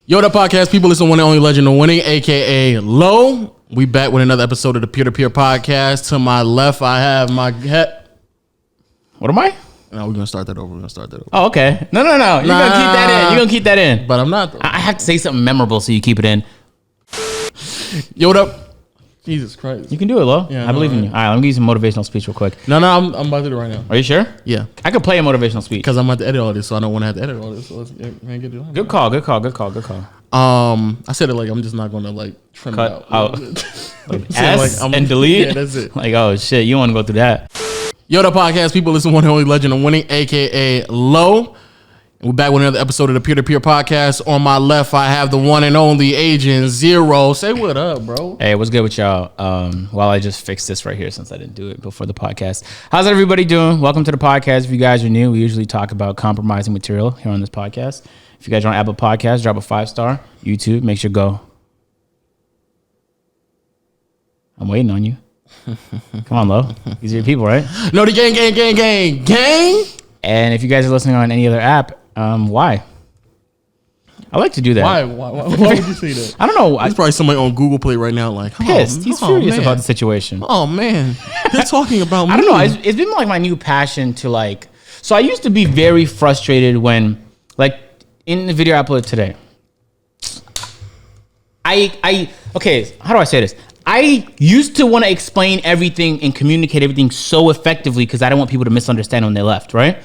Yo, the podcast people, listen to one and only legend of winning, aka Low. We back with another episode of the Peer to Peer podcast. To my left, I have my head. What am I? No, we're gonna start that over. Oh, okay. No. You're gonna keep that in. You're gonna keep that in. But I'm not. I have to say something memorable so you keep it in. Yo, what up? Jesus Christ. You can do it, Lo. Yeah, I believe in you. All right, let me give you some motivational speech real quick. No, I'm about to do it right now. Are you sure? Yeah. I could play a motivational speech. Because I'm about to edit all this, so I don't want to have to edit all this. So let's get it done. Good call. I said it like I'm just not gonna like trim Cut it out. out. S like, and delete? Yeah, that's it. Like, oh, shit, you want to go through that. Yo, the podcast people, listen to one and only legend of winning, aka Low. And we're back with another episode of the Peer to Peer podcast. On my left, I have the one and only Agent Zero. Say what up, bro. Hey, what's good with y'all? While I just fixed this right here since I didn't do it before the podcast. How's everybody doing? Welcome to the podcast. If you guys are new, we usually talk about compromising material here on this podcast. If you guys are on Apple Podcasts, drop a 5-star. YouTube, make sure go. I'm waiting on you. Come on, Lo. These are your people, right? No, the gang. And if you guys are listening on any other app, why? I like to do that. Why would you say that? I don't know. There's probably somebody on Google Play right now like, pissed. He's furious man. about the situation. Oh, man. They're talking about me. I don't know. It's been like my new passion to like... So I used to be very frustrated when, like, in the video I uploaded today, okay, how do I say this? I used to want to explain everything and communicate everything so effectively because I don't want people to misunderstand when they left, right?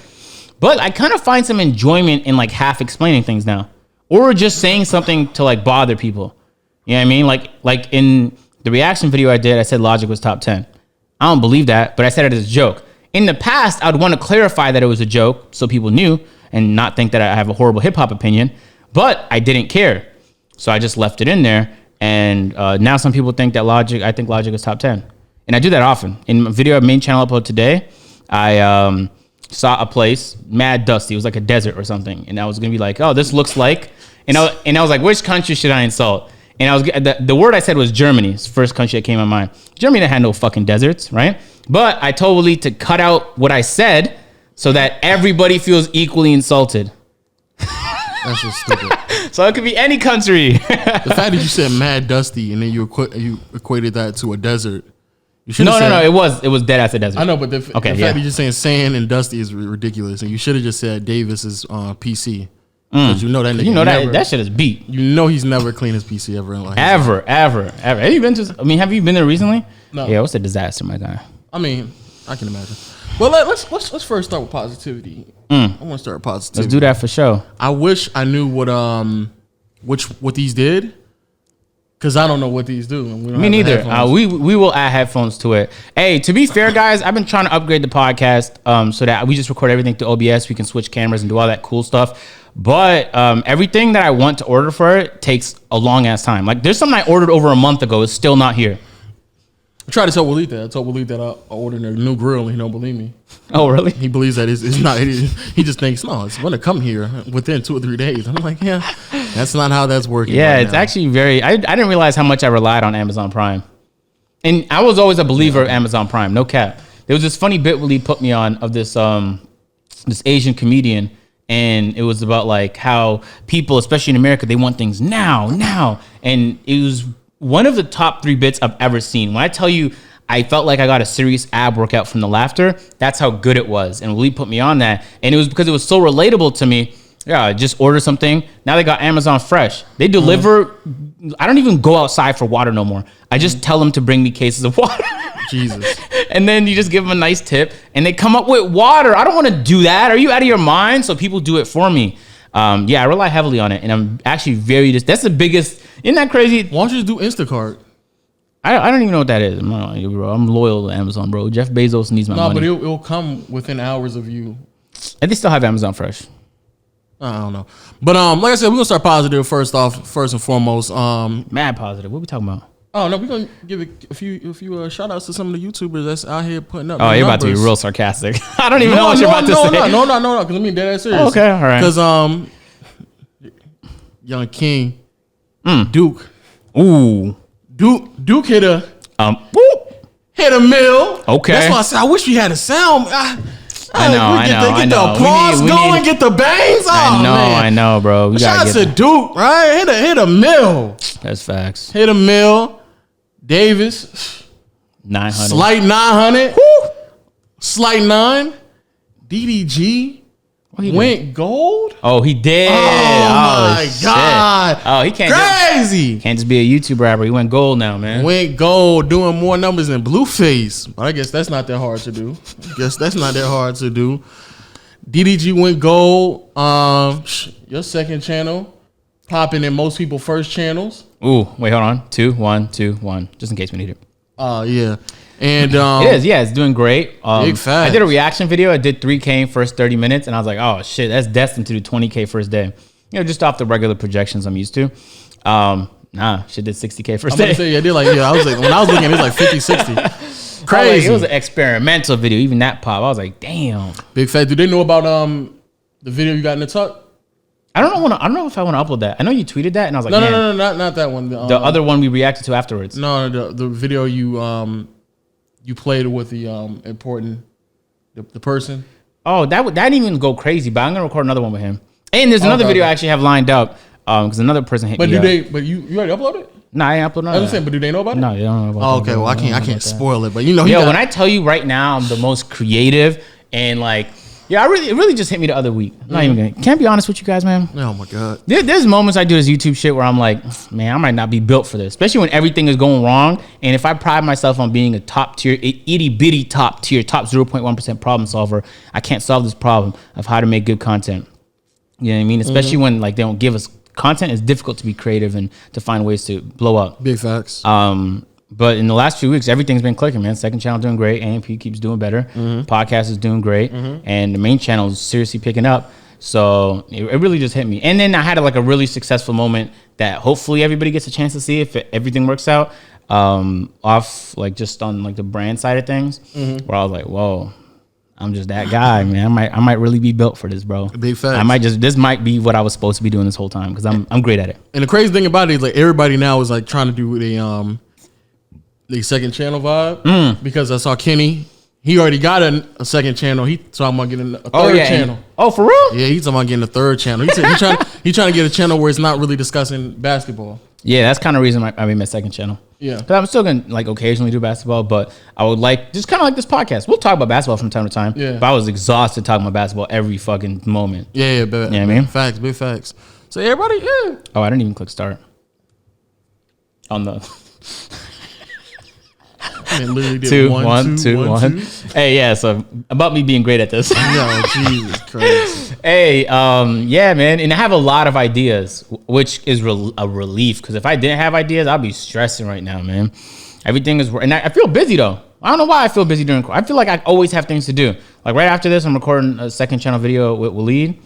But I kind of find some enjoyment in like half explaining things now, or just saying something to like bother people. You know what I mean? Like in the reaction video I did, I said Logic was top 10. I don't believe that, but I said it as a joke. In the past, I would want to clarify that it was a joke so people knew and not think that I have a horrible hip hop opinion, but I didn't care. So I just left it in there. And now some people think that I think Logic is top 10. And I do that often. In my video, main channel upload today, I saw a place, mad dusty. It was like a desert or something. And I was going to be like, oh, this looks like, and I was like, which country should I insult? And I was the word I said was Germany. It's the first country that came to mind. Germany had no fucking deserts, right? But I told Lee to cut out what I said so that everybody feels equally insulted. That's just stupid. So it could be any country. The fact that you said mad dusty and then you equated that to a desert. No. It was dead as a desert. I know, but the fact that you're just saying sand and dusty is ridiculous. And you should have just said Davis's PC. Because you know that nigga. You know that shit is beat. You know he's never cleaned his PC ever in life. Ever. Have you been to? I mean, have you been there recently? No. Yeah, what's a disaster, my guy? I mean, I can imagine. Well, let's first start with positivity. I want to start with positivity. Let's do that for sure. I wish I knew what these did, because I don't know what these do. Me neither. We will add headphones to it. Hey, to be fair, guys, I've been trying to upgrade the podcast so that we just record everything through OBS. We can switch cameras and do all that cool stuff. But everything that I want to order for it takes a long ass time. Like there's something I ordered over a month ago. It's still not here. I tried to tell Waleed that. I told Waleed that I ordered a new grill and he don't believe me. Oh, really? He believes that it's not. He just thinks, no, it's going to come here within 2 or 3 days. I'm like, yeah, that's not how that's working. Yeah, right it's actually very, I didn't realize how much I relied on Amazon Prime. And I was always a believer of Amazon Prime, no cap. There was this funny bit Waleed put me on of this Asian comedian. And it was about like how people, especially in America, they want things now. And it was one of the top 3 bits I've ever seen. When I tell you, I felt like I got a serious ab workout from the laughter. That's how good it was. And Lee put me on that. And it was because it was so relatable to me. Yeah, I just ordered something. Now they got Amazon Fresh. They deliver. I don't even go outside for water no more. I just tell them to bring me cases of water. Jesus. And then you just give them a nice tip and they come up with water. I don't want to do that. Are you out of your mind? So people do it for me. I rely heavily on it. And I'm actually that's the biggest. Isn't that crazy? Why don't you just do Instacart? I don't even know what that is. I'm loyal to Amazon, bro. Jeff Bezos needs my money. No, but it'll come within hours of you. And they still have Amazon Fresh. I don't know. But like I said, we're going to start positive first and foremost. Mad positive. What are we talking about? Oh, no, we're going to give a few shout-outs to some of the YouTubers that's out here putting up you're about to be real sarcastic. I don't even know what you're about to say. No, because I mean, dead ass serious. Oh, okay, all right. Because Young King, Duke. Ooh. Duke hit a... Whoop. Hit a mill. Okay. That's why I said, I wish we had a sound. I know. Get the applause going, get the bangs. Oh, I know, bro. We Shout out to Duke, right? Hit a mill. That's facts. Hit a mill. Davis. 900. Slight 900. Woo. Slight 9. DDG. Went gold. Oh, he did. Oh my shit. God. Oh, he can't. Crazy. Can't just be a YouTube rapper. He went gold now, man. Went gold, doing more numbers than Blueface. But I guess that's not that hard to do. DDG went gold. Your second channel popping in most people's first channels. Ooh, wait, hold on. 2, 1, 2, 1. Just in case we need it. Yeah. And it is, it's doing great. Big facts. I did a reaction video. I did 3K in first 30 minutes, and I was like, oh shit, that's destined to do 20K first day. Just off the regular projections I'm used to. Shit did 60K first day. I was like, when I was looking, it was like 50, 60. Crazy. It was an experimental video. Even that pop, I was like, damn. Big fact. Do they know about the video you got in the tuck? I don't know if I want to upload that. I know you tweeted that, and I was like, no, not that one. The other one we reacted to afterwards. No, the video you played with the important the person. Oh, that didn't even go crazy. But I'm gonna record another one with him. And there's another video I actually have lined up because another person hit me. But you already uploaded it? No, I ain't uploaded none. I was saying, but do they know about it? No, they don't know about it. Okay, well I can't spoil it, but when I tell you right now, I'm the most creative and like. Yeah, it really just hit me the other week. I'm not even gonna. Can I be honest with you guys, man? Oh my God. There's moments I do this YouTube shit where I'm like, man, I might not be built for this, especially when everything is going wrong. And if I pride myself on being a top tier, itty bitty top tier, top 0.1% problem solver, I can't solve this problem of how to make good content. You know what I mean? Especially when like they don't give us content. It's difficult to be creative and to find ways to blow up. Big facts. But in the last few weeks, everything's been clicking, man. Second channel doing great. AMP keeps doing better. Podcast is doing great. And the main channel is seriously picking up. So it really just hit me. And then I had like a really successful moment that hopefully everybody gets a chance to see if everything works out. Off like just on like the brand side of things, where I was like, whoa, I'm just that guy, man. I might really be built for this, bro. Big facts. This might be what I was supposed to be doing this whole time because I'm great at it. And the crazy thing about it is like everybody now is like trying to do the second channel vibe because I saw Kenny. He already got a second channel. He talking about getting a third channel. For real? Yeah, he's talking about getting a third channel. He trying to get a channel where it's not really discussing basketball. Yeah, that's kind of the reason I made my second channel. Yeah, because I'm still gonna like occasionally do basketball, but I would like just kind of like this podcast. We'll talk about basketball from time to time. Yeah, but I was exhausted talking about basketball every fucking moment. Yeah, but you know what I mean? Facts, big facts. So everybody, yeah. Oh, I didn't even click start on the. Literally did 2, 1, 2, 1. Hey, yeah. So about me being great at this. Yo, Jesus Christ. Hey, yeah, man, and I have a lot of ideas, which is a relief because if I didn't have ideas, I'd be stressing right now, man. Everything is, and I feel busy though. I don't know why I feel busy during. I feel like I always have things to do. Like right after this, I'm recording a second channel video with Waleed.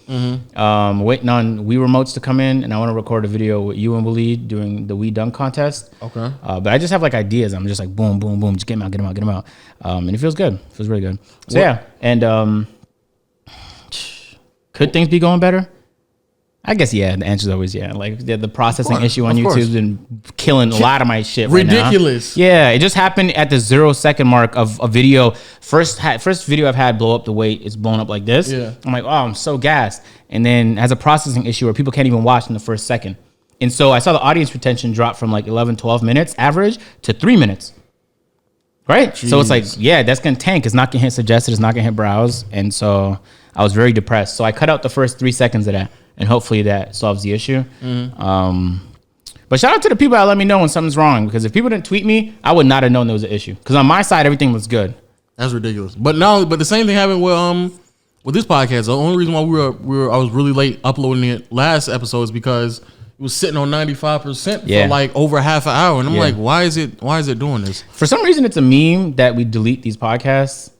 Waiting on Wii remotes to come in, and I want to record a video with you and Waleed doing the Wii dunk contest. Okay. But I just have like ideas. I'm just like boom, boom, boom, just get them out. And it feels good. It feels really good. So yeah, and could things be going better? I guess, yeah. The answer is always yeah. Like the processing issue on YouTube has been killing a lot of my shit right now. Ridiculous. Yeah, it just happened at the 0 second mark of a video. First video I've had blow up the way it's blown up like this. Yeah. I'm like, oh, I'm so gassed. And then has a processing issue where people can't even watch in the first second. And so I saw the audience retention drop from like 11, 12 minutes average to 3 minutes. Right? Jeez. So it's like, yeah, that's going to tank. It's not going to hit suggested. It's not going to hit browse. And so I was very depressed. So I cut out the first 3 seconds of that. And hopefully that solves the issue. But shout out to the people that let me know when something's wrong. Because if people didn't tweet me, I would not have known there was an issue. Because on my side, everything was good. That's ridiculous. But the same thing happened with this podcast. The only reason why I was really late uploading it last episode is because it was sitting on 95% for like over half an hour. And I'm like, why is it doing this? For some reason, it's a meme that we delete these podcasts.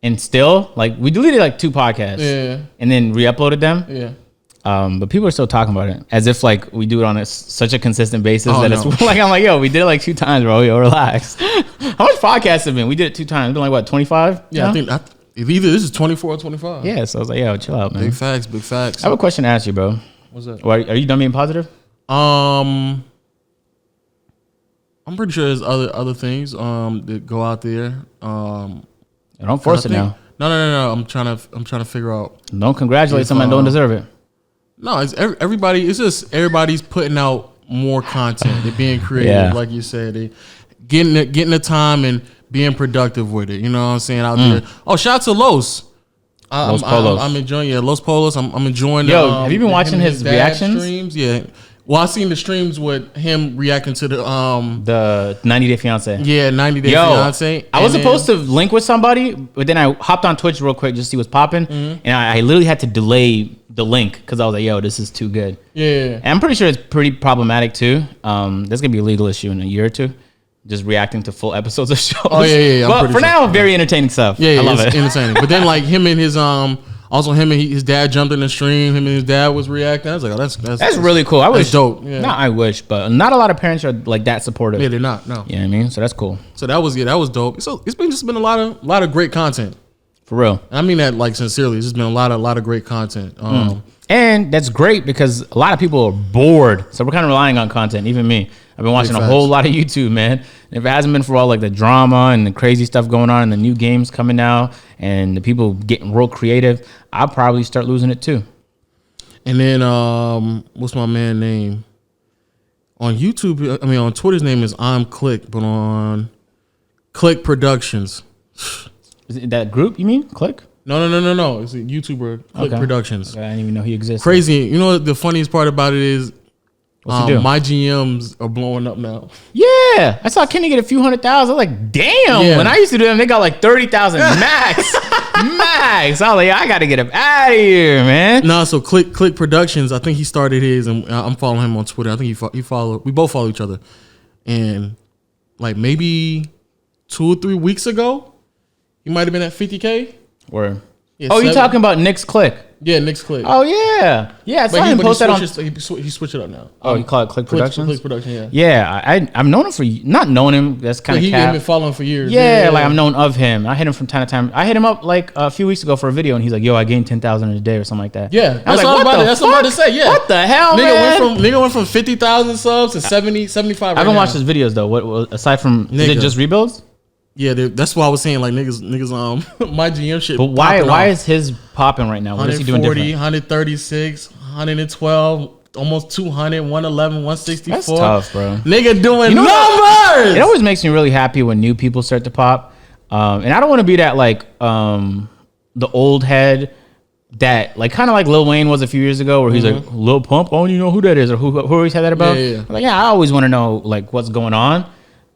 And still, like, we deleted like 2 podcasts. Yeah. And then re-uploaded them. Yeah. But people are still talking about it as if like we do it on such a consistent basis it's like I'm like, yo, we did it like 2 times, bro. Yo, relax. How much podcasts have been? We did it 2 times. It's been like what, 25? Yeah, I think if either this is 24 or 25. Yeah, so I was like, yo, chill out, man. Big facts. I have a question to ask you, bro. What's that? Are you done being positive? I'm pretty sure there's other things that go out there. Don't force it now. No. I'm trying to figure out. Don't congratulate someone that don't deserve it. No, it's everybody. It's just everybody's putting out more content. They're being creative, like you said. They getting the time and being productive with it. You know what I'm saying out there. Oh, shout out to Los. I'm enjoying Los Polos. I'm enjoying. Yo, have you been watching his reactions? Streams? Yeah. Well, I seen the streams with him reacting to the 90 Day Fiance. Yeah, 90 Day Fiance. I was supposed to link with somebody, but then I hopped on Twitch real quick just to see what's popping, and I literally had to delay the link because I was like, "Yo, this is too good." Yeah, and I'm pretty sure it's pretty problematic too. There's gonna be a legal issue in a year or two. Just reacting to full episodes of shows. Oh yeah. But for now, very entertaining stuff. Yeah, I love it. Entertaining. But then like him and his also him and his dad jumped in the stream. Him and his dad was reacting. I was like, oh, that's really cool. I wish dope. Yeah. Not I wish, but not a lot of parents are like that supportive. Yeah, they're not. No. You know what I mean? So that's cool. So that was dope. So it's been a lot of great content. For real. I mean that like sincerely. It's just been a lot of great content. And that's great because a lot of people are bored. So we're kind of relying on content. Even me. I've been watching a whole lot of YouTube, man. And if it hasn't been for all like the drama and the crazy stuff going on and the new games coming out and the people getting real creative, I'll probably start losing it too. And then what's my man name? On YouTube, I mean on Twitter's name is I'm Click, but on Click Productions. Is it that group you mean? Click? No. It's a YouTuber, Click Productions. Okay, I didn't even know he existed. Crazy. You know what the funniest part about it is? My GMs are blowing up now. Yeah, I saw Kenny get a few 100,000. I was like, damn. Yeah. When I used to do them, they got like 30,000 max. Max. I was like, I got to get him out of here, man. No, so Click Productions. I think he started his, and I'm following him on Twitter. I think he followed. We both follow each other, and like maybe 2 or 3 weeks ago, he might have been at 50K. Word. Yeah, you talking about Nick's Click? Yeah, Nick's Click. Oh yeah, I saw him post that on. He switched it up now. Oh, you call it Click Productions? Click Production, yeah. Yeah, I've known him for not known him. That's kind of. He's been following for years. Yeah, like I'm known of him. I hit him from time to time. I hit him up like a few weeks ago for a video, and he's like, "Yo, I gained 10,000 in a day or something like that." Yeah, that's what I'm about to say. Yeah, what the hell, man? Nigga went from 50,000 subs to 70, 75. I haven't watched his videos though. What aside from is it just rebuilds? Yeah, that's why I was saying like niggas my GM shit. But why is his popping right now? What is he doing different? 136, 112, almost 200, 111, 164. That's tough, bro. Nigga doing numbers. It always makes me really happy when new people start to pop. And I don't want to be that like the old head that like kind of like Lil Wayne was a few years ago where he's like Lil Pump. Oh, you know who that is or who always had that about? Yeah. Like I always want to know like what's going on.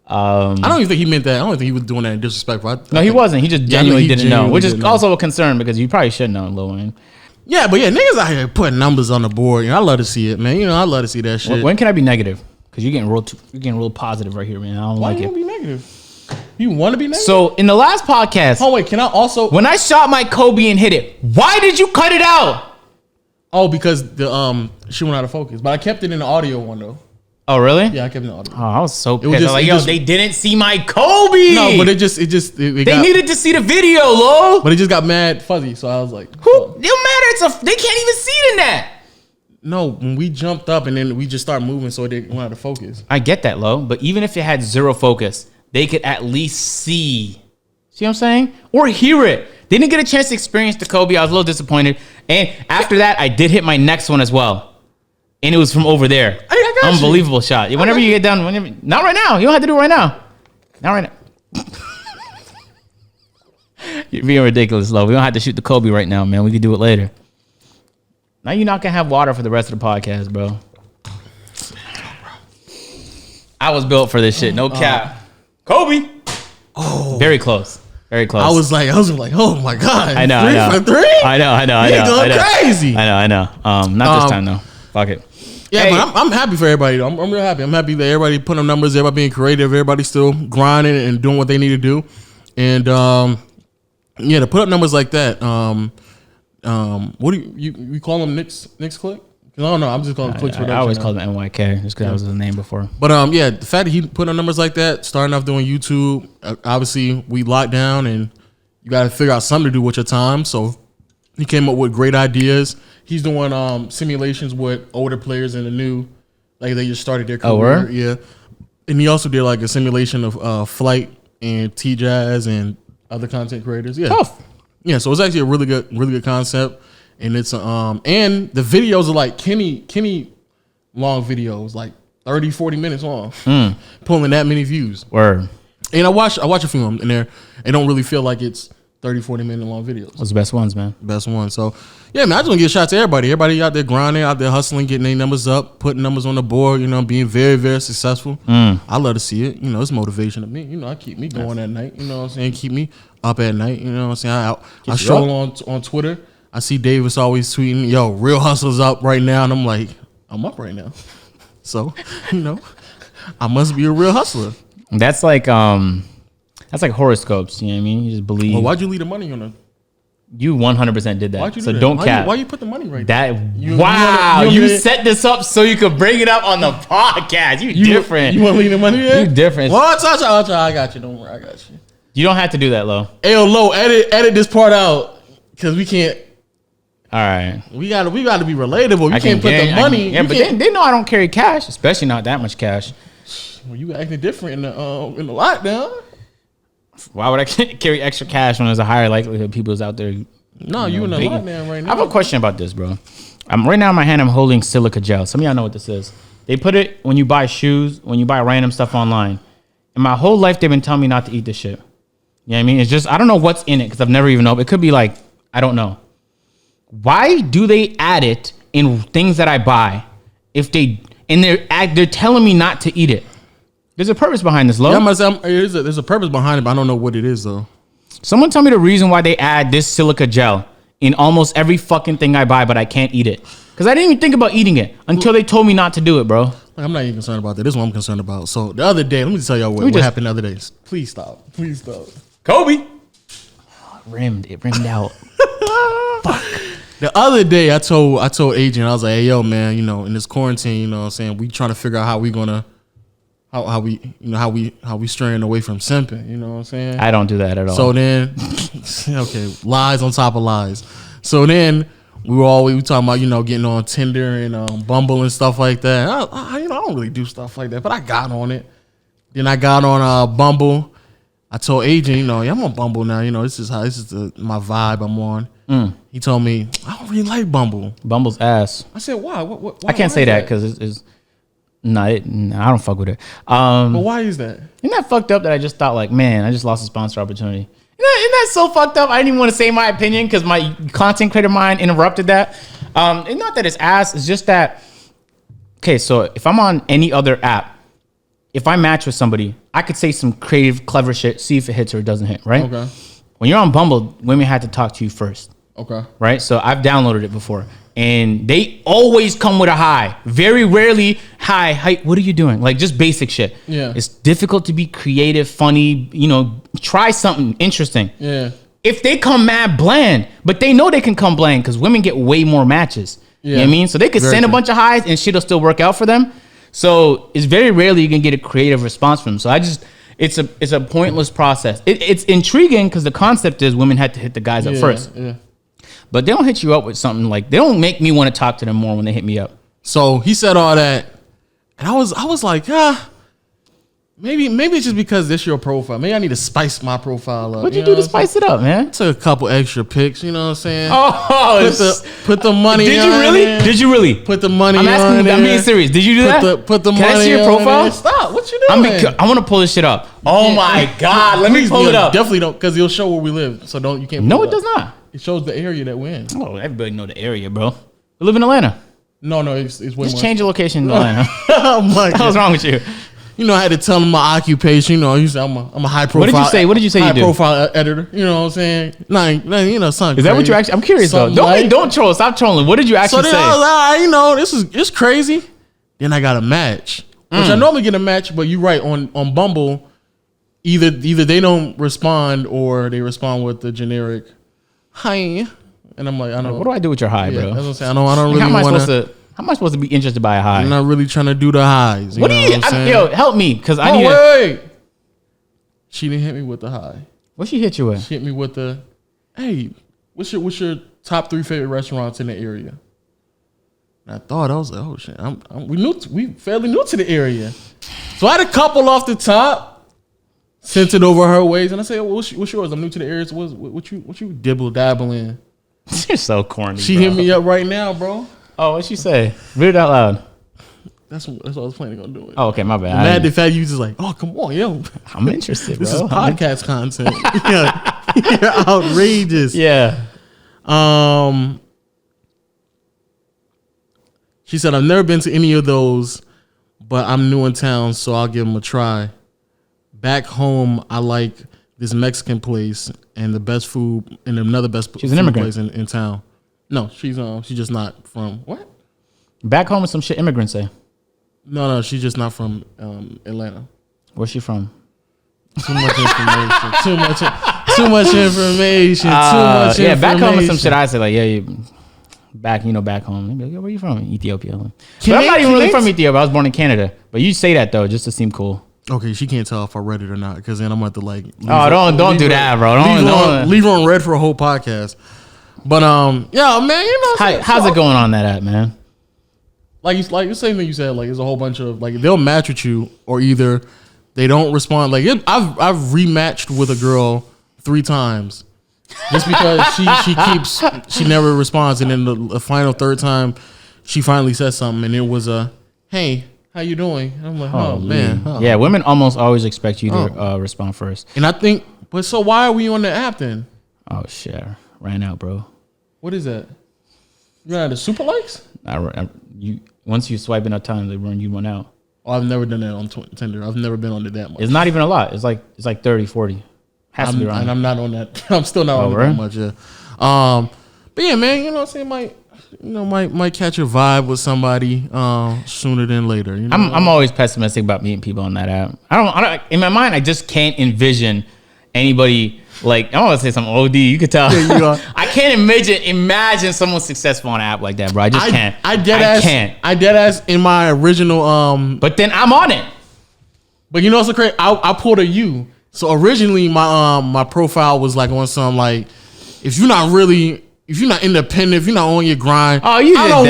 I don't even think he meant that. I don't think he was doing that in disrespectful. No, he wasn't. He just genuinely didn't know, which is also a concern because you probably should know Lil Wayne. Yeah, but yeah, niggas out here putting numbers on the board. You know, I love to see it, man. You know, I love to see that shit. When can I be negative? Because you're getting real positive right here, man. I don't like it. Why you be negative? You want to be negative? So in the last podcast, oh wait, can I also? When I shot my Kobe and hit it, why did you cut it out? Oh, because the she went out of focus. But I kept it in the audio one though. Oh really? Yeah, I kept it in the audio. Oh, I was so pissed. I was like, yo, they didn't see my Kobe. No, but they needed to see the video, Lo. But it just got mad fuzzy, so I was like, who? It don't matter. They can't even see it in that. No, when we jumped up and then we just started moving, so they went out of focus. I get that, Lo. But even if it had zero focus, they could at least see. See what I'm saying? Or hear it. They didn't get a chance to experience the Kobe. I was a little disappointed. And after that, I did hit my next one as well. And it was from over there. I got unbelievable shot. Whenever you get done, not right now. You don't have to do it right now. Not right now. You're being ridiculous, Lo. We don't have to shoot the Kobe right now, man. We can do it later. Now you're not gonna have water for the rest of the podcast, bro. I was built for this shit. No cap. Kobe. Oh, very close. Very close. I was like, oh my god. I know. 3 for 3. I know. You're going crazy. I know. Not this time though. Fuck it. Yeah, but I'm happy for everybody though. I'm real happy. I'm happy that everybody putting up numbers, everybody being creative, everybody still grinding and doing what they need to do. And yeah, to put up numbers like that. What do you call them? Nick's Click? I don't know. I'm just calling Click's Production. I always call them NYK just because that was his name before. But yeah, the fact that he put up numbers like that, starting off doing YouTube, obviously we locked down and you got to figure out something to do with your time. So he came up with great ideas. He's doing simulations with older players in the new, like they just started their career. Oh, word? Yeah. And he also did like a simulation of Flight and T-Jazz and other content creators. Yeah. Tough. Yeah, so it's actually a really good concept, and it's and the videos are like Kenny long videos, like 30, 40 minutes long, pulling that many views. Word. And I watch a few of them in there. It don't really feel like it's 30, 40 minute long videos. Those the best ones, man. Best ones. So yeah, man, I just want to give a shout out to everybody. Everybody out there grinding, out there hustling, getting their numbers up, putting numbers on the board, being very, very successful. I love to see it. It's motivation to me. I keep me going at night, you know what I'm saying? Keep me up at night, you know what I'm saying? I stroll on Twitter. I see Davis always tweeting, yo, Real Hustle's up right now. And I'm like, I'm up right now. So, I must be a real hustler. That's like horoscopes, you know what I mean? You just believe. Well, why'd you leave the money on it? You 100% did that. Why'd you so do that? don't cap. Why you put the money right there? You set this up so you could bring it up on the podcast. You different. You want to leave the money there? You different. Well, I'll try. I got you. Don't worry. I got you. You don't have to do that, Lo. Hey, Lo, edit this part out because we can't. All right. We got to be relatable. You can't put the money. But they know I don't carry cash, especially not that much cash. Well, you acting different in the lockdown. Why would I carry extra cash when there's a higher likelihood people's out there? No, you in the lockdown right now. I have a question about this, bro. Right now in my hand, I'm holding silica gel. Some of y'all know what this is. They put it when you buy shoes, when you buy random stuff online. And my whole life, they've been telling me not to eat this shit. You know what I mean? It's just, I don't know what's in it because I've never even known. It could be like, I don't know. Why do they add it in things that I buy they're telling me not to eat it? There's a purpose behind this, Lo. Yeah, there's a purpose behind it, but I don't know what it is, though. Someone tell me the reason why they add this silica gel in almost every fucking thing I buy, but I can't eat it. Because I didn't even think about eating it until they told me not to do it, bro. I'm not even concerned about that. This is what I'm concerned about. So the other day, let me tell y'all what happened the other day. Please stop. Kobe. It rimmed out. Fuck. The other day, I told Agent, I was like, hey, yo, man, in this quarantine, you know what I'm saying? We trying to figure out how we gonna, how we straying away from simping, you know what I'm saying? I don't do that at all. So then, okay, lies on top of lies. So then we talking about, getting on Tinder and Bumble and stuff like that. I don't really do stuff like that, but I got on it. Then I got on Bumble. I told Agent, I'm on Bumble now. This is my vibe I'm on. He told me, I don't really like Bumble. Bumble's ass. I said, why? Why I can't say that because it's I don't fuck with it. But why is that? Isn't that fucked up that I just thought like, man, I just lost a sponsor opportunity? Isn't that so fucked up? I didn't even want to say my opinion because my content creator mind interrupted that. It's not that it's ass. It's just that, okay, so if I'm on any other app, if I match with somebody, I could say some creative, clever shit, see if it hits or it doesn't hit, right? Okay. When you're on Bumble, women had to talk to you first. Okay. Right? So I've downloaded it before. And they always come with a hi. Very rarely, hi, what are you doing? Like just basic shit. Yeah. It's difficult to be creative, funny, try something interesting. Yeah. If they come mad bland, but they know they can come bland because women get way more matches. Yeah. You know what I mean? So they could send a bunch of highs and shit'll still work out for them. So it's very rarely you can get a creative response from them. So it's a pointless process. It's intriguing because the concept is women had to hit the guys up first. Yeah. But they don't hit you up with something like, they don't make me want to talk to them more when they hit me up. So he said all that, and I was like, maybe it's just because this your profile. Maybe I need to spice my profile up. What'd you do to spice it up, man? Took a couple extra pics, you know what I'm saying? Oh, put the money. Did you really? There. Did you really? Put the money. I'm asking. I'm being serious. Did you do that? Put the Can money. Can I see your profile? Stop. What you doing? I want to pull this shit up. Oh my god! Let me pull it up. Definitely don't, because it'll show where we live. So you can't. No, it does not. It shows the area that we're in. Oh, everybody know the area, bro. We live in Atlanta. No, it's way more. Just change your location to Atlanta. Oh my god. What's wrong with you? I had to tell him my occupation. You said I'm a high profile. What did you say? What did you say you do? High profile editor. You know what I'm saying? Something. Is that what you actually? I'm curious though. Don't troll. Stop trolling. What did you actually say? So then I was like, it's crazy. Then I got a match, which I normally get a match, but you're right on Bumble. Either they don't respond or they respond with the generic hi, and I'm like, I don't. What do I do with your hi, bro? That's what I'm saying. I don't really want to. How am I supposed to be interested by a hi? I'm not really trying to do the highs. What do you? Yo, help me, because I need. Wait. She didn't hit me with the high. What she hit you with? She hit me with the, hey, what's your top 3 favorite restaurants in the area? And I was like, oh shit, we fairly new to the area, so I had a couple off the top. Sent it over her ways, and I said, well, what's yours? I'm new to the area. So what you dibble dabble in? You're so corny. She hit me up right now, bro. Oh, what'd she say? Read it out loud. That's what I was planning on doing. Oh, okay, my bad. Mad the fact you just like, oh, come on, yo. I'm interested, bro. This is podcast content. You're outrageous. Yeah. She said, I've never been to any of those, but I'm new in town, so I'll give them a try. Back home, I like this Mexican place and the best food and another best she's an immigrant. place in town. No, she's just not from what? Back home is some shit immigrants say. No, she's just not from Atlanta. Where's she from? Too much information. Too much information. Yeah, back home is some shit I say like, yeah, back home. They be like, yo, where you from? Ethiopia. But I'm not even really from Ethiopia. I was born in Canada. But you say that though, just to seem cool. Okay, she can't tell if I read it or not, because then I'm going to like. Don't do that, bro. Leave her on red for a whole podcast. But yeah, man, you know. How's it going on that app, man? Like the same thing you said. Like, there's a whole bunch of like they'll match with you, or either they don't respond. Like I've rematched with a girl 3 times, just because she never responds, and then the final 3rd time, she finally says something, and it was hey. How you doing? And I'm like, oh man. Oh. Yeah, women almost always expect you to respond first. And I think, but so why are we on the app then? Oh shit, ran out, bro. What is that? You ran out of super likes? Once you swipe enough times, you run out. Oh, I've never done that on Tinder. I've never been on it that much. It's not even a lot. It's like 30, 40. Has to be around. And I'm not on that. I'm still not on it that much. Yeah. But yeah, man, you know what I'm saying? Might catch a vibe with somebody sooner than later. You know? I'm always pessimistic about meeting people on that app. I don't. In my mind, I just can't envision anybody like. I don't want to say something OD. You could tell. Yeah, you are. I can't imagine someone successful on an app like that, bro. I just can't. I dead ass in my original. But then I'm on it. But you know what's so crazy? I pulled a U. So originally my profile was like on some like if you're not independent, if you're not on your grind, I don't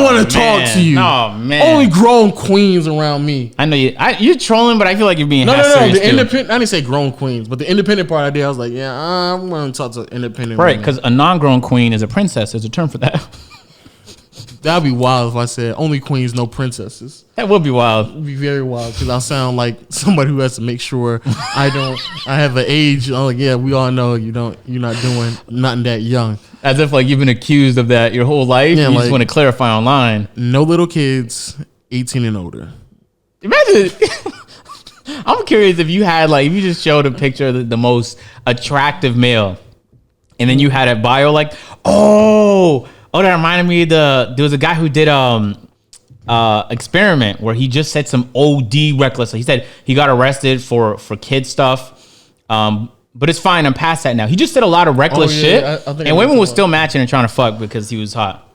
want to talk to you. No, man. Only grown queens around me. I know you're trolling, but I feel like you're being no. The independent. I didn't say grown queens, but the independent part I did. I was like, yeah, I'm going to talk to independent. Right, because a non-grown queen is a princess. There's a term for that. That'd be wild if I said only queens, no princesses. That would be wild. It would be very wild because I'll sound like somebody who has to make sure I have an age. Oh yeah, we all know you're not doing nothing that young. As if like you've been accused of that your whole life. Yeah, you just want to clarify online. No little kids, 18 and older. Imagine. I'm curious if you had if you just showed a picture of the most attractive male, and then you had a bio like, that reminded me of there was a guy who did experiment where he just said some OD reckless. He said he got arrested for kid stuff, but it's fine. I'm past that now. He just said a lot of reckless shit, and women was still matching and trying to fuck because he was hot,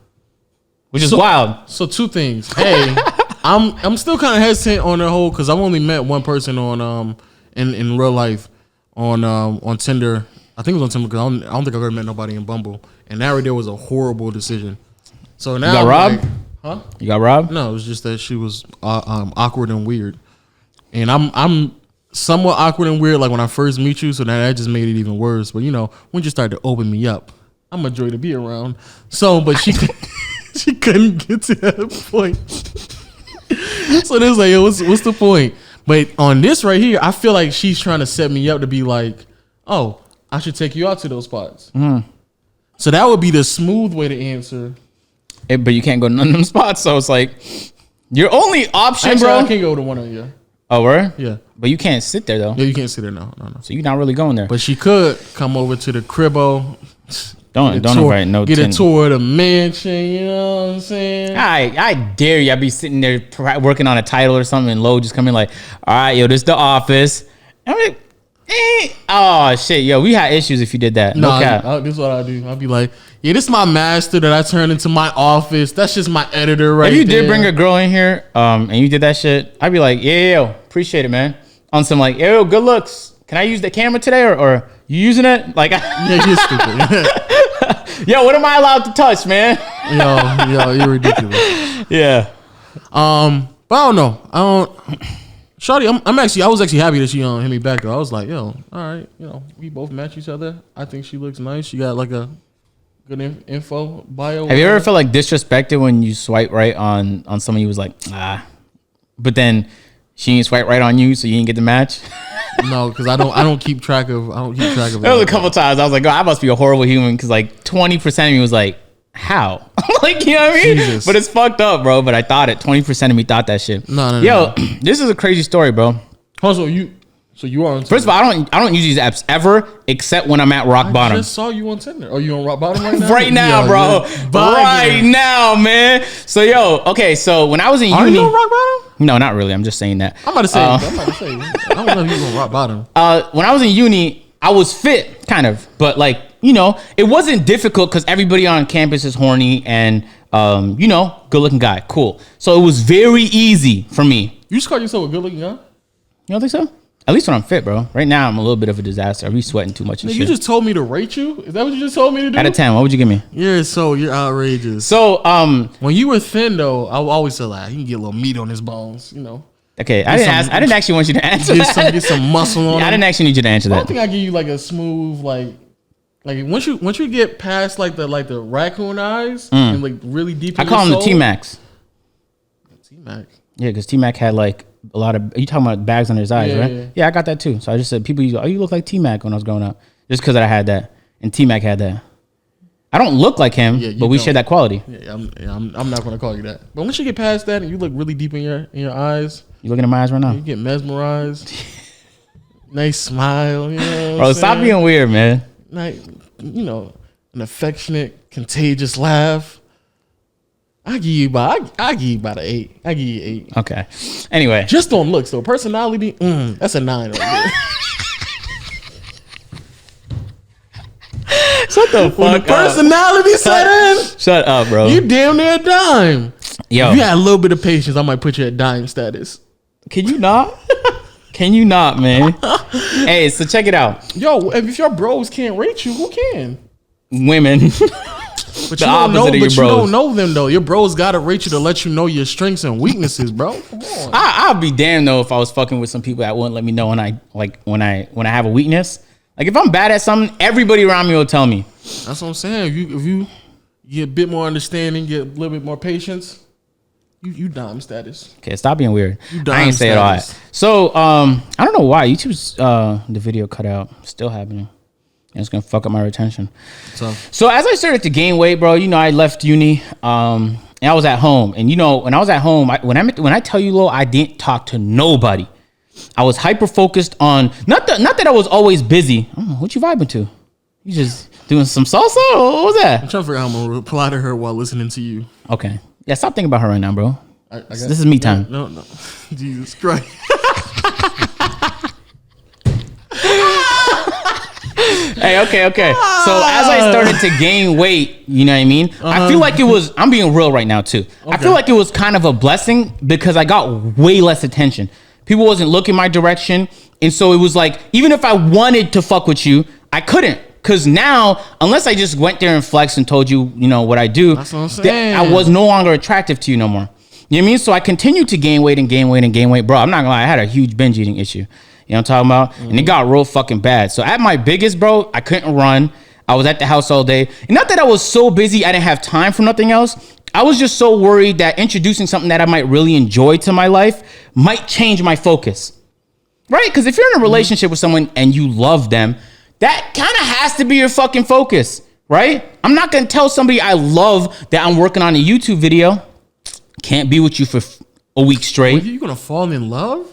which is wild. So 2 things. Hey, I'm still kind of hesitant on the whole because I've only met one person on in real life on Tinder. I think it was on Tinder because I don't think I've ever met nobody in Bumble. And that right there was a horrible decision. So now you got robbed? Huh? You got robbed? No, it was just that she was awkward and weird. And I'm somewhat awkward and weird like when I first meet you, so that just made it even worse. But when you started to open me up, I'm a joy to be around. So, but she she couldn't get to that point. So there's like, yo, what's the point? But on this right here, I feel like she's trying to set me up to be like, oh, I should take you out to those spots. Mm. So that would be the smooth way to answer. But you can't go to none of them spots. So it's like your only option, bro. I can't go to one of you. Oh, right? Yeah. But you can't sit there though. Yeah, you can't sit there. No. So you're not really going there. But she could come over to the cribbo. Don't invite no. Get a tour of the mansion. You know what I'm saying? I dare you. I be sitting there working on a title or something, and Lo just come in like, all right, yo, this is the office. I'm like, oh shit, yo, we had issues if you did that. No cap. This is what I do. I'll be like, yeah, this is my master that I turned into my office. That's just my editor right there. If you did bring a girl in here, and you did that shit, I'd be like, yo, appreciate it, man. On some like, yo, good looks. Can I use the camera today, or you using it? Like, yeah, you're stupid. Yo, what am I allowed to touch, man? yo, you're ridiculous. Yeah. But I don't know. Shawty, I was actually happy that she hit me back though. I was like, yo, all right, we both match each other. I think she looks nice. She got like a good info bio. Have you ever felt like disrespected when you swipe right on someone you was like, but then she didn't swipe right on you, so you didn't get the match? No, because I don't keep track of. There was a couple times I was like, oh, I must be a horrible human because like 20% of me was like, how? Like, you know what I mean? Jesus. But it's fucked up, bro. But I thought it. 20% of me thought that shit. No. Yo, this is a crazy story, bro. Also, so you are on Tinder. First of all, I don't use these apps ever except when I'm at rock bottom. I just saw you on Tinder. Are you on rock bottom right now? Right now, bro. Right now, man. So okay. So when I was in uni, are you on rock bottom? No, not really. I'm just saying that. I'm about to say. I don't know if you on rock bottom. When I was in uni, I was fit, kind of, but like, it wasn't difficult because everybody on campus is horny and, good looking guy. Cool. So it was very easy for me. You just call yourself a good looking guy? You don't think so? At least when I'm fit, bro. Right now, I'm a little bit of a disaster. I be sweating too much and shit. You just told me to rate you? Is that what you just told me to do? Out of 10, what would you give me? You're outrageous. So, when you were thin, though, I always said, like, he can get a little meat on his bones, Okay, I didn't actually want you to answer that. Get some muscle on him. I didn't actually need you to answer that. I don't think I give you, like, a smooth, like once you get past, like the raccoon eyes and, like, really deep in I call him the T-Max. T-Mac? Yeah, because T-Mac had, like, a lot of, you talking about bags under his eyes, right? Yeah, I got that too. So I just said, people use, you look like T-Mac when I was growing up. Just because I had that. And T-Mac had that. I don't look like him, but we share that quality. I'm not going to call you that. But once you get past that and you look really deep in your eyes. You looking at my eyes right now? You get mesmerized. Nice smile. Bro, stop being weird, man. Like, an affectionate, contagious laugh. I give you about an 8. I give you 8. Okay. Anyway, just on looks though. Personality, that's a 9 right there. Shut the fuck when the personality set in. Shut up, bro. You damn near a dime. Yo, if you had a little bit of patience, I might put you at dime status. Can you not? Can you not, man? Hey, so check it out. Yo, if your bros can't rate you, who can? Women. But you don't know them though. Your bros gotta rate you to let you know your strengths and weaknesses, bro. Come on. I'll be damned though if I was fucking with some people that wouldn't let me know when I have a weakness. Like if I'm bad at something, everybody around me will tell me. That's what I'm saying. If you get a bit more understanding, get a little bit more patience, you dime status. Okay, stop being weird. I ain't say it all. So I don't know why YouTube's the video cut out. Still happening. And it's gonna fuck up my retention. So as I started to gain weight, bro, I left uni, and I was at home. And when I was at home, when I tell you, Lo, I didn't talk to nobody. I was hyper focused on not that I was always busy. I don't know, what you vibing to? You just doing some salsa? What was that? I'm trying to figure out how I'm gonna reply to her while listening to you. Okay. Yeah, stop thinking about her right now, bro. This is me time. No. Jesus Christ. Hey, okay. So as I started to gain weight, you know what I mean? I feel like I'm being real right now too. Okay. I feel like it was kind of a blessing because I got way less attention. People wasn't looking my direction. And so it was like, even if I wanted to fuck with you, I couldn't. Cause now, unless I just went there and flexed and told you, what I do, that's what I'm saying. I was no longer attractive to you no more. You know what I mean? So I continued to gain weight. Bro, I'm not gonna lie, I had a huge binge eating issue. You know what I'm talking about? Mm-hmm. And it got real fucking bad. So at my biggest, bro, I couldn't run. I was at the house all day. And not that I was so busy, I didn't have time for nothing else. I was just so worried that introducing something that I might really enjoy to my life might change my focus. Right? Because if you're in a relationship with someone and you love them, that kind of has to be your fucking focus. Right? I'm not going to tell somebody I love that I'm working on a YouTube video. Can't be with you for a week straight. Are you going to fall in love?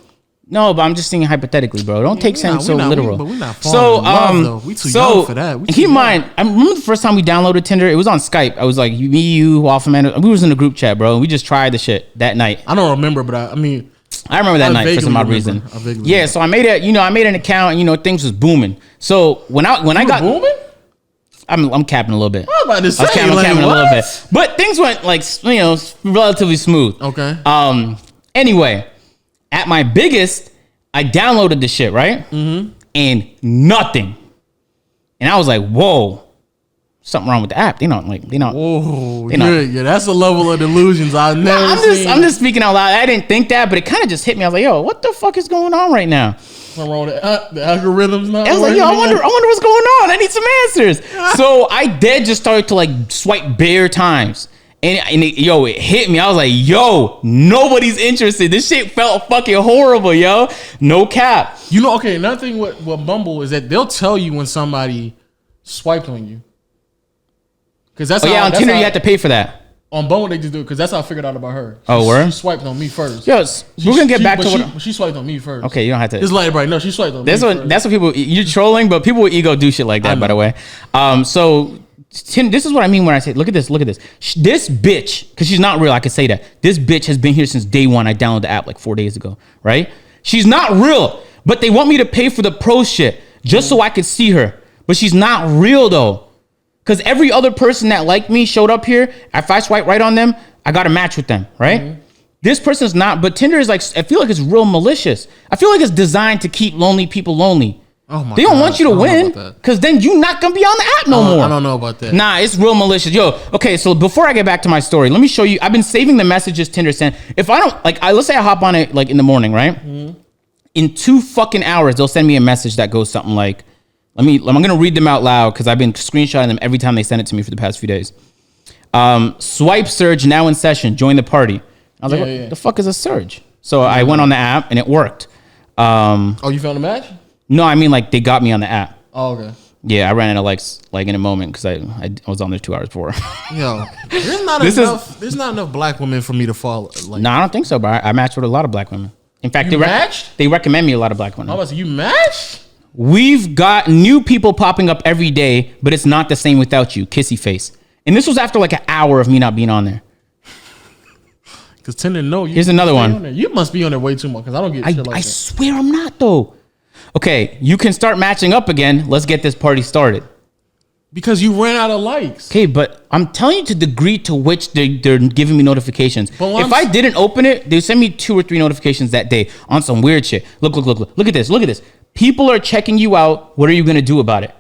No, but I'm just thinking hypothetically, bro. Don't take things so literal. But we're not falling in love, though. We too young for that. Keep in mind, I remember the first time we downloaded Tinder, it was on Skype. I was like, you, Waffle Man. We was in a group chat, bro. We just tried the shit that night. I don't remember, but I remember that night for some odd reason. Yeah, so I made an account, and things was booming. So when I got booming? I'm capping a little bit. I'm about to say, capping a little bit. But things went relatively smooth. Okay. Anyway, at my biggest, I downloaded the shit, right? Mm-hmm. And nothing. And I was like, whoa, something wrong with the app. They don't. Whoa, yeah, that's a level of delusions I've never seen. I'm just speaking out loud. I didn't think that, but it kind of just hit me. I was like, yo, what the fuck is going on right now? Something wrong with the algorithms now. I was like, yo, I wonder what's going on. I need some answers. So I just started to like swipe bare times. And it hit me. I was like, yo, nobody's interested. This shit felt fucking horrible, yo. No cap. Okay, another thing with Bumble is that they'll tell you when somebody swiped on you. Because that's on Tinder you have to pay for that. On Bumble they just do it because that's how I figured out about her. She swiped on me first. Yes, we're gonna get back to what she swiped on me first. Okay, you don't have to. Just let everybody know she swiped on me first. That's what people. You're trolling, but people with ego do shit like that. By the way, so this is what I mean when I say, look at this. This bitch, because she's not real. I could say that this bitch has been here since day one. I downloaded the app like 4 days ago. Right? She's not real, but they want me to pay for the pro shit just so I could see her. But she's not real though. Because every other person that liked me showed up here. If I swipe right on them, I got a match with them, right? Mm-hmm. This person's not, but Tinder is like, I feel like it's real malicious. I feel like it's designed to keep lonely people lonely. Oh my God. They don't want you to win, because then you're not going to be on the app no more. I don't know about that. Nah, it's real malicious. Yo, okay, so before I get back to my story, let me show you. I've been saving the messages Tinder sent. If I don't, let's say I hop on it like in the morning, right? Mm-hmm. In 2 fucking hours, they'll send me a message that goes something like, I'm going to read them out loud because I've been screenshotting them every time they send it to me for the past few days. Swipe surge now in session. Join the party. I was like, what the fuck is a surge? So I went on the app and it worked. You found a match? No, I mean like they got me on the app. Oh, okay. Yeah, I ran into like in a moment because I was on there 2 hours before. Yo, there's not enough black women for me to follow. No, I don't think so, but I matched with a lot of black women. In fact, matched? They recommend me a lot of black women. I was like, you matched? We've got new people popping up every day, but it's not the same without you. Kissy face. And this was after like an hour of me not being on there. Because Tinder, no. Here's another one. You must be on there way too much because I don't get shit like that. I swear I'm not though. Okay, you can start matching up again. Let's get this party started. Because you ran out of likes. Okay, but I'm telling you to the degree to which they're giving me notifications. If I didn't open it, they send me 2 or 3 notifications that day on some weird shit. Look at this. People are checking you out. What are you gonna do about it?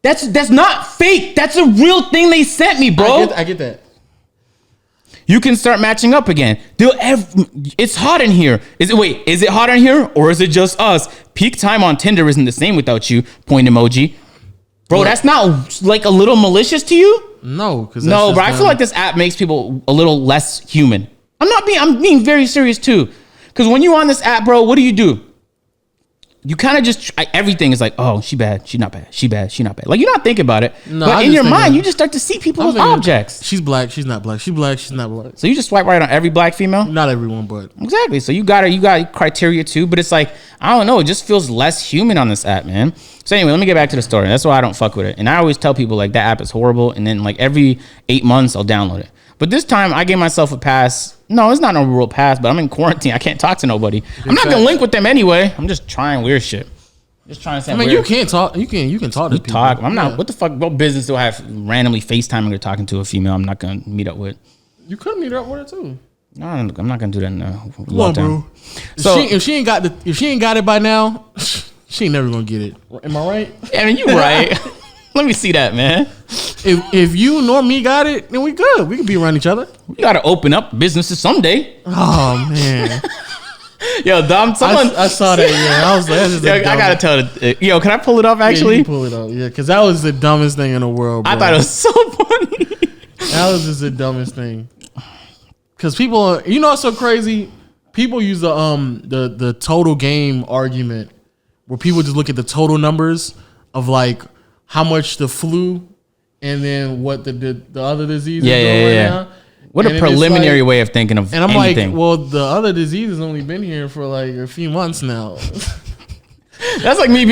That's not fake. That's a real thing they sent me, bro. I get that. You can start matching up again. It's hot in here. Is it hot in here or is it just us? Peak time on Tinder isn't the same without you. Point emoji. Bro, that's not like a little malicious to you? No, bro. I feel like this app makes people a little less human. I'm being very serious too. Because when you're on this app, bro, what do? You kind of just, everything is like, oh, she bad, she not bad, she bad, she not bad. Like, you're not thinking about it. No, but in your mind, you just start to see people as objects. She's black, she's not black. She's black, she's not black. So you just swipe right on every black female? Not everyone, but. Exactly. So you got criteria too, but it's like, I don't know, it just feels less human on this app, man. So anyway, let me get back to the story. That's why I don't fuck with it. And I always tell people, like, that app is horrible. And then, like, every 8 months, I'll download it. But this time, I gave myself a pass. No, it's not no real pass, but I'm in quarantine. I can't talk to nobody. I'm not going to link with them anyway. I'm just trying weird shit. Just trying to say. You can't talk. You can talk to people. I'm not. What the fuck? What business do I have randomly FaceTiming or talking to a female I'm not gonna meet up with? You could meet up with her too. No, I'm not gonna do that in a long time. Bro. So if she ain't got it by now, she ain't never gonna get it. Am I right? I mean, you right. Let me see that, man. If you nor me got it, then we good. We can be around each other. We gotta open up businesses someday. Oh man. Yo, Dom, someone I saw that. Yeah, I was like, I gotta tell it. Yo, can I pull it up? Actually, you can pull it up. Yeah, because that was the dumbest thing in the world. Bro. I thought it was so funny. That was just the dumbest thing. Because people, what's so crazy? People use the total game argument, where people just look at the total numbers of like how much the flu, and then what the other disease is doing right now. What a preliminary way of thinking of anything. And I'm like, well, the other disease has only been here for like a few months now. That's like me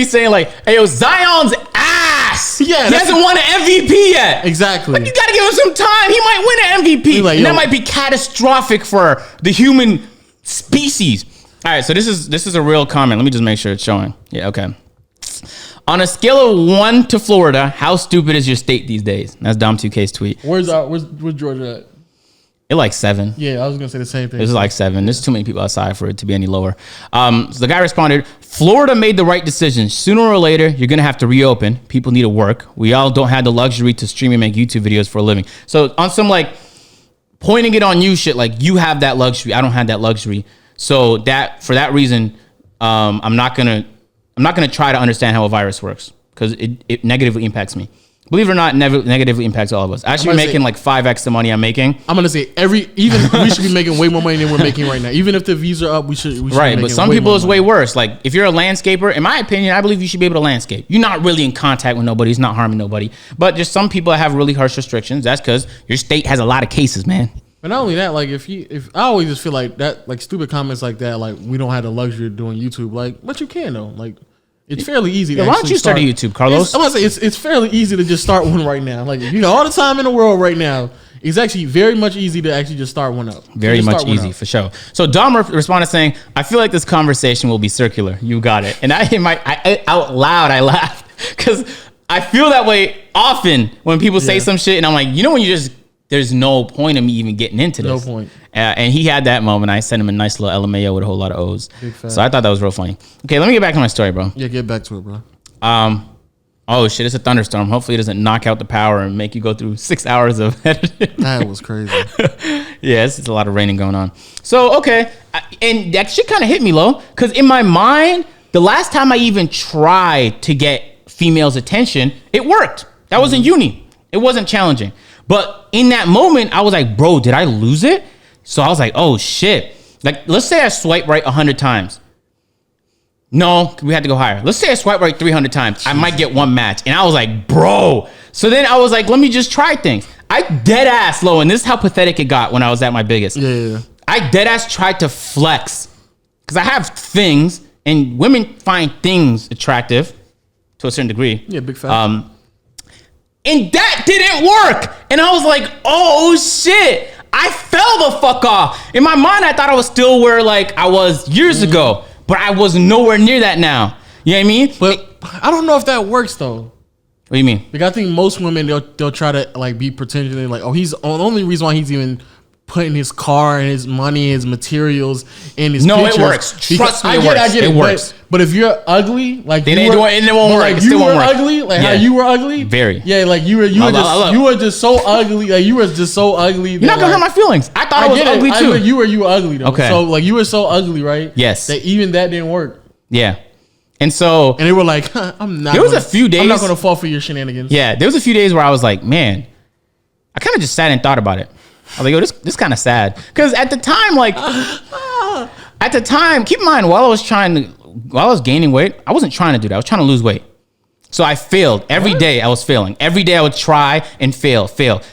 saying like, hey, yo, Zion's ass. Yeah, he hasn't won an MVP yet. Exactly. Like, you gotta give him some time. He might win an MVP. Like, and that might be catastrophic for the human species. All right, so this is a real comment. Let me just make sure it's showing. Yeah, okay. On a scale of 1 to Florida, how stupid is your state these days? That's Dom2K's tweet. Where's Georgia It's like 7. Yeah, I was gonna say the same thing. It's like 7. There's too many people outside for it to be any lower. So the guy responded, Florida made the right decision. Sooner or later, you're going to have to reopen. People need to work. We all don't have the luxury to stream and make YouTube videos for a living. So on some like pointing it on you shit, like you have that luxury. I don't have that luxury. So that for that reason, I'm not gonna try to understand how a virus works because it negatively impacts me. Believe it or not, negatively impacts all of us. I should be making like 5x the money I'm making. I'm gonna say we should be making way more money than we're making right now. Even if the visa are up, we should right, but some people it's way worse. Like if you're a landscaper, in my opinion, I believe you should be able to landscape. You're not really in contact with nobody. It's not harming nobody. But just some people have really harsh restrictions. That's because your state has a lot of cases, man. But not only that, like if I always just feel like that, like stupid comments like that, like we don't have the luxury of doing YouTube, like but you can though, like. It's fairly easy. Why don't you start a YouTube, Carlos? I'm gonna say it's fairly easy to just start one right now. Like you got all the time in the world right now. It's actually very much easy to actually just start one up. Very much easy for sure. So Dom responded saying, "I feel like this conversation will be circular. You got it." And I out loud I laughed because I feel that way often when people say some shit, and I'm like, you know, when you just there's no point in me even getting into this. No point. And he had that moment. I sent him a nice little LMAO with a whole lot of O's. So I thought that was real funny. Okay, let me get back to my story, bro. Yeah, get back to it, bro. Oh shit, it's a thunderstorm. Hopefully it doesn't knock out the power and make you go through 6 hours of editing. That was crazy. Yeah, it's a lot of raining going on. So, okay. And that shit kind of hit me low. Because in my mind, the last time I even tried to get females' attention, it worked. That was in uni. It wasn't challenging. But in that moment, I was like, bro, did I lose it? So I was like, oh shit. Like, let's say I swipe right 100 times. No, we had to go higher. Let's say I swipe right 300 times. I might get one match. And I was like, bro. So then I was like, let me just try things. I dead ass low. And this is how pathetic it got when I was at my biggest. Yeah. I dead ass tried to flex. Because I have things. And women find things attractive to a certain degree. Yeah, big fact. And that didn't work. And I was like, oh shit. I fell the fuck off. In my mind, I thought I was still where like I was years ago. But I was nowhere near that now. You know what I mean? But I don't know if that works though. What do you mean? Like I think most women they'll try to like be pretentious and like, oh, he's the only reason why he's even putting his car and his money, his materials in his pictures. No, it works. Trust me, it works. I get it. It works. But if you're ugly, like then it won't work. Like you were ugly, like how you were ugly. Very. Yeah, like you were just so ugly. Like you were just so ugly. You're not gonna hurt my feelings. I thought I was ugly too. You were ugly though. Okay. So like you were so ugly, right? Yes. That even that didn't work. Yeah. And so they were like, I'm not. There was a few days. I'm not gonna fall for your shenanigans. Yeah, there was a few days where I was like, man, I kind of just sat and thought about it. I was like, yo, this kind of sad. Because at the time, like, keep in mind, while I was gaining weight, I wasn't trying to do that. I was trying to lose weight. So I failed. Every day I was failing. Every day I would try and fail.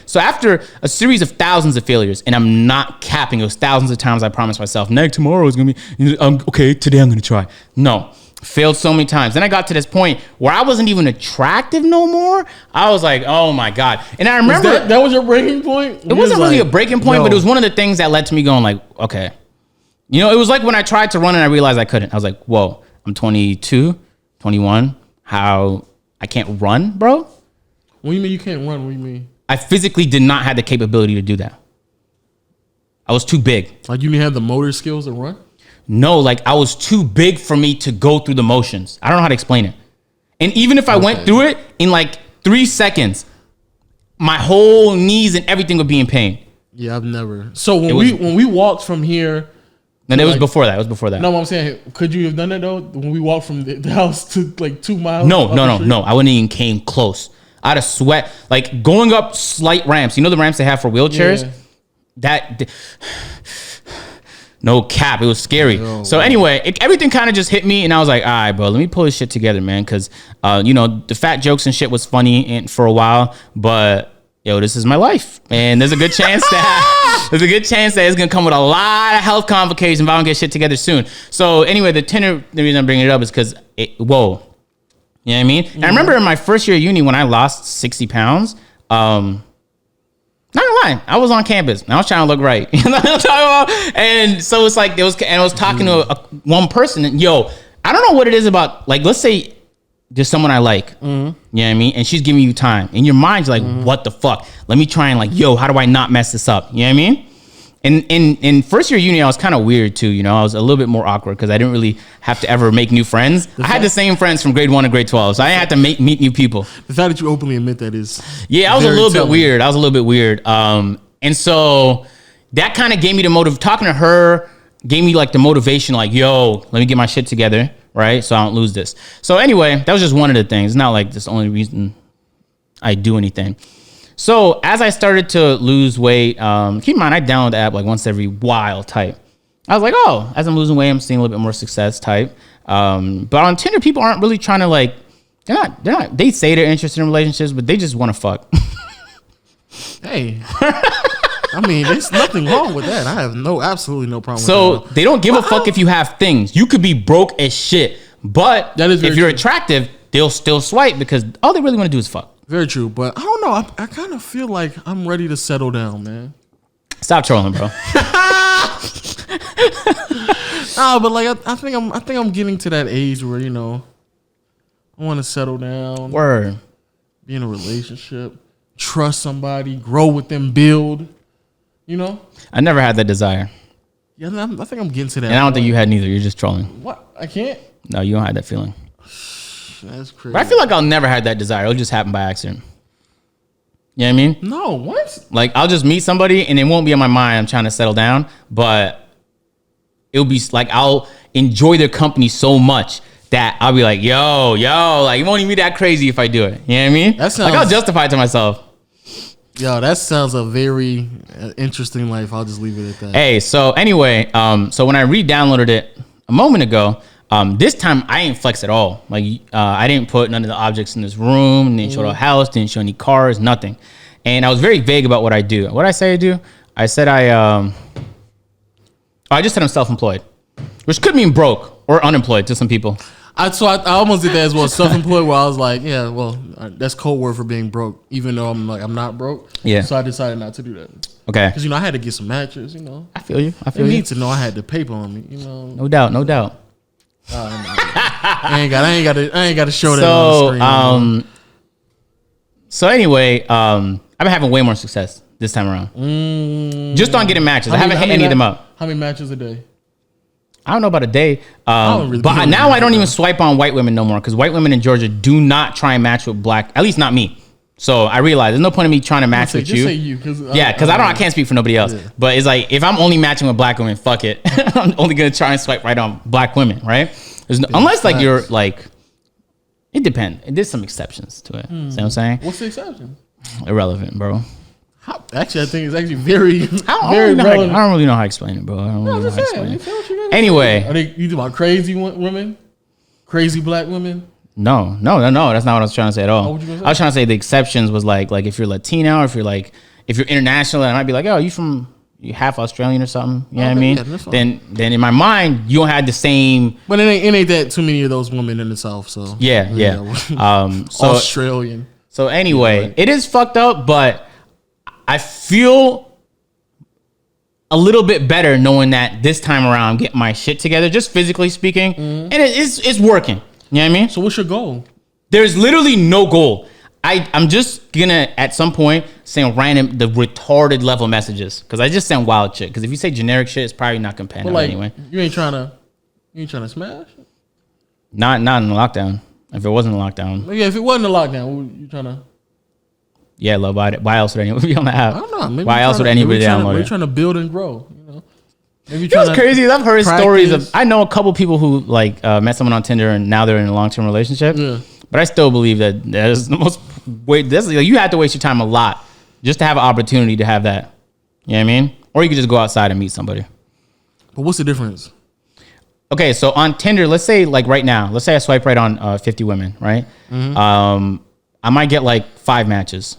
So after a series of thousands of failures, and I'm not capping, it was thousands of times I promised myself, tomorrow is going to be, okay, today I'm going to try. No. Failed so many times. Then I got to this point where I wasn't even attractive no more. I was like, oh my God. And I remember that was your breaking point? It wasn't really a breaking point, but it was one of the things that led to me going like, okay. You know, it was like when I tried to run and I realized I couldn't. I was like, whoa, I'm 22, 21. How I can't run, bro? What do you mean you can't run? What do you mean? I physically did not have the capability to do that. I was too big. Like you didn't have the motor skills to run? No, like I was too big for me to go through the motions. I don't know how to explain it. And even if I went through it in like 3 seconds, my whole knees and everything would be in pain. Yeah, I've never. So when we walked from here. No, it was before that. It was before that. No, what I'm saying, could you have done that though? When we walked from the house to like 2 miles? No. I wouldn't even came close. I'd have sweat. Like going up slight ramps. You know the ramps they have for wheelchairs? Yeah. No cap. It was scary. So anyway, everything kind of just hit me and I was like, all right, bro, let me pull this shit together, man. Cause, the fat jokes and shit was funny for a while, but yo, this is my life. And there's a good chance that it's going to come with a lot of health complications if I don't get shit together soon. So anyway, the reason I'm bringing it up is cause you know what I mean? And I remember in my first year of uni when I lost 60 pounds, not gonna lie, I was on campus and I was trying to look right. You know what I'm talking about? And so it's like I was talking to one person and I don't know what it is about, like, let's say there's someone I like, you know what I mean? And she's giving you time. In your mind, you're like, what the fuck? Let me try and like, how do I not mess this up? You know what I mean? In first year uni, I was kind of weird too. You know, I was a little bit more awkward because I didn't really have to ever make new friends. I had the same friends from grade 1 to grade 12, so I didn't have to meet new people. The fact that you openly admit that is I was a little bit weird. And so that kind of gave me the motive. Talking to her gave me like the motivation, like, yo, let me get my shit together, right? So I don't lose this. So anyway, that was just one of the things. It's not like this the only reason I do anything. So as I started to lose weight, keep in mind, I download the app like once every while type. I was like, oh, as I'm losing weight, I'm seeing a little bit more success type. But on Tinder, people aren't really trying to like, they say they're interested in relationships, but they just want to fuck. Hey, I mean, there's nothing wrong with that. I have absolutely no problem with that. So they don't give a fuck if you have things. You could be broke as shit, but if you're attractive, they'll still swipe because all they really want to do is fuck. Very true, but I don't know. I kind of feel like I'm ready to settle down, man. Stop trolling, bro. Nah, but like I think I'm getting to that age where I want to settle down. Word. Be in a relationship, trust somebody, grow with them, build. I never had that desire. Yeah, I think I'm getting to that. And I don't think you had neither. You're just trolling. What? I can't. No, you don't have that feeling. That's crazy. But I feel like I'll never have that desire. It'll just happen by accident. You know what I mean? No, what? Like, I'll just meet somebody and it won't be on my mind I'm trying to settle down, but it'll be like I'll enjoy their company so much that I'll be like, yo, like, it won't even be that crazy if I do it. You know what I mean? That sounds, like, I'll justify it to myself. Yo, that sounds a very interesting life. I'll just leave it at that. Hey, so anyway, so when I re-downloaded it a moment ago, this time I ain't flex at all. Like, I didn't put none of the objects in this room, didn't show the house, didn't show any cars, nothing. And I was very vague about what I do. What did I say I do? I said I just said I'm self-employed, which could mean broke or unemployed to some people. I almost did that as well. Self-employed, where I was like, yeah, well, that's code word for being broke, even though I'm not broke. Yeah. So I decided not to do that. Okay. Because I had to get some matches. I feel you. They need to know I had the paper on me. No doubt. I ain't got to show that on the screen. So anyway, I've been having way more success this time around. Just on getting matches. I haven't hit any of them up. How many matches a day? I don't know about a day. But now I don't even swipe on white women no more because white women in Georgia do not try and match with black, at least not me. So I realize there's no point in me trying to match with you. Say you, because I can't speak for nobody else. Yeah. But it's like, if I'm only matching with black women, fuck it. I'm only gonna try and swipe right on black women, right? Unless like you're like, it depends. There's some exceptions to it. See what I'm saying? What's the exception? Irrelevant, bro. Actually, I think it's actually very, very relevant. I don't really know how to explain it, bro. I don't really know how to explain it. Anyway, are you talking about crazy women, crazy black women? No. That's not what I was trying to say at all. I was trying to say the exceptions was like if you're Latino, or if you're international, and I might be like, oh, you half Australian or something. You know what I mean? Yeah, then in my mind, you don't have the same. But it ain't that too many of those women in the South. So yeah. So Australian. So anyway, it is fucked up, but I feel a little bit better knowing that this time around I'm getting my shit together, just physically speaking, and it's working. You know what I mean? So what's your goal? There's literally no goal. I'm just gonna at some point send the retarded level messages because I just send wild shit. Because if you say generic shit, it's probably not gonna pan out anyway. You ain't trying to smash? Not in the lockdown. If it wasn't a lockdown. Yeah, if it wasn't a lockdown, what you trying to? Yeah, love. Why else would anyone be on the app? I don't know. Maybe why else would anybody download it? Maybe trying to build and grow. Maybe it's crazy. I've heard stories of. I know a couple people who like met someone on Tinder and now they're in a long-term relationship. Yeah. But I still believe that is the most you have to waste your time a lot just to have an opportunity to have that. You know what I mean? Or you could just go outside and meet somebody. But what's the difference? Okay, so on Tinder, let's say like right now, let's say I swipe right on 50 women, right? Mm-hmm. I might get like 5 matches.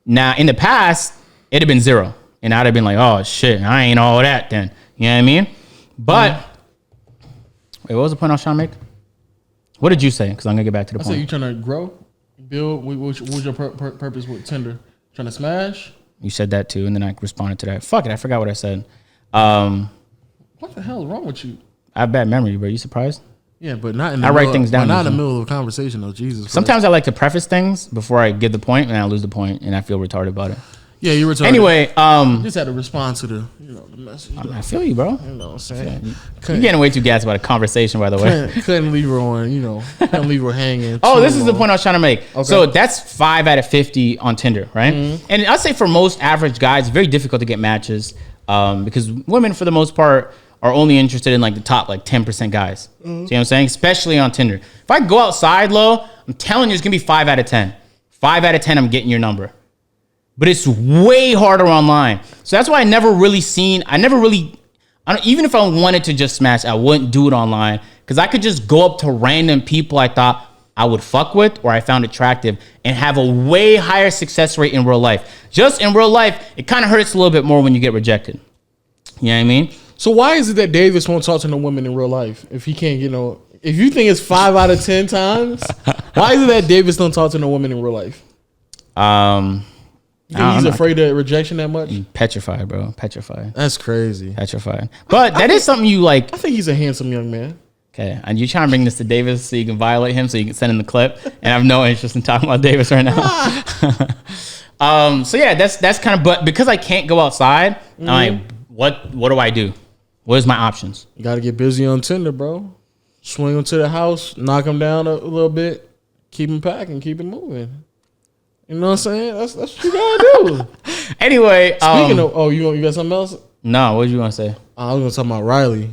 Now in the past, it'd have been 0. And I'd have been like, oh, shit, I ain't all that then. You know what I mean? But, wait, what was the point I was trying to make? What did you say? Because I'm going to get back to the point. I said you trying to grow, build. What was your purpose with Tinder? Trying to smash? You said that too, and then I responded to that. Fuck it, I forgot what I said. What the hell is wrong with you? I have bad memory, bro. You surprised? Yeah, but not in the write things down. Not in the middle of a conversation, though. Jesus Christ. Sometimes I like to preface things before I give the point, and I lose the point, and I feel retarded about it. Yeah, you retarded. Anyway, just had to respond to the message. I feel you, bro. You know what I'm saying? You're getting way too gassed about a conversation, by the way. Couldn't leave her on, couldn't leave her hanging. Oh, this is the point I was trying to make. Okay. So that's 5 out of 50 on Tinder, right? Mm-hmm. And I'd say for most average guys, it's very difficult to get matches because women, for the most part, are only interested in like the top like 10% guys. Mm-hmm. See what I'm saying? Especially on Tinder. If I go outside, low, I'm telling you, it's gonna be 5 out of 10. 5 out of 10, I'm getting your number. But it's way harder online. So that's why even if I wanted to just smash, I wouldn't do it online because I could just go up to random people I thought I would fuck with or I found attractive and have a way higher success rate in real life. Just in real life, it kind of hurts a little bit more when you get rejected. You know what I mean? So why is it that Davis won't talk to no women in real life if he can't if you think it's 5 out of 10 times, why is it that Davis don't talk to no women in real life? You think he's afraid of rejection that much? Petrified, bro. Petrified. That's crazy. Petrified. But that is something you like. I think he's a handsome young man. Okay. And you trying to bring this to Davis so you can violate him so you can send him the clip. And I have no interest in talking about Davis right now. So yeah, that's kind of, but because I can't go outside, I'm like, what do I do? What is my options? You got to get busy on Tinder, bro. Swing him to the house, knock him down a little bit, keep him packing, keep him moving. You know what I'm saying? That's what you gotta do. Anyway, speaking of, you got something else? No, what did you want to say? I was gonna talk about Riley.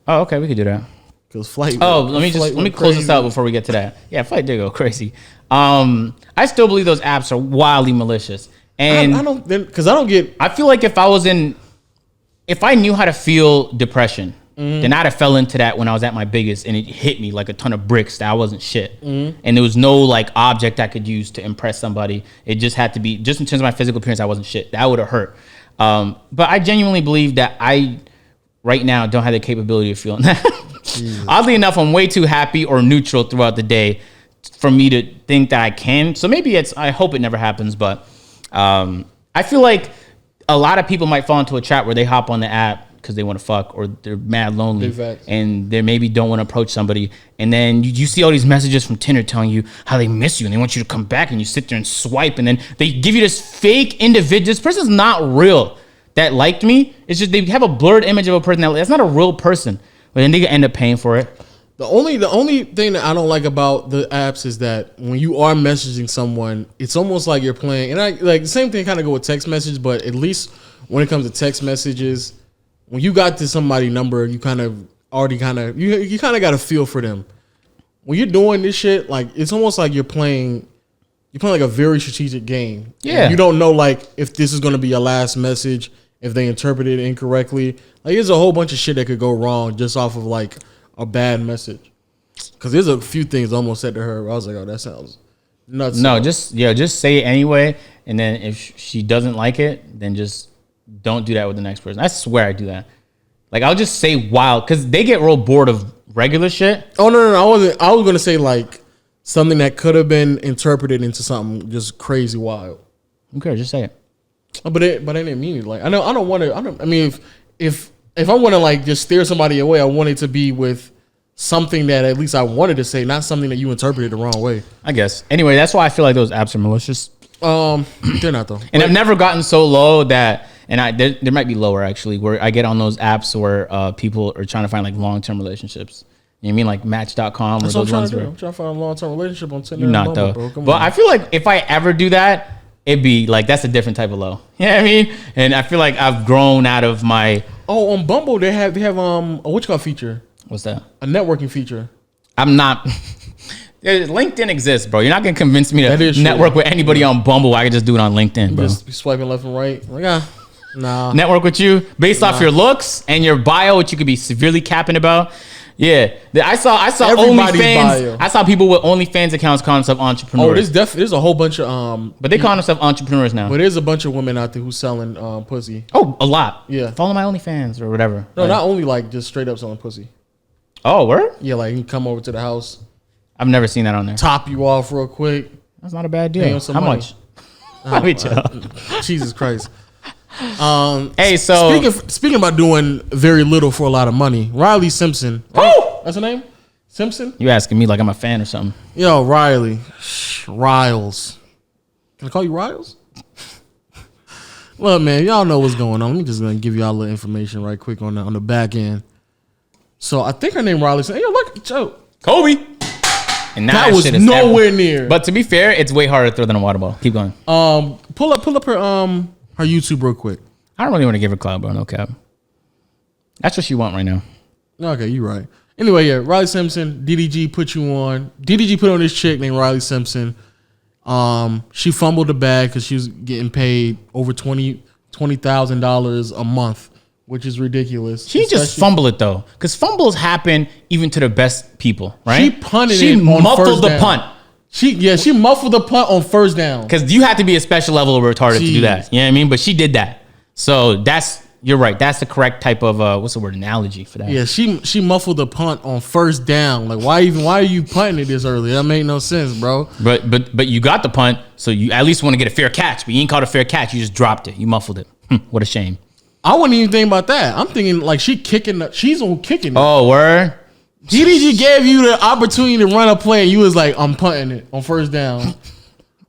Oh, okay, we could do that. Cause flight. Let me close this out before we get to that. Yeah, flight did go crazy. I still believe those apps are wildly malicious, and I feel like if I knew how to feel depression. Then I'd have fell into that when I was at my biggest and it hit me like a ton of bricks that I wasn't shit. And there was no like object I could use to impress somebody. It just had to be, just in terms of my physical appearance, I wasn't shit. That would have hurt. But I genuinely believe that I, right now, don't have the capability of feeling that. Oddly enough, I'm way too happy or neutral throughout the day for me to think that I can. So maybe I hope it never happens, but I feel like a lot of people might fall into a trap where they hop on the app because they want to fuck or they're mad lonely and they maybe don't want to approach somebody. And then you see all these messages from Tinder telling you how they miss you and they want you to come back and you sit there and swipe. And then they give you this fake individual. This person's not real that liked me. It's just they have a blurred image of a person that's not a real person. But then they end up paying for it. The only thing that I don't like about the apps is that when you are messaging someone, it's almost like you're playing. And I like the same thing kind of go with text message, but at least when it comes to text messages, when you got to somebody's number, you kind of already you kind of got a feel for them. When you're doing this shit, like it's almost like you're playing like a very strategic game. Yeah. You don't know like if this is going to be your last message, if they interpret it incorrectly. Like there's a whole bunch of shit that could go wrong just off of like a bad message. Because there's a few things I almost said to her where I was like, oh, that sounds nuts. No, just say it anyway. And then if she doesn't like it, then just don't do that with the next person. I swear I do that. Like I'll just say wild because they get real bored of regular shit. Oh no, I was gonna say like something that could have been interpreted into something just crazy wild. Okay, just say it. But I didn't mean it. Like I don't want to. I mean, if I want to like just steer somebody away, I want it to be with something that at least I wanted to say, not something that you interpreted the wrong way. I guess. Anyway, that's why I feel like those apps are malicious. They're not though. And I've never gotten so low that. And there might be lower actually, where I get on those apps where people are trying to find like long-term relationships. You know what I mean? Like Match.com or those ones where I'm trying to find a long-term relationship on Tinder. You're not though. But I feel like if I ever do that, it'd be like that's a different type of low. You know what I mean? And I feel like I've grown out of my. Oh, on Bumble they have a what you call feature? What's that? A networking feature. I'm not. LinkedIn exists, bro. You're not gonna convince me to network with anybody on Bumble. I can just do it on LinkedIn, bro. Just be swiping left and right. Like nah. Network with you based off your looks and your bio, which you could be severely capping about. Yeah, I saw Everybody's OnlyFans. bio. I saw people with OnlyFans accounts calling themselves entrepreneurs. There's a whole bunch of but they call themselves entrepreneurs now. But there's a bunch of women out there who's selling pussy. Oh, a lot. Yeah, follow my OnlyFans or whatever. No, not only like just straight up selling pussy. Oh, word? Yeah, like you can come over to the house. I've never seen that on there. Top you off real quick. That's not a bad deal. How much? Jesus Christ. Hey, so speaking about doing very little for a lot of money, Riley Simpson. Right? That's her name? Simpson? You asking me like I'm a fan or something? Yo, Riley. Riles. Can I call you Riles? Look, man, y'all know what's going on. Let me just gonna give y'all a little information right quick on the back end. So I think her name Riley said, "Hey, look, Joe, Kobe." And now that was nowhere near. But to be fair, it's way harder to throw than a water ball. Keep going. Pull up her YouTube real quick. I don't really want to give her clout, bro. No cap. That's what she want right now. Okay, you're right. Anyway, yeah, Riley Simpson, DDG put you on. DDG put on this chick named Riley Simpson. She fumbled the bag because she was getting paid over $20,000 a month, which is ridiculous. She just fumble it though, because fumbles happen even to the best people, right? She punted she it on muffled first the down. punt. She muffled the punt on first down. Because you have to be a special level of retarded to do that. You know what I mean? But she did that. So you're right. That's the correct type of what's the word, analogy for that. Yeah, she muffled the punt on first down. Like why are you punting it this early? That made no sense, bro. But you got the punt, so you at least want to get a fair catch. But you ain't called a fair catch. You just dropped it. You muffled it. What a shame. I wouldn't even think about that. I'm thinking like she's on kicking it. Oh, word. DDG gave you the opportunity to run a play, and you was like, I'm punting it on first down.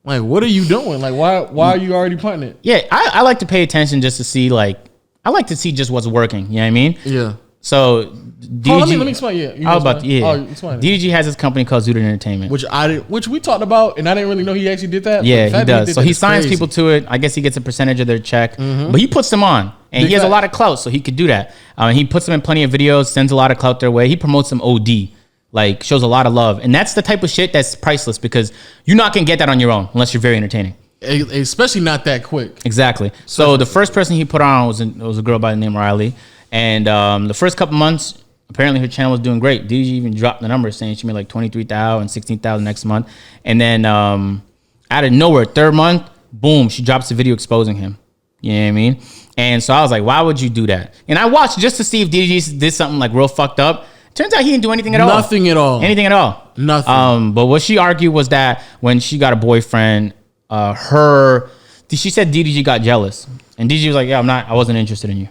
Like, what are you doing? Like, why are you already punting it? Yeah, I like to pay attention just to see, like, I like to see just what's working. You know what I mean? Yeah. So, DDG, let me explain. Yeah. DDG has his company called Zooted Entertainment. Which we talked about, and I didn't really know he actually did that. Yeah, he does. So he signs people to it. I guess he gets a percentage of their check. But he puts them on. And he has a lot of clout, so he could do that. He puts them in plenty of videos, sends a lot of clout their way. He promotes them OD. Like, shows a lot of love. And that's the type of shit that's priceless because you're not going to get that on your own unless you're very entertaining. Especially not that quick. Exactly. So the first person he put on was a girl by the name Riley. And the first couple months, apparently her channel was doing great. DDG even dropped the numbers saying she made like 23,000, 16,000 next month. And then out of nowhere, third month, boom, she drops a video exposing him. You know what I mean? And so I was like, why would you do that? And I watched just to see if DDG did something like real fucked up. Turns out he didn't do anything at all. Nothing at all. Anything at all. Nothing. But what she argued was that when she got a boyfriend, she said DDG got jealous. And DDG was like, yeah, I wasn't interested in you.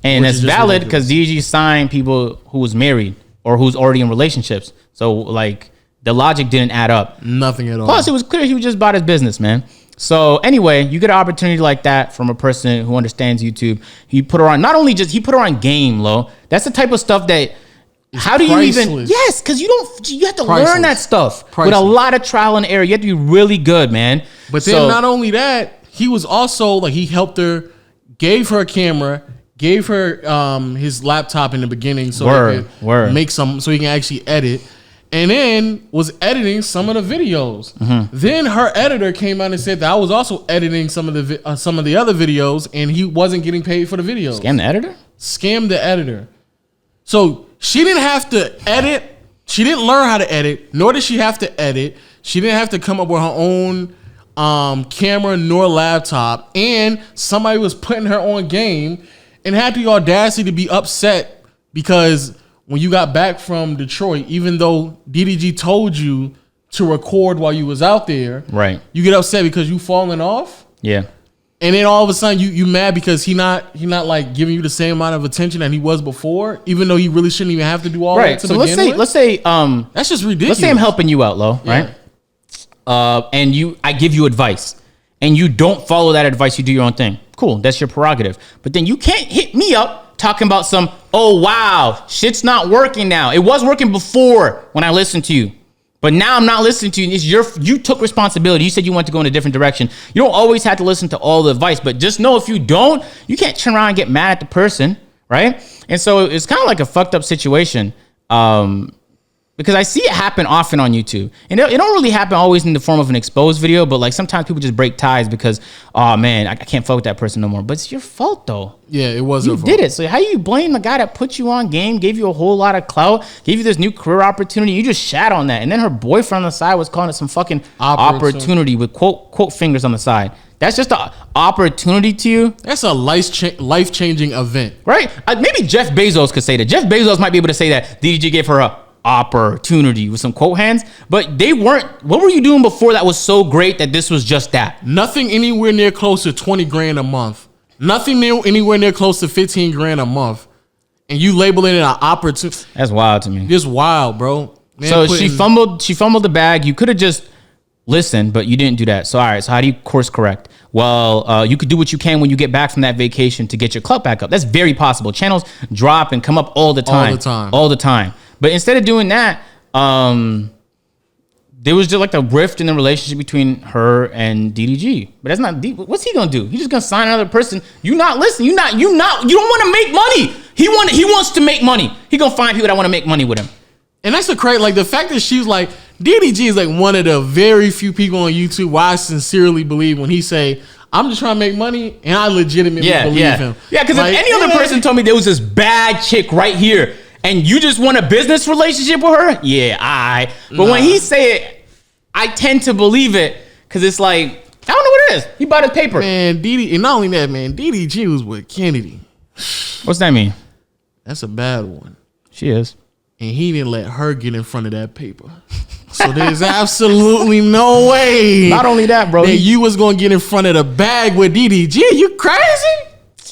And that's valid because DDG signed people who was married or who's already in relationships. So like the logic didn't add up. Nothing at all. Plus it was clear he was just about his business, man. So anyway, you get an opportunity like that from a person who understands YouTube. He put her on, he put her on game, Lo. That's the type of stuff that, how do priceless. you even, yes, because you have to Priceless. learn that stuff Priceless. with a lot of trial and error. You have to be really good, man. But then not only that, he was also like, he helped her, gave her a camera, gave her his laptop in the beginning so he could make so he can actually edit. And then was editing some of the videos. Then her editor came out and said that I was also editing some of the other videos, and he wasn't getting paid for the videos. Scam the editor? Scam the editor. So she didn't have to edit. She didn't learn how to edit, nor did she have to edit. She didn't have to come up with her own camera nor laptop. And somebody was putting her on game and had the audacity to be upset because when you got back from Detroit, even though DDG told you to record while you was out there, right? You get upset because you falling off. Yeah. And then all of a sudden you mad because he not like giving you the same amount of attention that he was before, even though he really shouldn't even have to do all that to begin with. Let's say that's just ridiculous. Let's say I'm helping you out, Lo, right? And I give you advice and you don't follow that advice, you do your own thing. Cool, that's your prerogative. But then you can't hit me up talking about oh wow, shit's not working now. It was working before when I listened to you. But now I'm not listening to you. You took responsibility. You said you want to go in a different direction. You don't always have to listen to all the advice, but just know if you don't, you can't turn around and get mad at the person, right? And so it's kind of like a fucked up situation. Because I see it happen often on YouTube. And it don't really happen always in the form of an exposed video, but like sometimes people just break ties because, oh man, I can't fuck with that person no more. But it's your fault though. Yeah, it was your fault. You did it. So how you blame the guy that put you on game, gave you a whole lot of clout, gave you this new career opportunity? You just shat on that. And then her boyfriend on the side was calling it some fucking opportunity with quote fingers on the side. That's just an opportunity to you. That's a life-changing event. Right? Maybe Jeff Bezos could say that. Jeff Bezos might be able to say that DDG gave her a opportunity with some quote hands, but they weren't. What were you doing before that was so great that this was just that? Nothing anywhere near close to 20 grand a month. Nothing anywhere near close to 15 grand a month. And you labeling it an opportunity. That's wild to me. Just wild, bro. Man, so she fumbled the bag. You could have just listen, but you didn't do that. So, all right. So how do you course correct? Well, you could do what you can when you get back from that vacation to get your clout back up. That's very possible. Channels drop and come up all the time. But instead of doing that, there was just like a rift in the relationship between her and DDG. But that's not deep. What's he gonna do? He's just gonna sign another person. You not listen. You don't want to make money. He wants to make money. He gonna find people that want to make money with him. And that's the crazy, like the fact that she's like, DDG is like one of the very few people on YouTube where I sincerely believe when he say, I'm just trying to make money, and I legitimately believe him. Yeah, because like, if any other person told me there was this bad chick right here, and you just want a business relationship with her, But when he say it, I tend to believe it, because it's like, I don't know what it is. He bought his paper. Man, and not only that, man, DDG was with Kennedy. What's that mean? That's a bad one. She is. And he didn't let her get in front of that paper. So there's absolutely no way. Not only that, bro. That you was going to get in front of the bag with DDG. You crazy?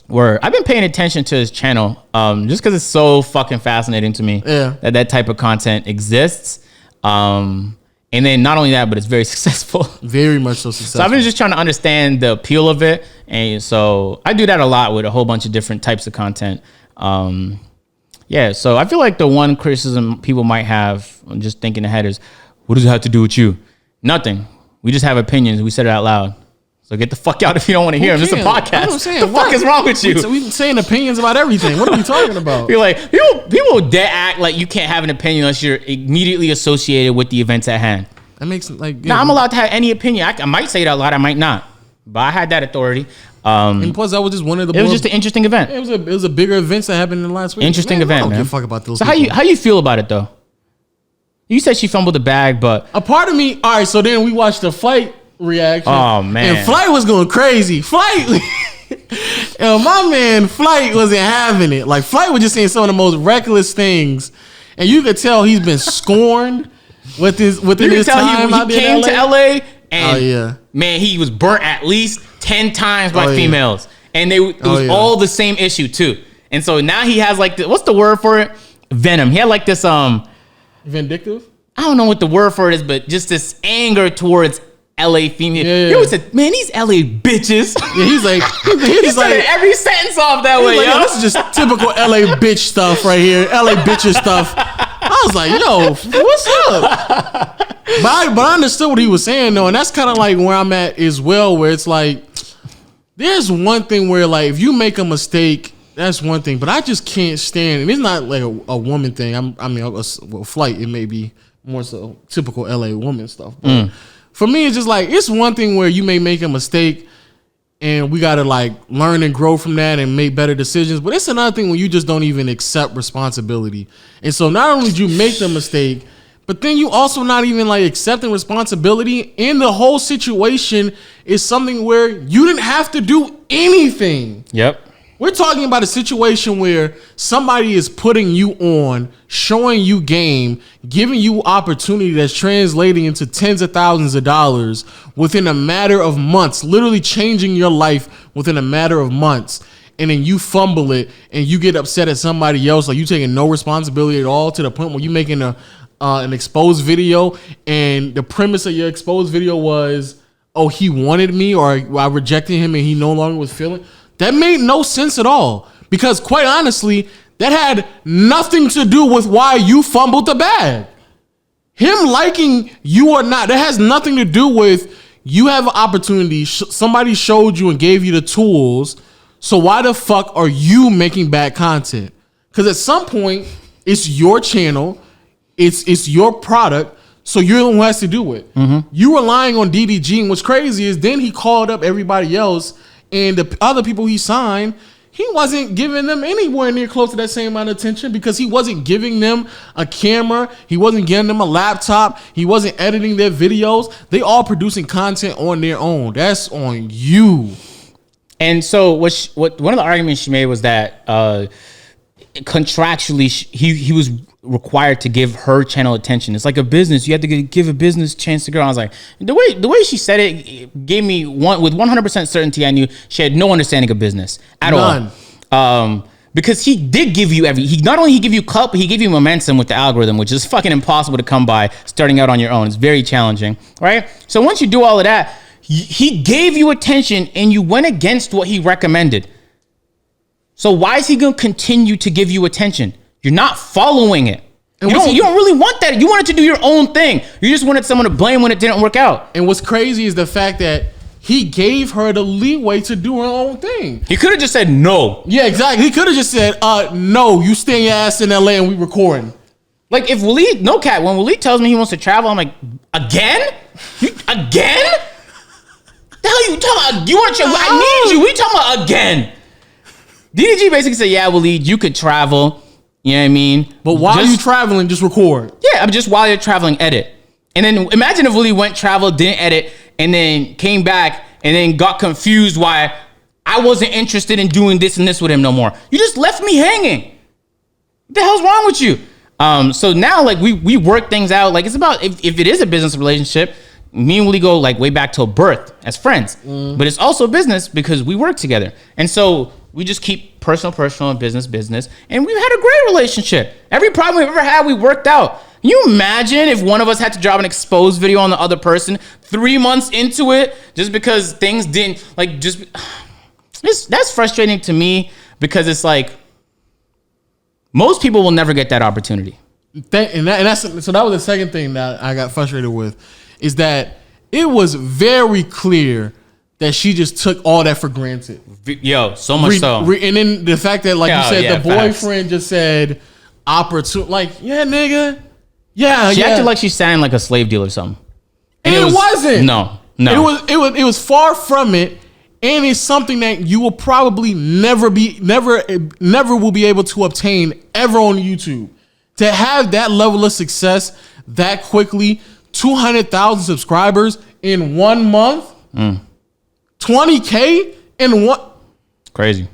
Word. I've been paying attention to his channel just because it's so fucking fascinating to me that type of content exists. And then not only that, but it's very successful. Very much so successful. So I've been just trying to understand the appeal of it. And so I do that a lot with a whole bunch of different types of content. Yeah, so I feel like the one criticism people might have, just thinking ahead, is, what does it have to do with you? Nothing. We just have opinions. We said it out loud. So get the fuck out if you don't want to hear them. This is a podcast. What the fuck is wrong with you? We saying opinions about everything. What are we talking about? Feel like people dead act like you can't have an opinion unless you're immediately associated with the events at hand. That makes like I'm allowed to have any opinion. I might say it out loud. I might not. But I had that authority. And plus, that was just one of the. It was just an interesting event. It was a bigger event that happened in the last week. Interesting event, man. I don't give a fuck about those. So how you feel about it though? You said she fumbled the bag, but a part of me. All right, so then we watched the Flight reaction. Oh man, and Flight was going crazy. Flight, my man, Flight wasn't having it. Like Flight was just saying some of the most reckless things, and you could tell he's been scorned within his time. He came to LA, and man, he was burnt at least 10 times by females, and it was all the same issue too. And so now he has like what's the word for it? Venom. He had like this vindictive. I don't know what the word for it is, but just this anger towards LA female. Yeah. He always said, "Man, these LA bitches." Yeah, he's like, he's like every sentence off that way. Like, yo, this is just typical LA bitch stuff right here. LA bitches stuff. I was like, yo, what's up? But I understood what he was saying though, and that's kind of like where I'm at as well, where it's like, there's one thing where like if you make a mistake, that's one thing, but I just can't stand, and it's not like a woman thing. Flight, it may be more so typical LA woman stuff. But for me, it's just like, it's one thing where you may make a mistake and we got to like learn and grow from that and make better decisions. But it's another thing when you just don't even accept responsibility. And so not only did you make the mistake, but then you also not even like accepting responsibility in the whole situation is something where you didn't have to do anything. Yep. We're talking about a situation where somebody is putting you on, showing you game, giving you opportunity that's translating into tens of thousands of dollars within a matter of months, literally changing your life within a matter of months. And then you fumble it and you get upset at somebody else, like you taking no responsibility at all, to the point where you making an exposed video, and the premise of your exposed video was, oh, he wanted me, or I rejected him and he no longer was feeling. That made no sense at all, because quite honestly, that had nothing to do with why you fumbled the bag. Him liking you or not, that has nothing to do with, you have an opportunity, somebody showed you and gave you the tools, so why the fuck are you making bad content? Because at some point, it's your channel, it's your product, so you're the one who has to do it. Mm-hmm. You relying on DDG, and what's crazy is then he called up everybody else, and the other people he signed, he wasn't giving them anywhere near close to that same amount of attention, because he wasn't giving them a camera. He wasn't giving them a laptop. He wasn't editing their videos. They all producing content on their own. That's on you. And so what one of the arguments she made was that contractually he was required to give her channel attention. It's like a business. You have to give a business chance to grow. I was like, the way she said it gave me with 100% certainty I knew she had no understanding of business at all. Because he did give you not only he give you clout, but he gave you momentum with the algorithm, which is fucking impossible to come by starting out on your own. It's very challenging, right? So once you do all of that, he gave you attention and you went against what he recommended. So why is he going to continue to give you attention? You're not following it. You don't really want that. You wanted to do your own thing. You just wanted someone to blame when it didn't work out. And what's crazy is the fact that he gave her the leeway to do her own thing. He could have just said no. Yeah, exactly. He could have just said, no, you stay your ass in LA and we recording. Like if Waleed, no cat, when Waleed tells me he wants to travel, I'm like, again? Again? The hell you talking about? You want to? I need you. We talking about again? DDG basically said, yeah, Waleed, you could travel. You know what I mean? But while you traveling, just record. Yeah, I'm just while you're traveling, edit. And then imagine if Waleed went travel, didn't edit, and then came back and then got confused why I wasn't interested in doing this and this with him no more. You just left me hanging. What the hell's wrong with you? So now like we work things out. Like it's about if it is a business relationship, me and Willie go like way back till birth as friends. But it's also business because we work together. And so we just keep personal, and business. And we've had a great relationship. Every problem we've ever had, we worked out. Can you imagine if one of us had to drop an exposed video on the other person 3 months into it just because things didn't like just... That's frustrating to me because it's like most people will never get that opportunity. So that was the second thing that I got frustrated with is that it was very clear that she just took all that for granted. Yo, so much so. And then the fact that, like you said, the boyfriend just said, opportunity, like, yeah, nigga. Yeah, she acted like she signed like a slave deal or something. And it wasn't. No. It was far from it. And it's something that you will probably never will be able to obtain ever on YouTube. To have that level of success that quickly, 200,000 subscribers in 1 month, 20K in one. Crazy.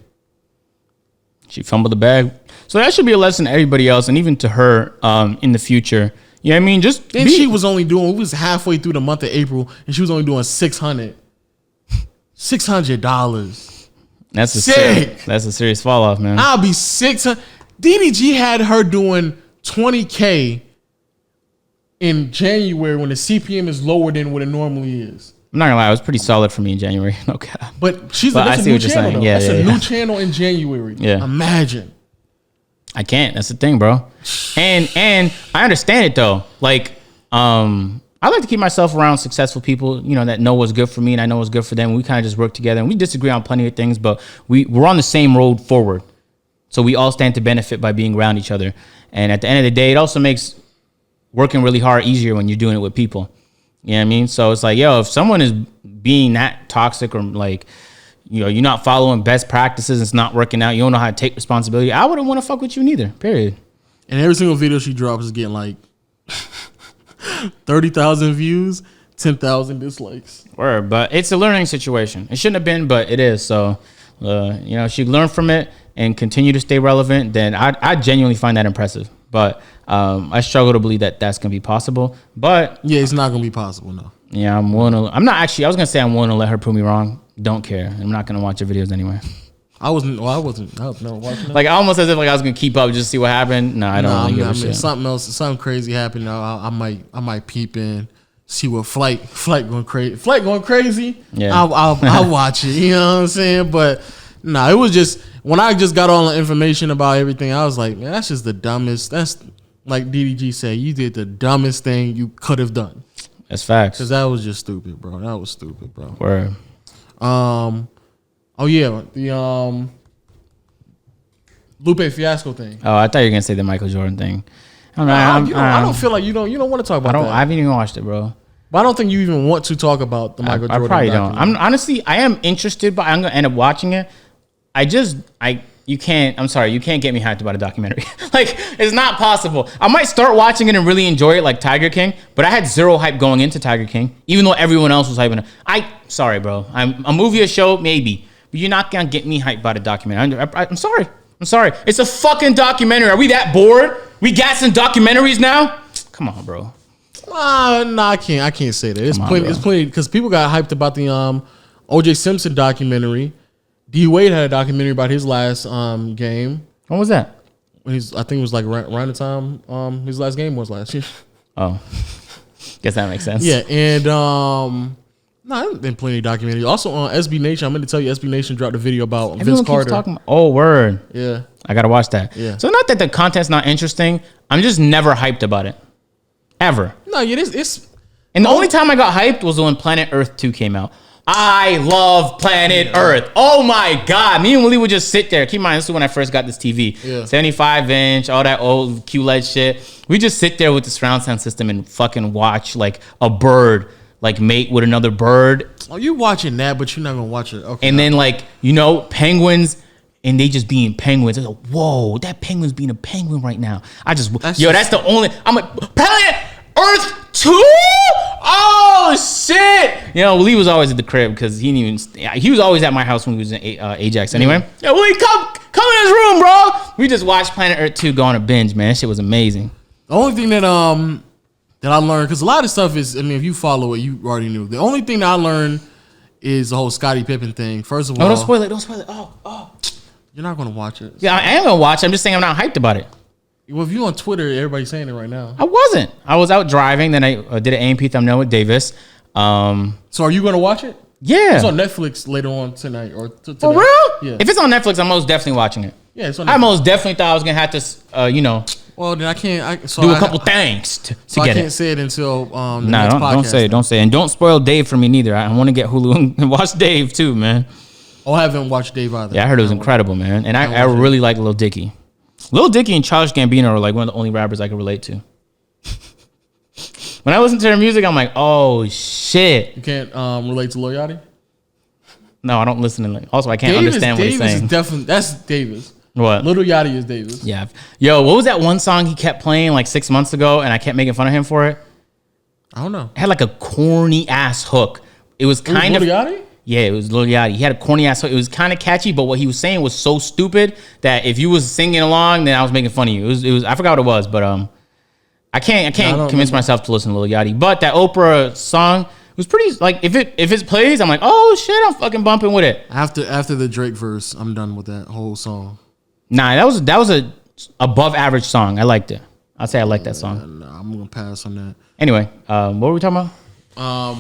She fumbled the bag. So that should be a lesson to everybody else and even to her in the future. You know what I mean? She was only doing, it was halfway through the month of April and she was only doing $600. That's a serious fall off, man. I'll be 600. DDG had her doing 20K in January when the CPM is lower than what it normally is. I'm not gonna lie, it was pretty solid for me in January. Okay. But that's a new channel. Yeah, that's a new channel in January. Yeah. Imagine. I can't. That's the thing, bro. And I understand it though. Like, I like to keep myself around successful people, you know, that know what's good for me and I know what's good for them. We kind of just work together and we disagree on plenty of things, but we're on the same road forward. So we all stand to benefit by being around each other. And at the end of the day, it also makes working really hard easier when you're doing it with people. You know what I mean? So it's like, yo, if someone is being that toxic or like, you know, you're not following best practices, it's not working out, you don't know how to take responsibility, I wouldn't want to fuck with you neither, period. And every single video she drops is getting like 30,000 views, 10,000 dislikes. Word, but it's a learning situation. It shouldn't have been, but it is. So, you know, she learned from it and continue to stay relevant, then I genuinely find that impressive. But I struggle to believe that that's going to be possible. But yeah, it's not going to be possible, no. Yeah, I'm willing to. I'm not actually. I was going to say I'm willing to let her prove me wrong. Don't care. I'm not going to watch her videos anyway. I wasn't watching that. Like almost as if like I was gonna keep up just to see what happened. No, I don't. Really give a shit. Something crazy happened. I might peep in, see what flight going crazy. Flight going crazy. Yeah, I'll watch it. You know what I'm saying? But it was just when I just got all the information about everything, I was like, man, that's just the dumbest. That's like DDG said, you did the dumbest thing you could have done. That's facts. Because that was just stupid, bro. That was stupid, bro. Word. Oh yeah, the Lupe Fiasco thing. Oh, I thought you were gonna say the Michael Jordan thing. I don't know. I don't feel like you don't want to talk about that. I haven't even watched it, bro. But I don't think you even want to talk about the Michael Jordan. I probably don't. I am interested, but I'm gonna end up watching it. You can't get me hyped about a documentary. Like, it's not possible. I might start watching it and really enjoy it like Tiger King, but I had zero hype going into Tiger King, even though everyone else was hyping it. Sorry, bro. I'm a movie or show, maybe. But you're not gonna get me hyped about a documentary. I'm sorry. It's a fucking documentary. Are we that bored? We got some documentaries now? Come on, bro. No, I can't say that. It's plenty because people got hyped about the O.J. Simpson documentary. D Wade had a documentary about his last game. When was that? I think it was like around the time his last game was last year. Oh, guess that makes sense. Yeah, and no, there's been plenty of documentaries. Also on SB Nation, I'm going to tell you, SB Nation dropped a video about Vince Carter. Oh, word. Yeah, I gotta watch that. Yeah. So not that the content's not interesting. I'm just never hyped about it, ever. No, yeah, it's. And the only time I got hyped was when Planet Earth 2 came out. I love Planet Earth. Oh my God. Me and Willie would just sit there. Keep in mind, this is when I first got this TV. Yeah. 75-inch, all that old QLED shit. We just sit there with the surround sound system and fucking watch like a bird like mate with another bird. Oh, you watching that, but you're not gonna watch it. Okay. And then like, you know, penguins, and they just being penguins. It's like, whoa, that penguin's being a penguin right now. That's the only. I'm like, Planet Earth 2? Oh shit! You know, Lee was always at the crib because he was always at my house when we was in Ajax. Anyway, yeah, Lee, come in his room, bro. We just watched Planet Earth 2 go on a binge, man. That shit was amazing. The only thing that I learned, because a lot of stuff is, I mean, if you follow it, you already knew. The only thing that I learned is the whole Scottie Pippen thing. First of all, don't spoil it. Don't spoil it. Oh. You're not gonna watch it. Yeah, I am gonna watch it. I'm just saying I'm not hyped about it. Well, if you on Twitter, everybody's saying it right now. I wasn't. I was out driving. Then I did an AMP thumbnail with Davis. So are you gonna watch it? Yeah. It's on Netflix later on tonight or today. For real? Yeah. If it's on Netflix, I'm most definitely watching it. Yeah, it's on Netflix. I most definitely thought I was gonna have to, Well, then I can't. do a couple things to so get I can't it. say it until the No, next don't podcast. say it. Don't say it. And don't spoil Dave for me neither. I want to get Hulu and watch Dave too, man. Oh, I haven't watched Dave either. Yeah, I heard it was incredible, man. And I really like Lil Dicky. Lil Dicky and Childish Gambino are like one of the only rappers I can relate to. When I listen to their music, I'm like, oh shit. You can't relate to Lil Yachty? No, I don't listen to it. Also, I can't understand what he's saying. Is definitely, that's Davis. What? Lil Yachty is Davis. Yeah. Yo, what was that one song he kept playing like 6 months ago and I kept making fun of him for it? I don't know. It had like a corny ass hook. It was kind of Lil Yachty? Yeah, it was Lil Yachty. He had a corny ass hook. It was kind of catchy, but what he was saying was so stupid that if you was singing along, then I was making fun of you. It was I forgot what it was, but I can't convince myself to listen to Lil Yachty. But that Oprah song was pretty, like, if it plays, I'm like, oh shit, I'm fucking bumping with it. After the Drake verse, I'm done with that whole song. Nah, that was a above average song. I liked it. I'd say I like that song. Nah, I'm gonna pass on that. Anyway, what were we talking about?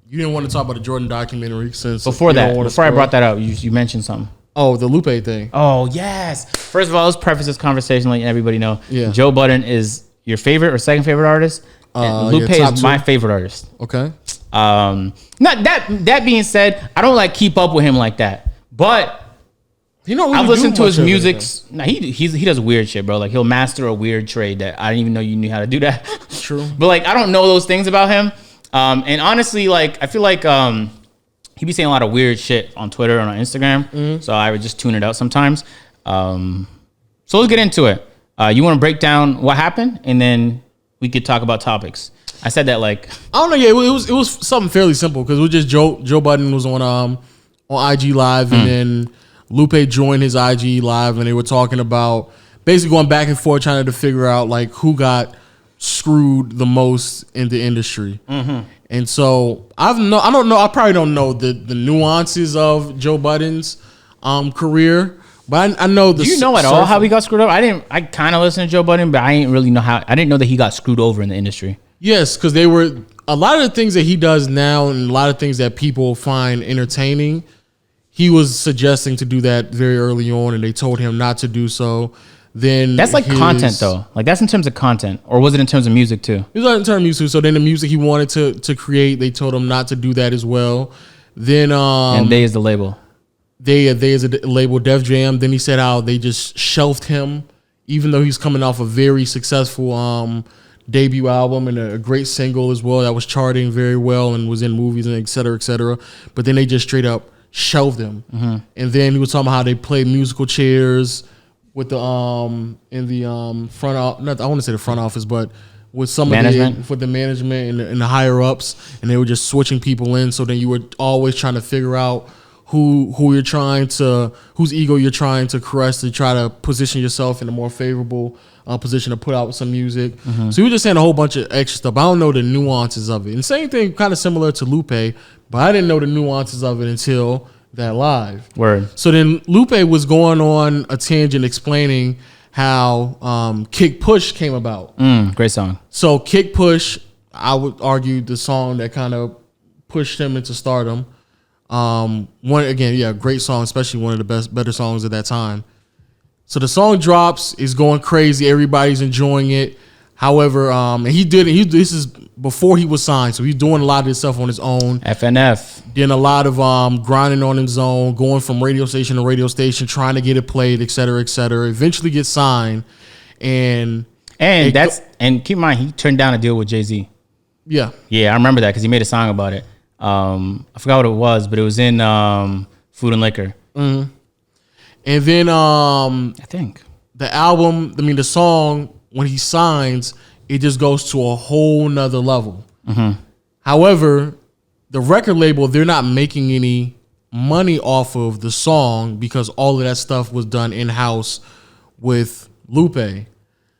You didn't want to talk about the Jordan documentary since Before I brought that up, you mentioned something. Oh, the Lupe thing. Oh, yes. First of all, let's preface this conversation letting everybody know. Yeah. Joe Budden is your favorite or second favorite artist. And Lupe is my favorite artist. Okay. Not that being said, I don't like keep up with him like that. But I've listened to his music. Nah, he does weird shit, bro. Like he'll master a weird trade that I didn't even know you knew how to do that. True. But like I don't know those things about him. And honestly, like I feel like he be saying a lot of weird shit on Twitter and on Instagram. Mm-hmm. So I would just tune it out sometimes. So let's get into it. You want to break down what happened, and then we could talk about topics. I said that like I don't know. Yeah, it was something fairly simple because it was just Joe Budden was on IG Live, and then Lupe joined his IG Live, and they were talking about basically going back and forth trying to figure out like who got screwed the most in the industry. Mm-hmm. And so I don't know. I probably don't know the nuances of Joe Budden's career. But I know the. Do you know at all how he got screwed up? I kind of listened to Joe Budden, but I didn't really know how. I didn't know that he got screwed over in the industry. Yes, because they were a lot of the things that he does now, and a lot of things that people find entertaining. He was suggesting to do that very early on, and they told him not to do so. Then that's like content, though. Like that's in terms of content, or was it in terms of music too? It was in terms of music. So then the music he wanted to create, they told him not to do that as well. Then and They is the label. They is a label, Def Jam. Then he said how they just shelved him, even though he's coming off a very successful debut album and a great single as well that was charting very well and was in movies and et cetera, et cetera. But then they just straight up shelved him. Mm-hmm. And then he was talking about how they play musical chairs with the in the front office. Not I want to say the front office, but with some management. for the management and the higher ups, and they were just switching people in. So then you were always trying to figure out whose ego you're trying to caress to try to position yourself in a more favorable position to put out some music. Mm-hmm. So he was just saying a whole bunch of extra stuff. I don't know the nuances of it. And same thing, kind of similar to Lupe, but I didn't know the nuances of it until that live. Word. So then Lupe was going on a tangent explaining how Kick Push came about. Great song. So Kick Push, I would argue the song that kind of pushed him into stardom. Great song, especially one of the better songs at that time. So the song drops, is going crazy, everybody's enjoying it. However, this is before he was signed, so he's doing a lot of this stuff on his own. FNF. Doing a lot of grinding on his own, going from radio station to radio station, trying to get it played, et cetera, et cetera. Eventually gets signed, and keep in mind he turned down a deal with Jay-Z. Yeah, I remember that because he made a song about it. I forgot what it was, but it was in Food and Liquor. Mm-hmm. And then I think the song, when he signs, it just goes to a whole nother level. Mm-hmm. However, the record label, they're not making any money off of the song because all of that stuff was done in-house with Lupe.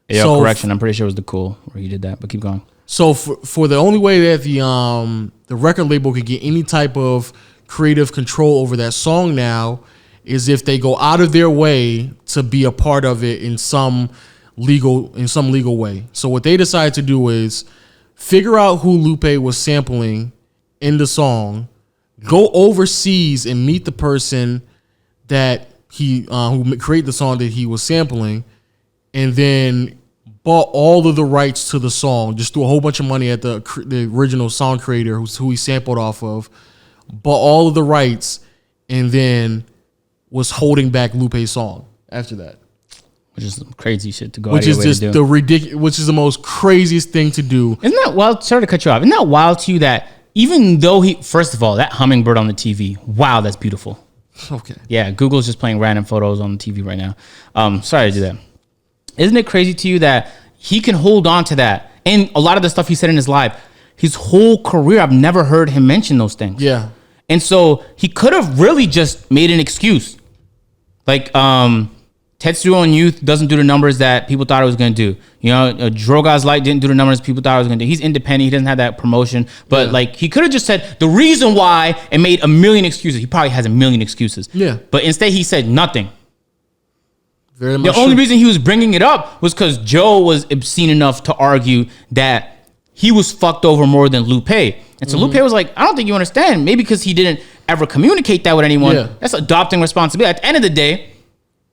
Yeah, so, correction. I'm pretty sure it was the Cool where he did that, but keep going. So for the only way that the record label could get any type of creative control over that song now is if they go out of their way to be a part of it in some legal way. So what they decided to do is figure out who Lupe was sampling in the song, go overseas and meet the person that who created the song that he was sampling, and then bought all of the rights to the song. Just threw a whole bunch of money at the original song creator, who he sampled off of, bought all of the rights, and then was holding back Lupe's song after that. Which is some crazy shit to go. Which is just the ridiculous. Which is the most craziest thing to do. Isn't that wild? Sorry to cut you off. Isn't that wild to you that even though first of all, that hummingbird on the TV, wow, that's beautiful. Okay. Yeah, Google's just playing random photos on the TV right now. Sorry to do that. Isn't it crazy to you that he can hold on to that? And a lot of the stuff he said in his live, his whole career, I've never heard him mention those things. Yeah. And so he could have really just made an excuse. Like, Tetsuo on Youth doesn't do the numbers that people thought it was going to do. You know, Drogas Light didn't do the numbers people thought it was going to do. He's independent. He doesn't have that promotion. But, he could have just said the reason why and made a million excuses. He probably has a million excuses. Yeah. But instead, he said nothing. Very much the only reason he was bringing it up was because Joe was obscene enough to argue that he was fucked over more than Lupe. And so Lupe was like, I don't think you understand. Maybe because he didn't ever communicate that with anyone. Yeah. That's adopting responsibility. At the end of the day,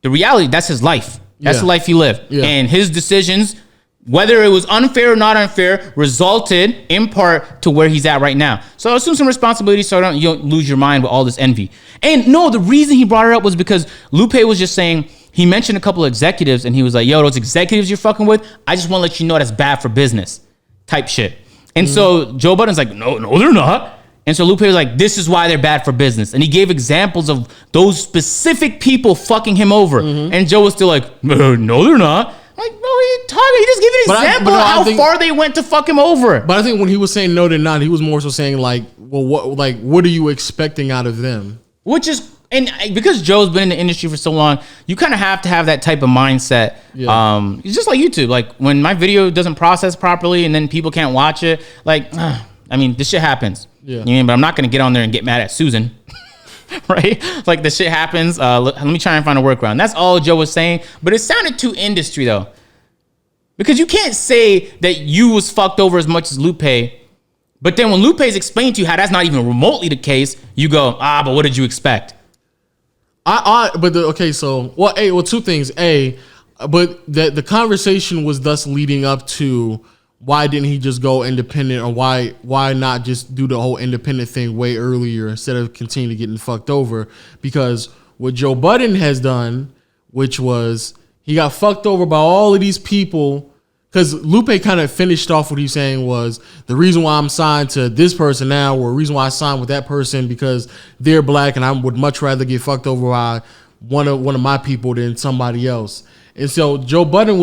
the reality, that's his life. That's the life he lived. Yeah. And his decisions, whether it was unfair or not unfair, resulted in part to where he's at right now. So assume some responsibility so you don't lose your mind with all this envy. And no, the reason he brought it up was because Lupe was just saying, he mentioned a couple of executives and he was like, yo, those executives you're fucking with, I just want to let you know that's bad for business type shit. And so Joe Budden's like, no, they're not. And so Lupe was like, this is why they're bad for business. And he gave examples of those specific people fucking him over. And Joe was still like, no, they're not. I'm like, no, what are you talking? He just gave an example of how far they went to fuck him over. But I think when he was saying no, they're not, he was more so saying like, well, what are you expecting out of them? Which is, and because Joe's been in the industry for so long, you kind of have to have that type of mindset. Yeah. It's just like YouTube. Like when my video doesn't process properly and then people can't watch it, like, I mean, this shit happens. Yeah. You know, but I'm not going to get on there and get mad at Susan. Right? Like the shit happens. Let me try and find a workaround. That's all Joe was saying. But it sounded too industry though. Because you can't say that you was fucked over as much as Lupe. But then when Lupe's explained to you how that's not even remotely the case, you go, but what did you expect? Two things. But the conversation was thus leading up to why didn't he just go independent, or why not just do the whole independent thing way earlier instead of continuing getting fucked over? Because what Joe Budden has done, which was he got fucked over by all of these people. Because Lupe kind of finished off what he's saying was the reason why I'm signed to this person now, or the reason why I signed with that person because they're black and I would much rather get fucked over by one of my people than somebody else. And so Joe Budden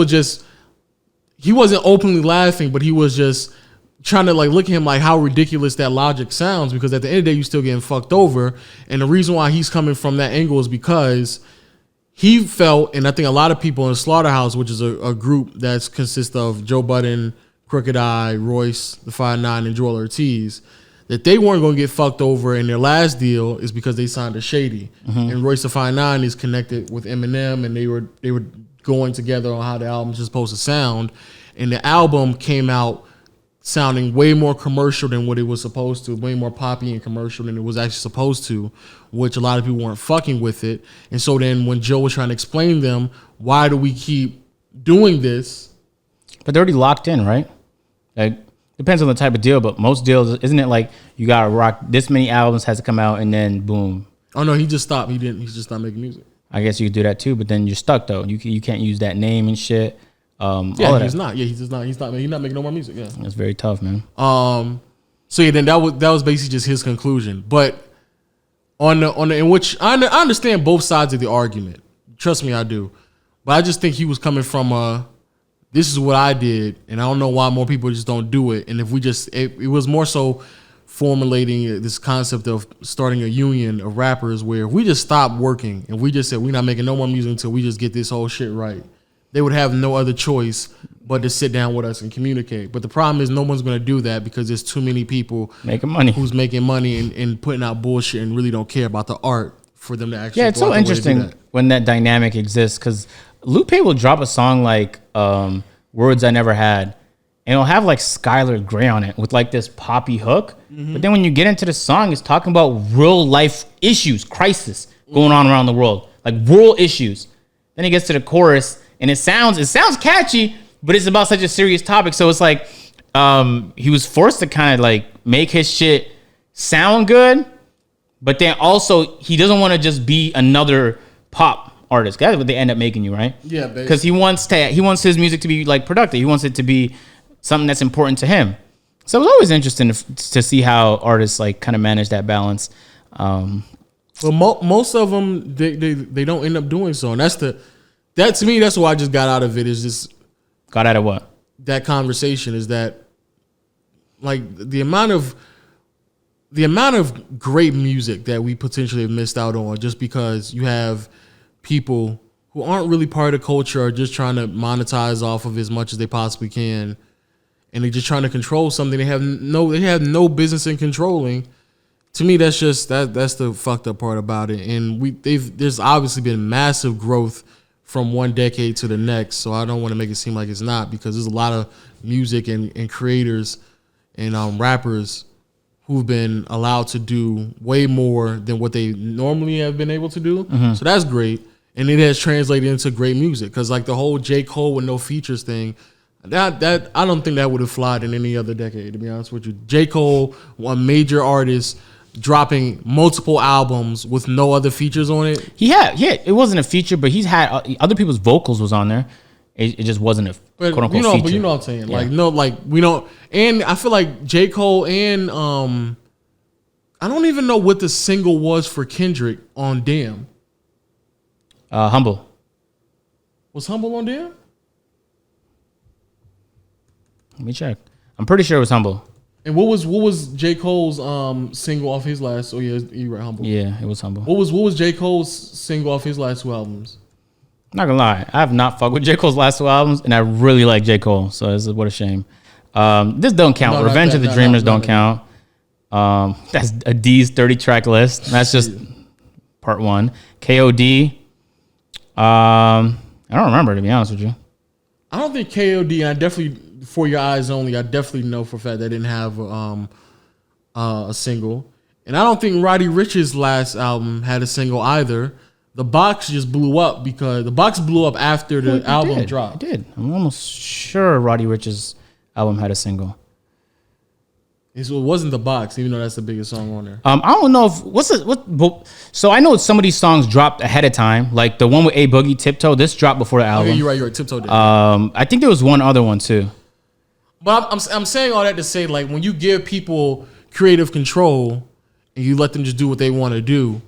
he wasn't openly laughing, but he was just trying to look at him like how ridiculous that logic sounds, because at the end of the day, you're still getting fucked over. And the reason why he's coming from that angle is because he felt, and I think a lot of people in Slaughterhouse, which is a group that consists of Joe Budden, Crooked Eye, Royce, the 5'9", and Joel Ortiz, that they weren't going to get fucked over in their last deal is because they signed to Shady. And Royce da 5'9" is connected with Eminem, and they were going together on how the album's supposed to sound. And the album came out sounding way more commercial than what it was supposed to, way more poppy and commercial than it was actually supposed to, which a lot of people weren't fucking with it. And so then when Joe was trying to explain to them, why do we keep doing this? But they're already locked in, right? Like, depends on the type of deal, but most deals, isn't it like you gotta rock this many albums has to come out and then boom? Oh no, he just stopped. He just stopped making music. I guess you could do that too, but then you're stuck though. You can't use that name and shit. He's not. Yeah, he's not making no more music. Yeah, that's very tough, man. So yeah, then that was basically just his conclusion. But on the in which I understand both sides of the argument. Trust me, I do. But I just think he was coming from this is what I did, and I don't know why more people just don't do it. And if we just, it was more so formulating this concept of starting a union of rappers where if we just stopped working and we just said we're not making no more music until we just get this whole shit right, they would have no other choice but to sit down with us and communicate. But the problem is no one's going to do that because there's too many people making money who's making money and putting out bullshit and really don't care about the art for them to actually. Yeah, it's so interesting when that dynamic exists because Lupe will drop a song like Words I Never Had, and it'll have like Skylar Grey on it with like this poppy hook. But then when you get into the song, it's talking about real life issues, crisis going on around the world, like world issues. Then it gets to the chorus, and it sounds catchy, but it's about such a serious topic. So it's like he was forced to kind of like make his shit sound good, but then also he doesn't want to just be another pop artist. That's what they end up making you, right? Yeah, because he wants his music to be like productive. He wants it to be something that's important to him. So it was always interesting to see how artists like kind of manage that balance. Well, most of them they don't end up doing so, and that to me that's what I just got out of it. Is just got out of what? That conversation is that like the amount of great music that we potentially have missed out on just because you have people who aren't really part of the culture are just trying to monetize off of as much as they possibly can, and they're just trying to control something they have no business in controlling. To me, that's just that's the fucked up part about it. And there's obviously been massive growth from one decade to the next, so I don't want to make it seem like it's not, because there's a lot of music and creators and rappers who've been allowed to do way more than what they normally have been able to do. So that's great. And it has translated into great music, because like the whole J. Cole with no features thing, that I don't think that would have flied in any other decade, to be honest with you. J. Cole, one major artist, dropping multiple albums with no other features on it. It wasn't a feature, but he's had other people's vocals was on there. It just wasn't a quote unquote feature. But you know what I'm saying? Yeah. Like we don't. And I feel like J. Cole and I don't even know what the single was for Kendrick on Damn. Humble. Was Humble on Damn? Let me check. I'm pretty sure it was Humble. And what was J. Cole's single off his last? Oh yeah, you right, Humble. Yeah, it was Humble. What was J. Cole's single off his last two albums? Not gonna lie, I have not fucked with J. Cole's last two albums, and I really like J. Cole. So what a shame. This don't count. No, Revenge of the Dreamers don't count. That's a D's 30 track list. That's just part one. KOD. I don't remember, to be honest with you. I don't think KOD. I definitely, For Your Eyes Only, I definitely know for a fact they didn't have a single, and I don't think Roddy Ricch's last album had a single either. The Box just blew up because the Box blew up after the album dropped. It did. I'm almost sure Roddy Ricch's album had a single. So it wasn't The Box, even though that's the biggest song on there. I don't know if so I know some of these songs dropped ahead of time, like the one with A Boogie, Tiptoe. This dropped before the album. Oh, yeah, you're right. Tiptoe did. I think there was one other one too. But I'm saying all that to say, like, when you give people creative control and you let them just do what they want to do,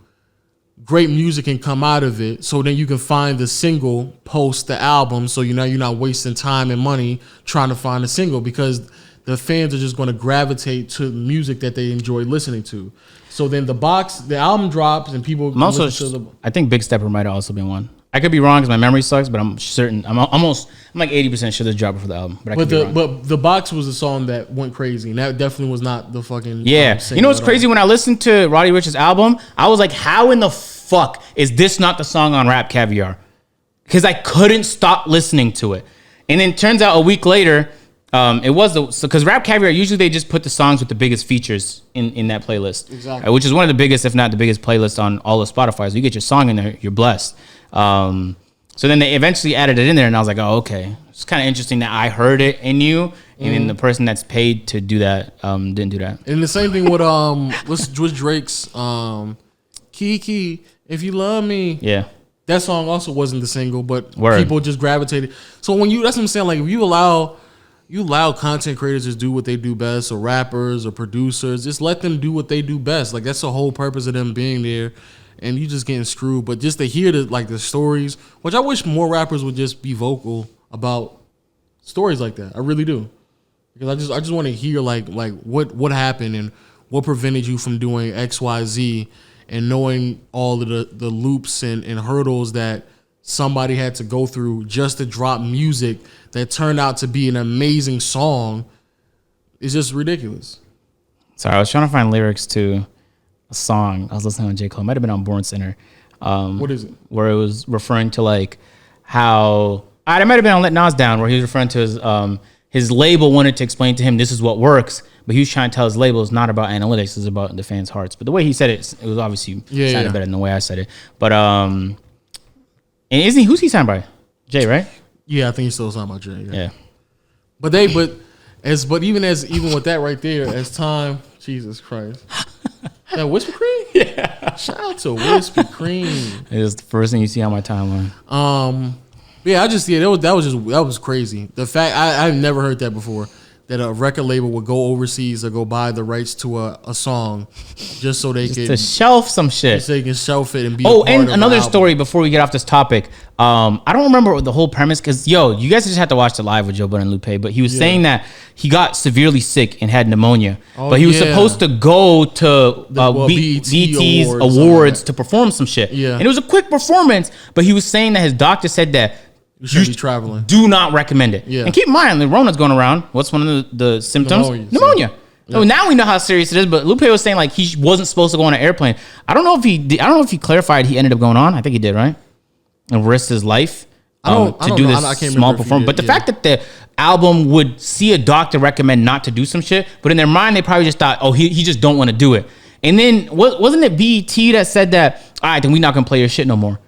great music can come out of it. So then you can find the single post the album. So you're not wasting time and money trying to find a single, because the fans are just going to gravitate to music that they enjoy listening to. So then the album drops and people. I think Big Stepper might have also been one. I could be wrong because my memory sucks, but I'm certain. I'm like 80% sure the dropper for the album. But the box was a song that went crazy, and that definitely was not the fucking You know what's crazy? When I listened to Roddy Ricch's album, I was like, how in the fuck is this not the song on Rap Caviar? Because I couldn't stop listening to it, and then it turns out a week later, it was because Rap Caviar usually they just put the songs with the biggest features in that playlist, exactly, which is one of the biggest, if not the biggest, playlist on all of Spotify. So you get your song in there, you're blessed. So then they eventually added it in there, and I was like, oh, okay. It's kind of interesting that I heard it in you, and then the person that's paid to do that didn't do that. And the same thing with what's Drake's Kiki, If You Love Me. Yeah. That song also wasn't the single, but people just gravitated. So that's what I'm saying. Like if you allow content creators to do what they do best, or rappers or producers, just let them do what they do best. Like that's the whole purpose of them being there. And you just getting screwed. But just to hear the stories, which I wish more rappers would just be vocal about stories like that. I really do. Because I just want to hear like what happened and what prevented you from doing XYZ, and knowing all of the loops and hurdles that somebody had to go through just to drop music that turned out to be an amazing song. It's just ridiculous. Sorry, I was trying to find lyrics to a song I was listening on J. Cole. It might have been on Born Center. What is it? Where it was referring to like how it might have been on Let Nas Down, where he was referring to his label wanted to explain to him this is what works, but he was trying to tell his label it's not about analytics, it's about the fans' hearts. But the way he said it was obviously sounded better than the way I said it. But and who's he signed by? Jay, right? Yeah, I think he's still signed by Jay. Yeah. But even with that right there, as time, Jesus Christ. That Whipped Cream? Yeah. Shout out to Whipped Cream. It was the first thing you see on my timeline. Yeah, that was crazy. The fact I've never heard that before. That a record label would go overseas or go buy the rights to a song just so they could to shelf some shit. So they can shelf it and be. Oh, and another story before we get off this topic. I don't remember the whole premise because you guys just have to watch the live with Joe Budden and Lupe. But he was saying that he got severely sick and had pneumonia. But he was supposed to go to BET's awards to perform some shit. Yeah, and it was a quick performance. But he was saying that his doctor said that. You should be traveling. Do not recommend it. Yeah. And keep in mind, the Rona's going around. What's one of the symptoms? Pneumonia. Yeah. So now we know how serious it is. But Lupe was saying like he wasn't supposed to go on an airplane. I don't know if he clarified he ended up going on. I think he did, right? And risked his life to do this small performance. But the fact that the album would see a doctor recommend not to do some shit, but in their mind they probably just thought, oh, he just don't want to do it. And then wasn't it BET that said that? All right, then we're not gonna play your shit no more.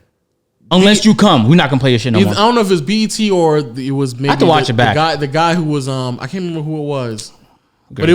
Unless you come, we're not gonna play your shit no more. I don't know if it's BET or it was maybe I have to watch it back. The guy who was I can't remember who it was, but it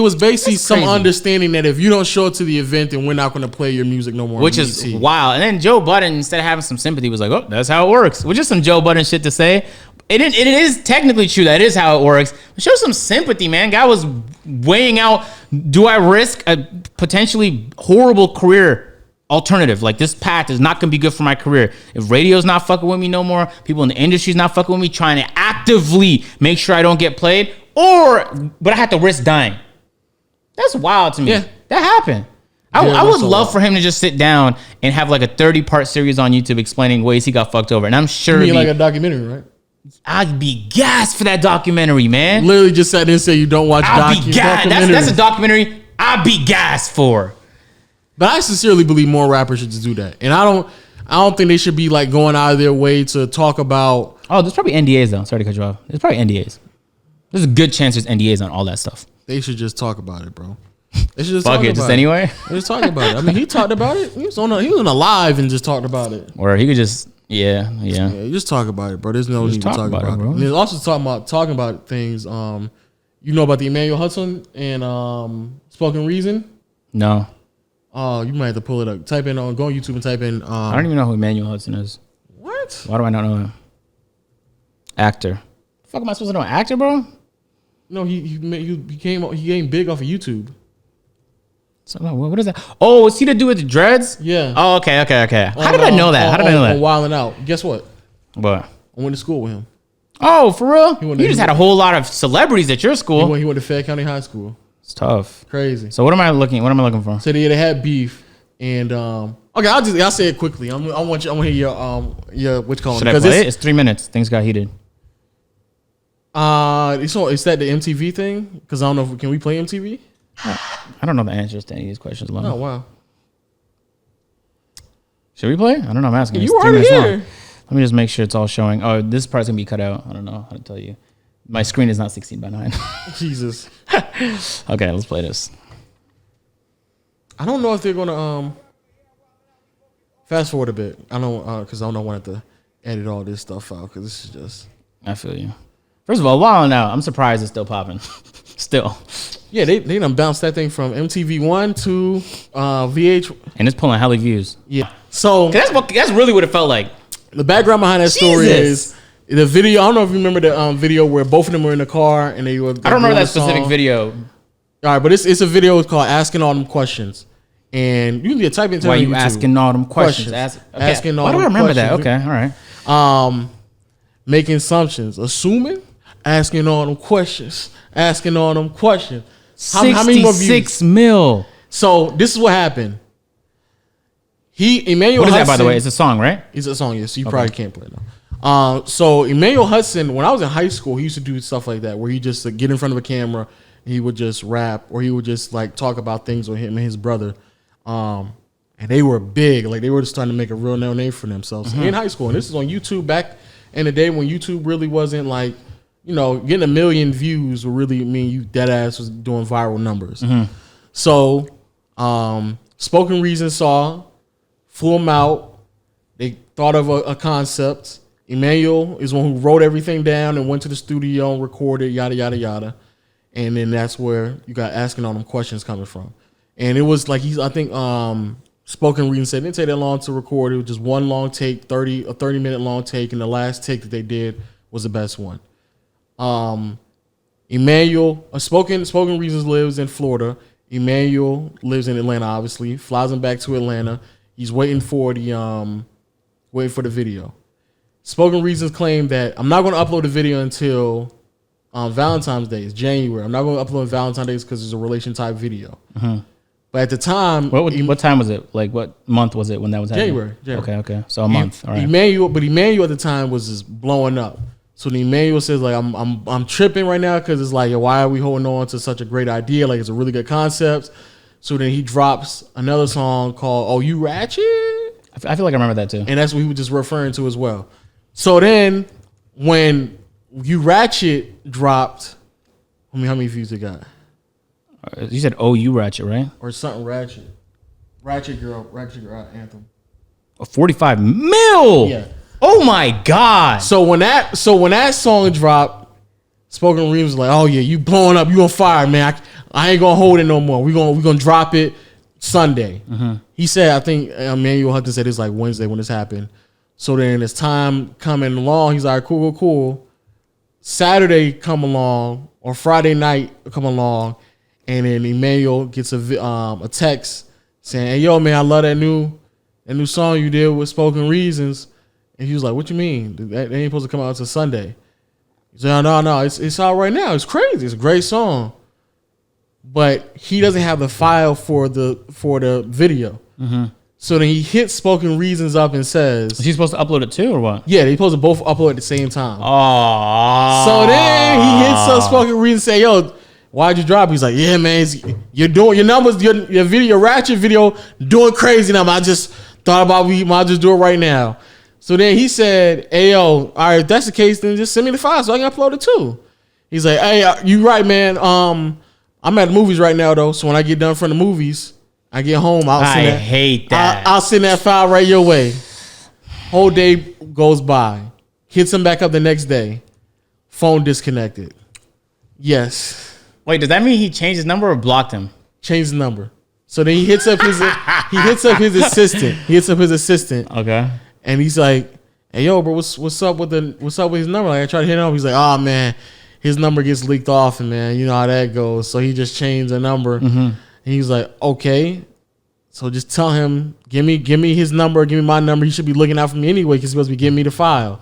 was basically some understanding that if you don't show up to the event, then we're not gonna play your music no more. Which is wild. And then Joe Budden, instead of having some sympathy, was like, "Oh, that's how it works," which is some Joe Budden shit to say. It is technically true that is how it works. But show some sympathy, man. Guy was weighing out: do I risk a potentially horrible career alternative? Like this path is not gonna be good for my career. If radio's not fucking with me no more, people in the industry's not fucking with me, trying to actively make sure I don't get played, but I have to risk dying. That's wild to me. Yeah. That happened. I would love for him to just sit down and have like a 30-part series on YouTube explaining ways he got fucked over. And I'm sure like a documentary, right? I'd be gassed for that documentary, man. Literally just sat there and said you don't watch documentaries. That's a documentary I'd be gassed for. But I sincerely believe more rappers should just do that. And I don't think they should be like going out of their way to talk about. Oh, there's probably NDAs though. Sorry to cut you off. There's probably NDAs. There's a good chance there's NDAs on all that stuff. They should just talk about it, bro. They should just fuck it, just anyway. They just talk about it. I mean, he talked about it. He was on a live and just talked about it. Or he could just you just talk about it, bro. There's no need to talk about it, bro. And there's also talking about things. You know about the Emmanuel Hudson and Spoken Reason? No. Oh, you might have to pull it up. Go on YouTube and type in. I don't even know who Emmanuel Hudson is. What? Why do I not know him? Actor. The fuck am I supposed to know? Actor, bro? No, he gained big off of YouTube. So what is that? Oh, is he to do with the dreads? Yeah. Oh, okay. How did I know that? On Wild 'N Out. Guess what? What? I went to school with him. Oh, for real? You just had a whole lot of celebrities at your school. He went to Fayette County High School. It's tough. Crazy. So what am I looking for? So they had beef, and Okay, I'll say it quickly. I want to hear your what you call it. Should I play it? It's 3 minutes. Things got heated. Is that the MTV thing? Because I don't know. Can we play MTV? I don't know the answers to any of these questions. Oh wow. Should we play? I don't know. I'm asking. You already here. Let me just make sure it's all showing. Oh, this part's gonna be cut out. I don't know how to tell you. My screen is not 16:9. Jesus. Okay, let's play this. I don't know if they're gonna fast forward a bit. I don't because I don't want to edit all this stuff out because this is just. I feel you. First of all, while now, I'm surprised it's still popping. Still. Yeah, they done bounced that thing from MTV1 to VH. And it's pulling hella views. Yeah. So that's really what it felt like. The background behind that story is the video. I don't know if you remember the video where both of them were in the car and they were. I don't remember that specific video. All right, but it's a video called "Asking All Them Questions," and you can type into. Why you asking all them questions? Asking all. Why do I remember that? Okay, all right. Making assumptions, assuming, asking all them questions, asking all them questions. How many more views? 66 mil. So this is what happened. Emmanuel. What is Hudson, that, by the way? It's a song, right? It's a song, yes. So you probably can't play it now. So Emmanuel Hudson, when I was in high school, he used to do stuff like that, where he just get in front of a camera, and he would just rap, or he would just like talk about things with him and his brother. And they were big, like they were just starting to make a real name for themselves in high school. And this is on YouTube back in the day when YouTube really wasn't like, getting 1 million views would really mean you dead ass was doing viral numbers. So, Spoken Reason flew them out. They thought of a concept. Emmanuel is one who wrote everything down and went to the studio and recorded, yada, yada, yada. And then that's where you got asking all them questions coming from. And it was like I think Spoken Reason said it didn't take that long to record. It was just one long take, 30-minute long take, and the last take that they did was the best one. Emmanuel, Spoken Reasons lives in Florida. Emmanuel lives in Atlanta, obviously. Flies him back to Atlanta. He's waiting for the video. Spoken Reasons claim that I'm not going to upload the video until Valentine's Day. It's January. I'm not going to upload Valentine's Day because it's a relation type video. But at the time, what time was it? Like what month was it when that was happening? January. Okay. So a month. All right. Emmanuel at the time was just blowing up. So the Emmanuel says like I'm tripping right now because it's like, why are we holding on to such a great idea? Like it's a really good concept. So then he drops another song called "Oh You Ratchet." I feel like I remember that too. And that's what he was just referring to as well. So then when "You Ratchet" dropped, how many views it got? You said "Oh You Ratchet," right? Or something ratchet. Ratchet Girl anthem. 45 mil. Yeah. Oh my God. So when that song dropped, Spoken Reasons was like, oh yeah, you blowing up, you on fire, man. I ain't gonna hold it no more. We gonna drop it Sunday. He said, I think Emmanuel Hudson said it's like Wednesday when this happened. So then as time coming along, he's like, cool. Saturday come along or Friday night come along, and then Emmanuel gets a text saying, hey yo man, I love that new song you did with Spoken Reasons. And he was like, what you mean? That ain't supposed to come out until Sunday. He said, no, it's out right now. It's crazy. It's a great song. But he doesn't have the file for the video. So then he hits Spoken Reasons up and says, is he supposed to upload it too or what? Yeah, they supposed to both upload at the same time. Oh. So then he hits up Spoken Reasons and say, yo, why'd you drop? He's like, yeah, man, you're doing your numbers, your video, your Ratchet video doing crazy now. I just thought about we might just do it right now. So then he said, hey, yo, all right, if that's the case, then just send me the file so I can upload it too. He's like, hey, you right, man. I'm at the movies right now, though. So when I get done from the movies, I get home. I hate that. I'll send that file right your way. Whole day goes by. Hits him back up the next day. Phone disconnected. Yes. Wait, does that mean he changed his number or blocked him? Changed the number. So then he hits up his assistant. Okay. And he's like, hey, yo, bro, what's up with his number? Like, I tried to hit him up. He's like, oh, man, his number gets leaked off, and, man, you know how that goes. So he just changed the number. And he's like, okay. So just tell him, give me his number, give me my number. He should be looking out for me anyway because he's supposed to be giving me the file.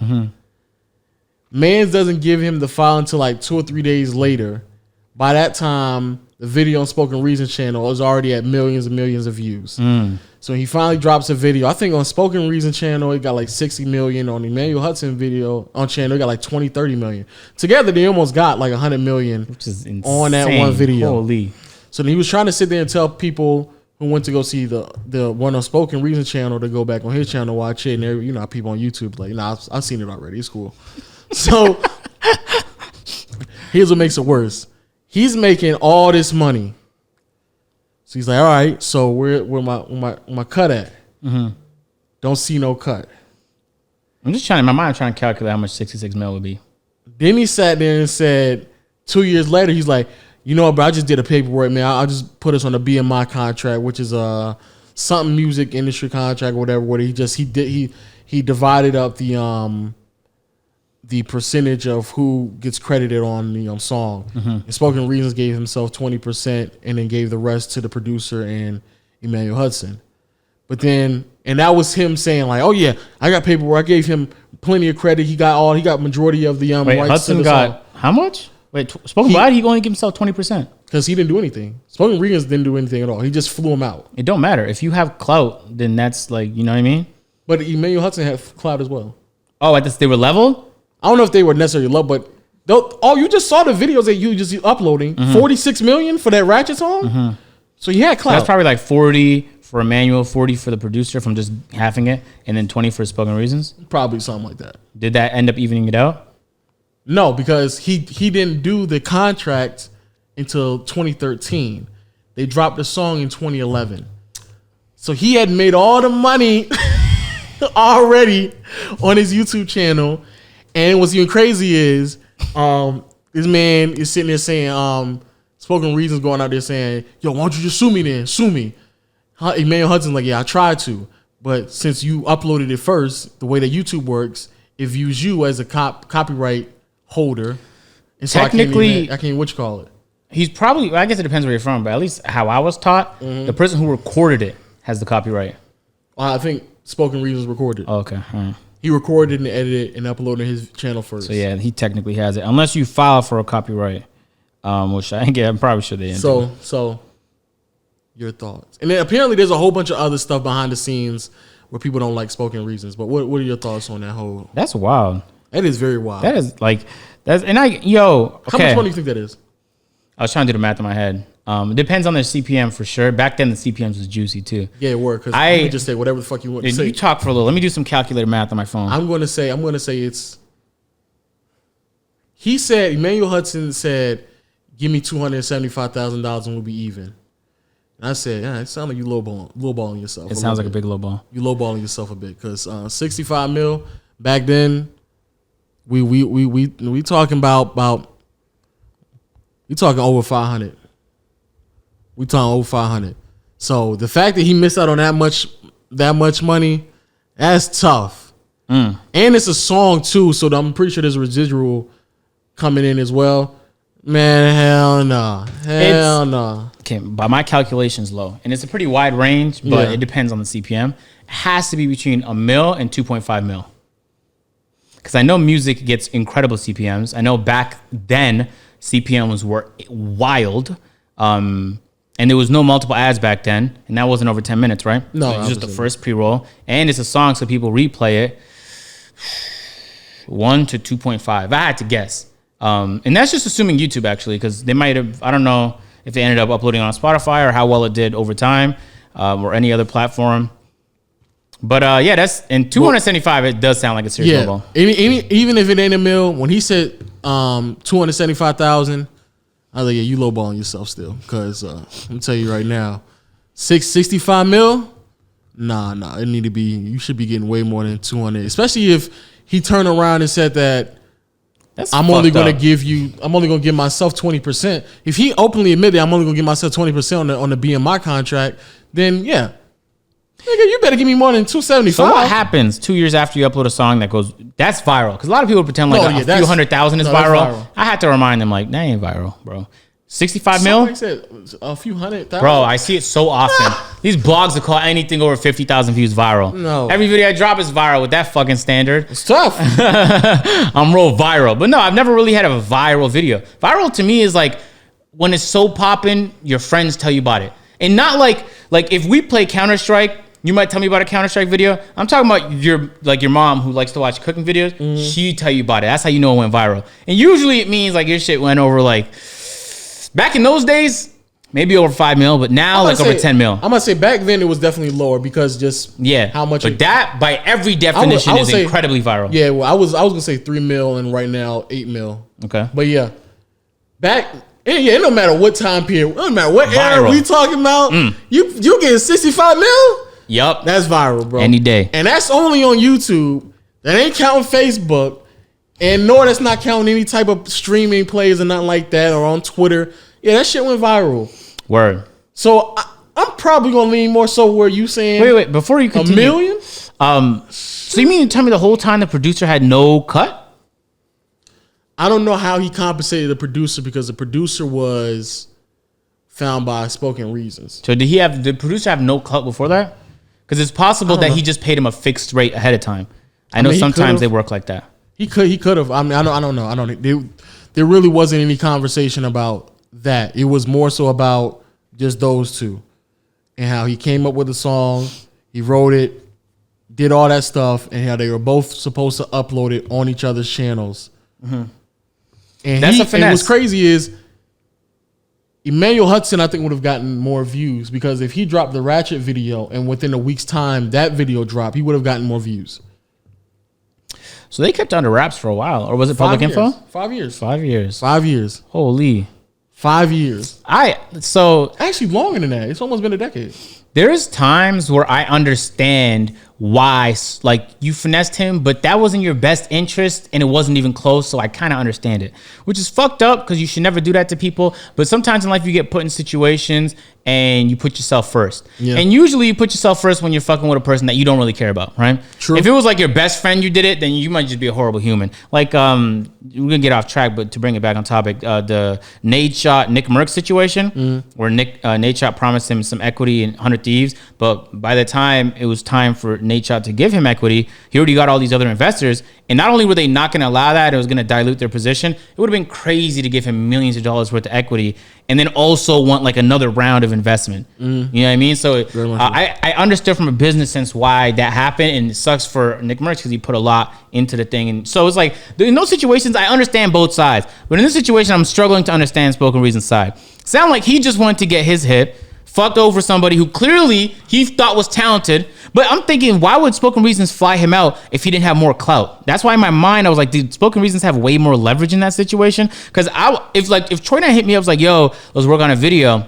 Mans doesn't give him the file until like 2 or 3 days later. By that time, the video on Spoken Reason channel is already at millions and millions of views. So he finally drops a video. I think on Spoken Reason channel, it got like 60 million. On Emmanuel Hudson video on channel, it got like 20, 30 million. Together, they almost got like 100 million, which is insane, on that one video. Holy. So then he was trying to sit there and tell people who went to go see the one on Spoken Reason channel to go back on his channel, watch it. And you know, people on YouTube like, nah, I've seen it already. It's cool. So here's what makes it worse. He's making all this money. So he's like, all right, so where my cut at? Don't see no cut. I'm just trying, in my mind, I'm trying to calculate how much 66 mil would be. Then he sat there and said, 2 years later, he's like, you know what, bro, I just did a paperwork, man. I'll just put us on a BMI contract, which is something music industry contract or whatever, where he divided up the percentage of who gets credited on the song. And Spoken Reasons gave himself 20% and then gave the rest to the producer and Emmanuel Hudson. But then, and that was him saying like, oh yeah, I got paperwork. I gave him plenty of credit. He got majority of the Wait, rights Hudson to the got song. How much? Wait, Spoken, why did he only give himself 20%? Because he didn't do anything. Spoken Reasons didn't do anything at all. He just flew him out. It don't matter. If you have clout, then that's like, you know what I mean? But Emmanuel Hudson had clout as well. Oh, at this, they were level? I don't know if they were necessarily low, but you just saw the videos that you just uploading. 46 million for that Ratchet song. So he had clout. That's probably like 40 for Emmanuel, 40 for the producer from just halving it, and then 20 for Spoken Reasons. Probably something like that. Did that end up evening it out? No, because he didn't do the contract until 2013. They dropped the song in 2011. So he had made all the money already on his YouTube channel. And what's even crazy is this man is sitting there saying, Spoken Reasons going out there saying, yo, why don't you just sue me then? Sue me. Emmanuel Hudson's like, yeah, I tried to. But since you uploaded it first, the way that YouTube works, it views you as a copyright holder. And so technically, I can't even what you call it. He's probably, I guess it depends where you're from, but at least how I was taught, the person who recorded it has the copyright. I think Spoken Reasons recorded. Oh, okay. He recorded and edited and uploaded his channel first. So yeah, he technically has it, unless you file for a copyright, which I'm probably sure they didn't. So your thoughts? And then apparently there's a whole bunch of other stuff behind the scenes where people don't like Spoken Reasons. But what are your thoughts on that whole? That's wild. That is very wild. That is like that's and I yo. Okay. How much money do you think that is? I was trying to do the math in my head. It depends on the CPM for sure. Back then, the CPMs was juicy too. Yeah, it worked. Because you can just say whatever the fuck you want to say. You talk for a little. Let me do some calculator math on my phone. I'm going to say it's. He said Emmanuel Hudson said, "Give me $275,000 and we'll be even." And I said, "Yeah, it sounds like you lowballing yourself." It sounds like a big lowball. You lowballing yourself a bit because 65 mil back then. We talking about. We talking over 500. We talking over 500. So the fact that he missed out on that much money, that's tough. And it's a song too, so I'm pretty sure there's a residual coming in as well. Man, hell no. Hell no. Okay, by my calculations, low. And it's a pretty wide range, but it depends on the CPM. It has to be between $1 million and 2.5 mil. Because I know music gets incredible CPMs. I know back then CPMs were wild. And there was no multiple ads back then. And that wasn't over 10 minutes, right? No. So it was just the first pre-roll. And it's a song, so people replay it. 1 to 2.5. I had to guess. And that's just assuming YouTube, actually, because they might have, I don't know if they ended up uploading on Spotify or how well it did over time or any other platform. But yeah, that's in 275. It does sound like a serious lowball. Even if it ain't $1 million, when he said 275,000, I was like, yeah, you lowballing yourself still. Because let me tell you right now, 65 mil, nah, it need to be. You should be getting way more than 200, especially if he turned around and said that. I'm only going to give myself 20%. If he openly admitted I'm only going to give myself 20% on the BMI contract, then yeah. Nigga, you better give me more than 275. So what happens 2 years after you upload a song that's viral? Because a lot of people pretend like a few 100,000 is viral. I had to remind them like, that ain't viral, bro. 65 mil? Like said, a few 100,000. Bro, I see it so often. These blogs that call anything over 50,000 views viral. No. Every video I drop is viral with that fucking standard. It's tough. I'm real viral. But no, I've never really had a viral video. Viral to me is like when it's so popping, your friends tell you about it. And not like if we play Counter-Strike, you might tell me about a Counter-Strike video. I'm talking about your mom who likes to watch cooking videos. Mm-hmm. She tell you about it. That's how you know it went viral. And usually it means like your shit went over like, back in those days, maybe over 5 mil, but now like over 10 mil. I'm gonna say back then it was definitely lower because just how much. But that by every definition is incredibly viral. Yeah, well, I was gonna say 3 mil and right now 8 mil. Okay, but yeah, back. Yeah, no matter what time period, no matter what era we talking about, you getting 65 mil. Yep. That's viral, bro. Any day. And that's only on YouTube. That ain't counting Facebook. And nor that's not counting any type of streaming plays or nothing like that or on Twitter. Yeah, that shit went viral. Word. So I'm probably going to lean more so where you saying. Wait. Before you continue. $1 million? So you mean to tell me the whole time the producer had no cut? I don't know how he compensated the producer because the producer was found by spoken reasons. So did the producer have no cut before that? Because it's possible that he just paid him a fixed rate ahead of time. I know sometimes they work like that. He could have. I mean, I don't know. There really wasn't any conversation about that. It was more so about just those two and how he came up with the song. He wrote it, did all that stuff, and how they were both supposed to upload it on each other's channels. Mm-hmm. And that's a finesse. And what's crazy is Emmanuel Hudson, I think, would have gotten more views because if he dropped the Ratchet video and within a week's time that video dropped, he would have gotten more views. So they kept under wraps for a while, or was it public info? 5 years. 5 years. 5 years. Holy. 5 years. Actually longer than that. It's almost been a decade. There's times where I understand why, like, you finessed him, but that wasn't your best interest and it wasn't even close, so I kind of understand it, which is fucked up because you should never do that to people. But sometimes in life you get put in situations and you put yourself first. Yeah. And usually you put yourself first when you're fucking with a person that you don't really care about, right? True. If it was like your best friend you did it, then you might just be a horrible human. Like, we're gonna get off track, but to bring it back on topic, the Nate Shot Nick Merckx situation, where Nate Shot promised him some equity in 100 Thieves, but by the time it was time for Nate Shot to give him equity, he already got all these other investors, and not only were they not going to allow that, it was going to dilute their position. It would have been crazy to give him millions of dollars worth of equity and then also want like another round of investment. You know what I mean? So I understood from a business sense why that happened, and it sucks for Nick Merckx because he put a lot into the thing. And so it's like, in those situations, I understand both sides, but in this situation, I'm struggling to understand Spoken Reason's side. Sound like he just wanted to get his hit, fucked over somebody who clearly he thought was talented. But I'm thinking, why would Spoken Reasons fly him out if he didn't have more clout? That's why in my mind I was like, dude, Spoken Reasons have way more leverage in that situation. Because if Troy Knight hit me up, was like, yo, let's work on a video,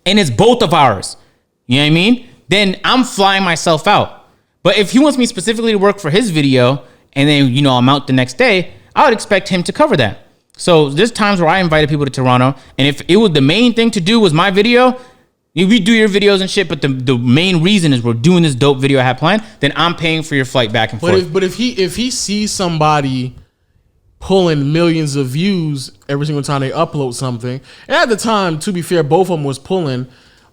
and it's both of ours, you know what I mean? Then I'm flying myself out. But if he wants me specifically to work for his video, and then I'm out the next day, I would expect him to cover that. So there's times where I invited people to Toronto, and if it was the main thing to do was my video, we do your videos and shit, but the main reason is we're doing this dope video I have planned, then I'm paying for your flight back and forth. But if he sees somebody pulling millions of views every single time they upload something, and at the time, to be fair, both of them was pulling,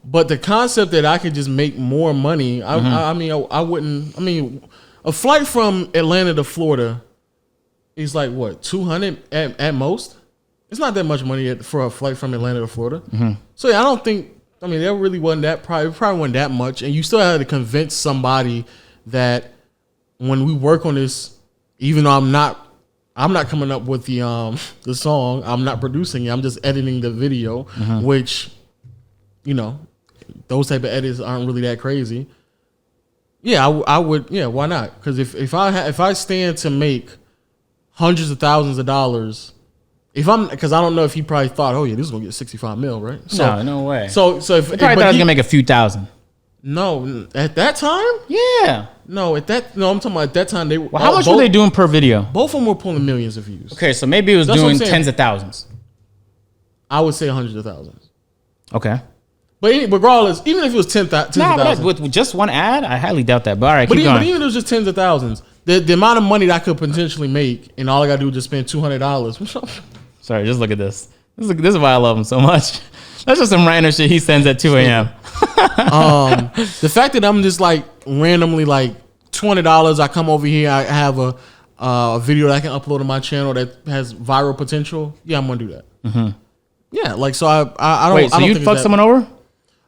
but the concept that I could just make more money, I wouldn't. I mean, a flight from Atlanta to Florida is like what, 200 at most? It's not that much money for a flight from Atlanta to Florida. So yeah, I don't think. I mean, there really wasn't that. Probably wasn't that much, and you still had to convince somebody that when we work on this, even though I'm not coming up with the song, I'm not producing it. I'm just editing the video, which, those type of edits aren't really that crazy. Yeah, I would. Yeah, why not? Because if I stand to make hundreds of thousands of dollars. Because I don't know if he probably thought, oh yeah, this is gonna get 65 mil, right? So, no way. So if he probably thought he was gonna make a few thousand. No, at that time, yeah. No, I'm talking about at that time. Well, how much were they doing per video? Both of them were pulling millions of views. Okay, so maybe it was doing tens of thousands. I would say hundreds of thousands. Okay. But regardless, even if it was tens of thousands, with just one ad, I highly doubt that. But all right, keep going. But even if it was just tens of thousands, the amount of money that I could potentially make, and all I gotta do is just spend $200. Sorry, just look at this. This is why I love him so much. That's just some random shit he sends at 2 a.m. The fact that I'm just like randomly like $20, I come over here, I have a video that I can upload to my channel that has viral potential. Yeah, I'm gonna do that. Yeah, like so I don't. Wait, so I don't you think fuck that, someone over? I'm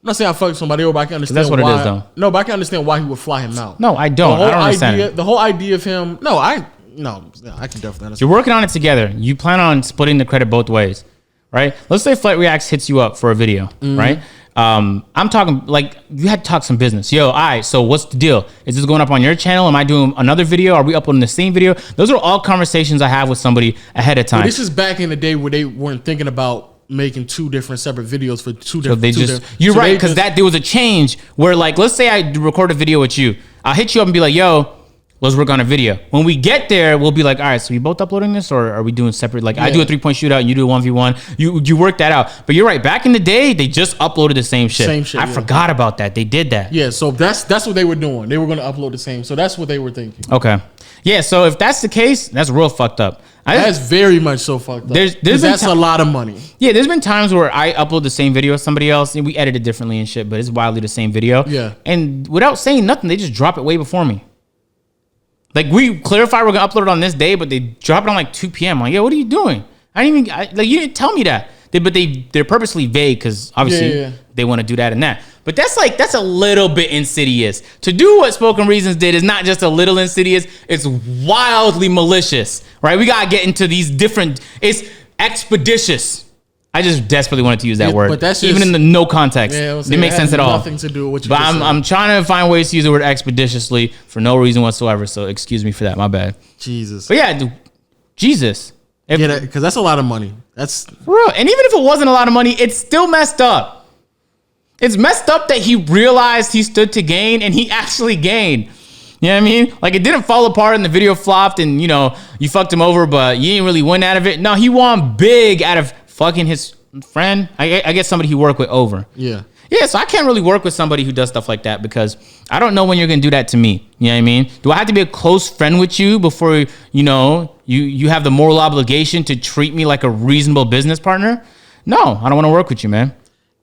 not saying I fucked somebody over, but I can understand that's what why. it is, though. No, but I can understand why he would fly him out. No, I don't. I don't understand. The whole idea of him. No, I can definitely understand. You're working on it together. You plan on splitting the credit both ways, right? Let's say Flight Reacts hits you up for a video, right? I'm talking like you had to talk some business. Yo, all right, so what's the deal? Is this going up on your channel? Am I doing another video? Are we uploading the same video? Those are all conversations I have with somebody ahead of time. Well, this is back in the day where they weren't thinking about making two different separate videos for two different. So they just, you're right, because there was a change where, like, let's say I record a video with you. I'll hit you up and be like, yo, let's work on a video. When we get there, we'll be like, all right, so we both uploading this, or are we doing separate? Like, I do a 3-point shootout and you do a 1v1. You work that out. But you're right. Back in the day, they just uploaded the same shit. I forgot about that. They did that. Yeah, so that's what they were doing. They were going to upload the same. So that's what they were thinking. Okay. Yeah, so if that's the case, that's real fucked up. That's very much so fucked up. That's a lot of money. Yeah, there's been times where I upload the same video as somebody else and we edit it differently and shit, but it's wildly the same video. Yeah. And without saying nothing, they just drop it way before me. Like, we clarify we're gonna upload it on this day, but they drop it on like 2 p.m. I'm like, yo, what are you doing? You didn't tell me that. They're purposely vague because obviously they want to do that and that. But that's a little bit insidious. To do what Spoken Reasons did is not just a little insidious, it's wildly malicious, right? We gotta get into these different, it's expeditious. I just desperately wanted to use that word. But that's just, even in the no context. Yeah, it makes sense at all. Nothing to do with what you But I'm trying to find ways to use the word expeditiously for no reason whatsoever. So excuse me for that. My bad. Jesus. But yeah, Jesus. Because that's a lot of money. That's for real. And even if it wasn't a lot of money, it's still messed up. It's messed up that he realized he stood to gain and he actually gained. You know what I mean? Like, it didn't fall apart and the video flopped and, you know, you fucked him over, but you didn't really win out of it. No, he won big out of fucking his friend. I guess somebody he worked with over. Yeah. Yeah, so I can't really work with somebody who does stuff like that because I don't know when you're going to do that to me. You know what I mean? Do I have to be a close friend with you before, you know, you have the moral obligation to treat me like a reasonable business partner? No, I don't want to work with you, man.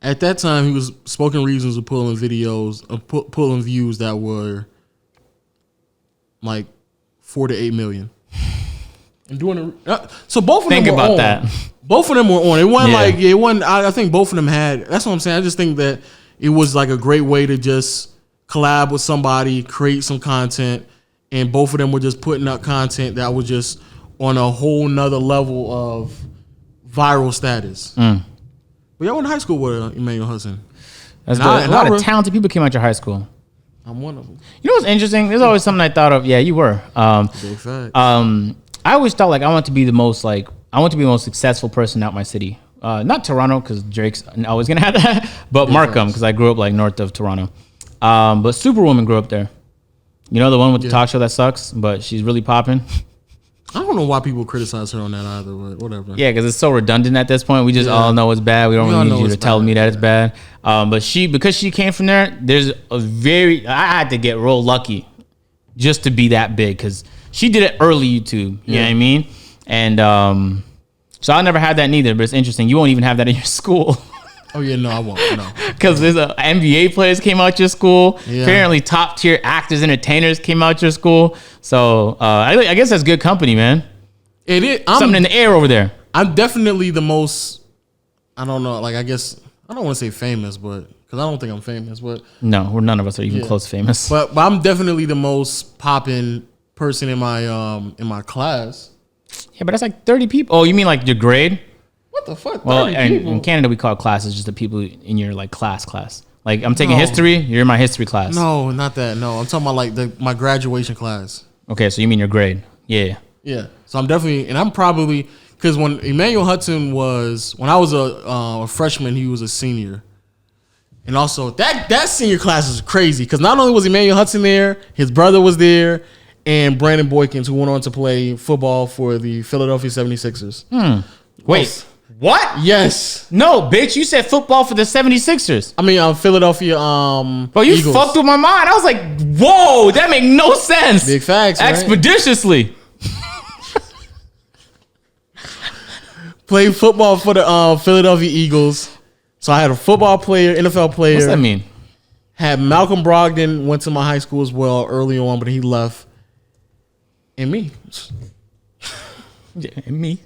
At that time, he was Spoken Reasons of pulling videos, pulling views that were like 4 to 8 million. And doing so both of them were on. That. Both of them were on. It wasn't I think both of them had. That's what I'm saying. I just think that it was like a great way to just collab with somebody, create some content, and both of them were just putting out content that was just on a whole nother level of viral status. But y'all went to high school with Emmanuel Hudson. That's good. A lot of talented people came out your high school. I'm one of them. You know what's interesting? There's always something I thought of. Yeah, you were. Big fact. I always thought like I want to be the most successful person out my city. Not Toronto because Drake's always gonna have that, but big Markham because I grew up like north of Toronto. But Superwoman grew up there. You know the one with the talk show that sucks, but she's really popping. I don't know why people criticize her on that either, but whatever. Yeah, because it's so redundant at this point. We just all know it's bad. We don't really need you to tell me that it's bad. But because she came from there, I had to get real lucky just to be that big because she did it early YouTube. You know what I mean? And so I never had that neither, but it's interesting. You won't even have that in your school. Oh, yeah, no, I won't. No. Because there's NBA players came out your school. Yeah. Apparently top tier actors, entertainers came out your school. So I guess that's good company, man. It is. Something in the air over there. I'm definitely the most, I don't know, like I guess, I don't want to say famous, but because I don't think I'm famous, but. No, none of us are even close famous. But I'm definitely the most popping person in my class. Yeah, but that's like 30 people. Oh, you mean like your grade? What the fuck? Well, in Canada, we call classes just the people in your like class. Like I'm taking history. You're in my history class. No, not that. No, I'm talking about like my graduation class. Okay, so you mean your grade? Yeah. Yeah. So I'm definitely, and I'm probably because when Emmanuel Hudson when I was a freshman, he was a senior, and also that senior class is crazy because not only was Emmanuel Hudson there, his brother was there, and Brandon Boykins, who went on to play football for the Philadelphia 76ers. Wait. What? Yes. No, bitch. You said football for the 76ers. I mean, Philadelphia Bro, you Eagles. fucked with my mind. I was like, whoa, that make no sense. Big facts, right? Expeditiously. Played football for the Philadelphia Eagles. So I had a football player, NFL player. What's that mean? Had Malcolm Brogdon, went to my high school as well early on, but he left. And me. Yeah, and me.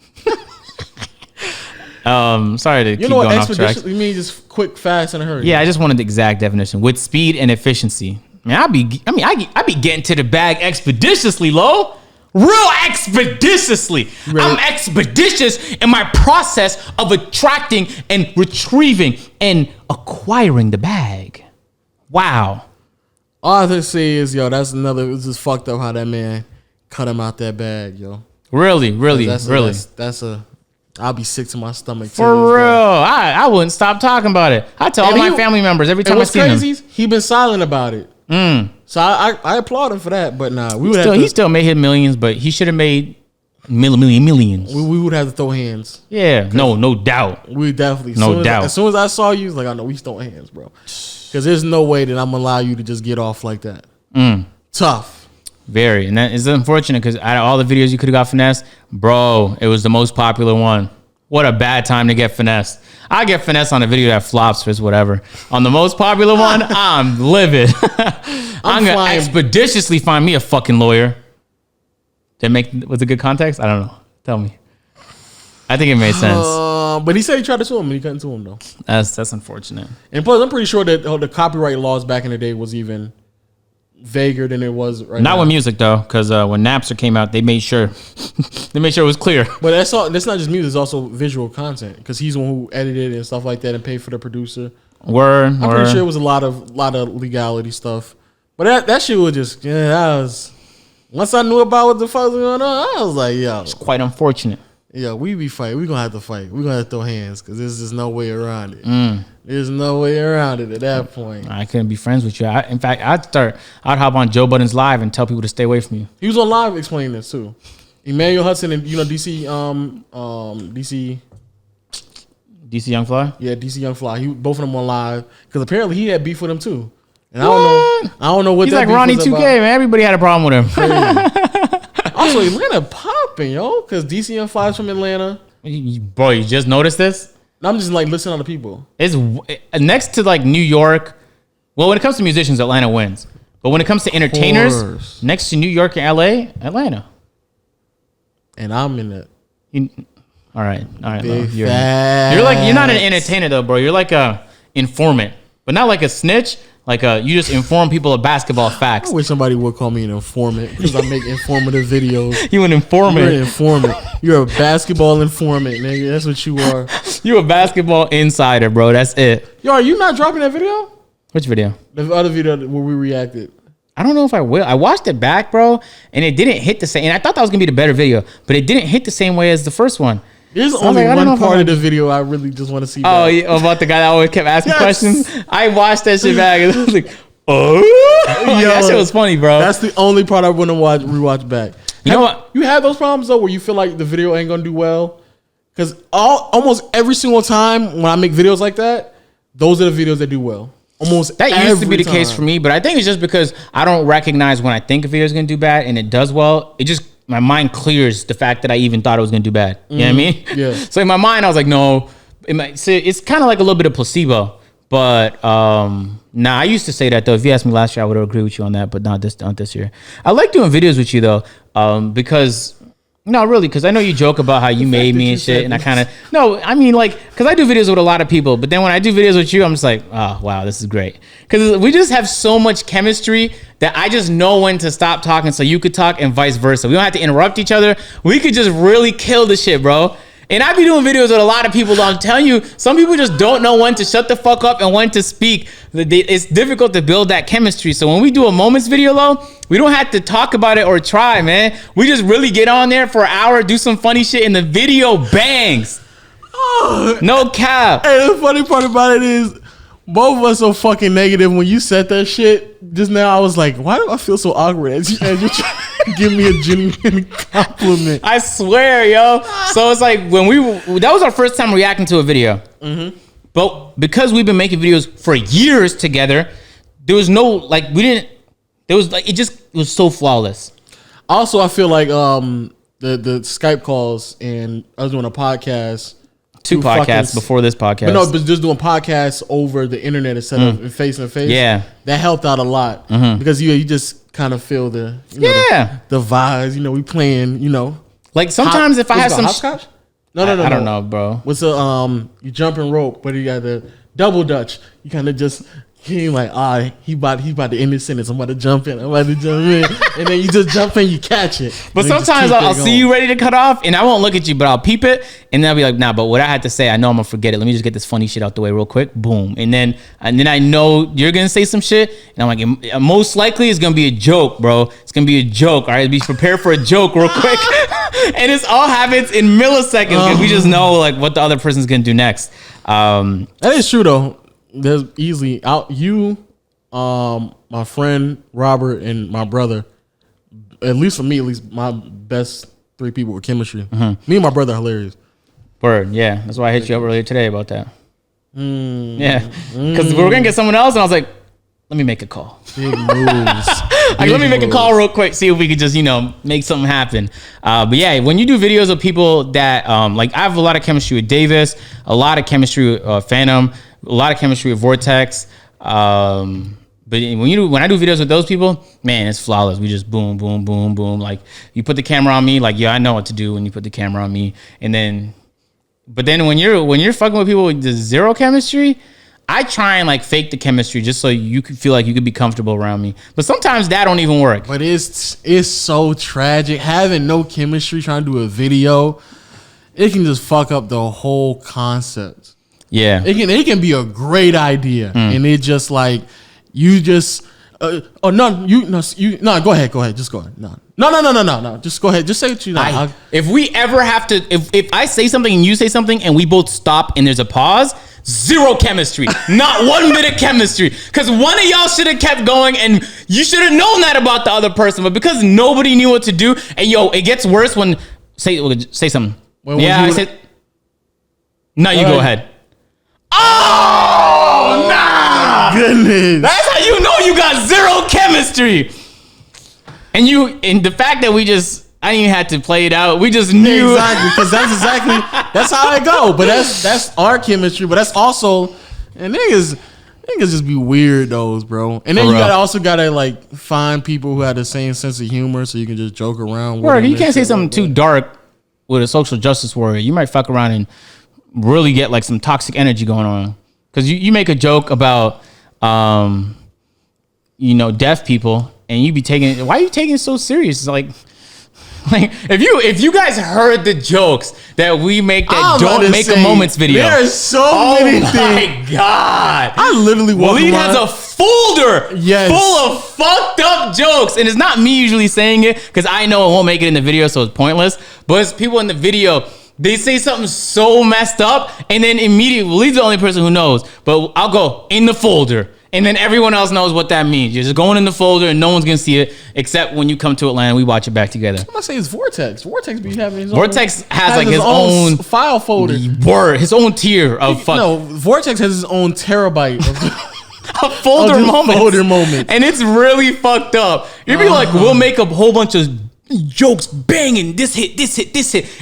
Sorry to You keep know what going off track. expeditious? You mean just quick, fast, and a hurry? Yeah, I just wanted the exact definition with speed and efficiency. Man, I be getting to the bag expeditiously, Lo. Real expeditiously. Right. I'm expeditious in my process of attracting and retrieving and acquiring the bag. Wow. All I have to say is, yo, that's another. It's just fucked up how that man cut him out that bag, yo. Really. That's a. I'll be sick to my stomach. For real. I wouldn't stop talking about it. I tell all my family members every time I see him. He been silent about it. So I applaud him for that. But nah, he still made his millions, but he should have made millions. We would have to throw hands. Yeah, no doubt. We definitely. No doubt. As soon as I saw you, it's like, I know we throwing hands, bro. Because there's no way that I'm gonna allow you to just get off like that. Tough. Very, and that is unfortunate because out of all the videos you could have got finessed, bro, it was the most popular one. What a bad time to get finessed. I get finessed on a video that flops or whatever. On the most popular one, I'm livid. I'm gonna expeditiously find me a fucking lawyer. Was it good context? I don't know. Tell me. I think it made sense. But he said he tried to sue him and he couldn't sue him though. That's unfortunate. And plus, I'm pretty sure that the copyright laws back in the day was even vaguer than it was right now. Not with music though, because when Napster came out, they made sure it was clear. But that's not just music; it's also visual content because he's the one who edited and stuff like that and paid for the producer. I'm pretty sure it was a lot of legality stuff. But that shit was just that was. Once I knew about what the fuck was going on, I was like, yo, it's quite unfortunate. Yeah, we be fighting. We gonna have to fight. We gonna have to throw hands because there's just no way around it. There's no way around it at that point. I couldn't be friends with you. In fact, I'd hop on Joe Budden's live and tell people to stay away from you. He was on live explaining this too. Emmanuel Hudson and DC Young Fly. Yeah, DC Young Fly. Both of them on live because apparently he had beef with him too. And I don't know what. He's like Ronnie 2K, man. Everybody had a problem with him. Also, Atlanta popping, yo, because DC Young Fly's from Atlanta. Bro, you just noticed this? I'm just like listening to other people. It's next to like New York. Well, when it comes to musicians, Atlanta wins. But when it comes to entertainers, next to New York and LA, Atlanta. And I'm in it. All right. You're not an entertainer though, bro. You're like a informant, but not like a snitch. Like you just inform people of basketball facts. I wish somebody would call me an informant because I make informative videos. You an informant? You're an informant. You're a basketball informant, nigga. That's what you are. You a basketball insider, bro. That's it. Yo, are you not dropping that video? Which video? The other video where we reacted. I don't know if I will. I watched it back, bro, and it didn't hit the same. And I thought that was gonna be the better video, but it didn't hit the same way as the first one. There's only one part of the video I really just want to see. Oh, yeah, about the guy that always kept asking questions. I watched that shit back and I was like, oh, yo, that shit was funny, bro. That's the only part I want to rewatch back. You know what? You have those problems though, where you feel like the video ain't gonna do well, because almost every single time when I make videos like that, those are the videos that do well. Almost that used to be the case for me, but I think it's just because I don't recognize when I think a video is gonna do bad and it does well. It just my mind clears the fact that I even thought it was gonna do bad. You know what I mean? Yeah. So in my mind, I was like, no. It's kind of like a little bit of placebo. But I used to say that though. If you asked me last year, I would agree with you on that, but not this year. I like doing videos with you though, because I know you joke about how you made me and shit, and I kind of because I do videos with a lot of people, but then when I do videos with you, I'm just like, oh wow, this is great, because we just have so much chemistry that I just know when to stop talking so you could talk and vice versa. We don't have to interrupt each other. We could just really kill the shit, bro. And I be doing videos with a lot of people. I'm telling you, some people just don't know when to shut the fuck up and when to speak. It's difficult to build that chemistry. So when we do a moments video, though, we don't have to talk about it or try, man. We just really get on there for an hour, do some funny shit, and the video bangs. No cap. Hey, the funny part about it is, both of us so fucking negative. When you said that shit just now, I was like, why do I feel so awkward as you trying to give me a genuine compliment? I swear, yo. So it's like when that was our first time reacting to a video. Mm-hmm. But because we've been making videos for years together, there was no, it was so flawless. Also, I feel like the Skype calls and us doing a podcast. Two podcasts before this podcast. But just doing podcasts over the internet instead of face to face. Yeah. That helped out a lot. Because you just kind of feel the vibes. We playing, Like sometimes if I have some hopscotch? No. I don't know, bro. What's you jumping rope, but you got the double dutch. You kind of just he like, he about to end this sentence. I'm about to jump in. And then you just jump in, you catch it. But sometimes I'll see you ready to cut off, and I won't look at you, but I'll peep it, and then I'll be like, nah. But what I had to say, I know I'm gonna forget it. Let me just get this funny shit out the way real quick. Boom, and then I know you're gonna say some shit, and I'm like, most likely it's gonna be a joke, bro. It's gonna be a joke. All right, be prepared for a joke real quick. And it's all happens in milliseconds because we just know like what the other person's gonna do next. That is true though. There's easily out you, my friend Robert, and my brother. At least for me, at least my best 3 people with chemistry. Mm-hmm. Me and my brother are hilarious. Word, yeah. That's why I hit you up earlier today about that. Yeah, because we were gonna get someone else, and I was like, let me make a call. Big moves. Let me make a call real quick, see if we could just, make something happen. But yeah, when you do videos of people that, like I have a lot of chemistry with Davis, a lot of chemistry with Phantom, a lot of chemistry with Vortex. But when I do videos with those people, man, it's flawless. We just boom, boom, boom, boom. Like you put the camera on me, like, yeah, I know what to do when you put the camera on me. But then when you're fucking with people with the zero chemistry, I try and like fake the chemistry just so you could feel like you could be comfortable around me. But sometimes that don't even work. But it's so tragic having no chemistry trying to do a video. It can just fuck up the whole concept. Yeah, it can be a great idea, and it just like you just go ahead, just go ahead. No, just go ahead, just say what you know. If we ever have to, if I say something and you say something and we both stop and there's a pause. Zero chemistry, not 1 bit of chemistry. Because one of y'all should have kept going, and you should have known that about the other person. But because nobody knew what to do, and it gets worse when say something. I said, no, you go ahead. Oh, nah! Goodness, that's how you know you got zero chemistry. And the fact that I didn't even have to play it out. We just knew. Exactly, because that's how I go. But that's our chemistry. But that's also, and niggas just be weirdos, bro. And then you gotta like find people who have the same sense of humor so you can just joke around. Word, you can't say something too dark with a social justice warrior. You might fuck around and really get like some toxic energy going on. Because you make a joke about, deaf people, and you be taking it. Why are you taking it so serious? It's like if you guys heard the jokes that we make that don't make a moments video. There's so many things. Oh my God. I literally Waleed has a folder full of fucked up jokes. And it's not me usually saying it because I know it won't make it in the video, so it's pointless. But it's people in the video. They say something so messed up, and then immediately, Waleed's the only person who knows. But I'll go in the folder. And then everyone else knows what that means. You're just going in the folder and no one's going to see it except when you come to Atlanta, we watch it back together. I'm going to say it's Vortex. Vortex be having his Vortex has his own file folder. His own tier of fuck. No, Vortex has his own terabyte of a folder moment. And it's really fucked up. You'd be like, we'll make a whole bunch of jokes banging, this hit.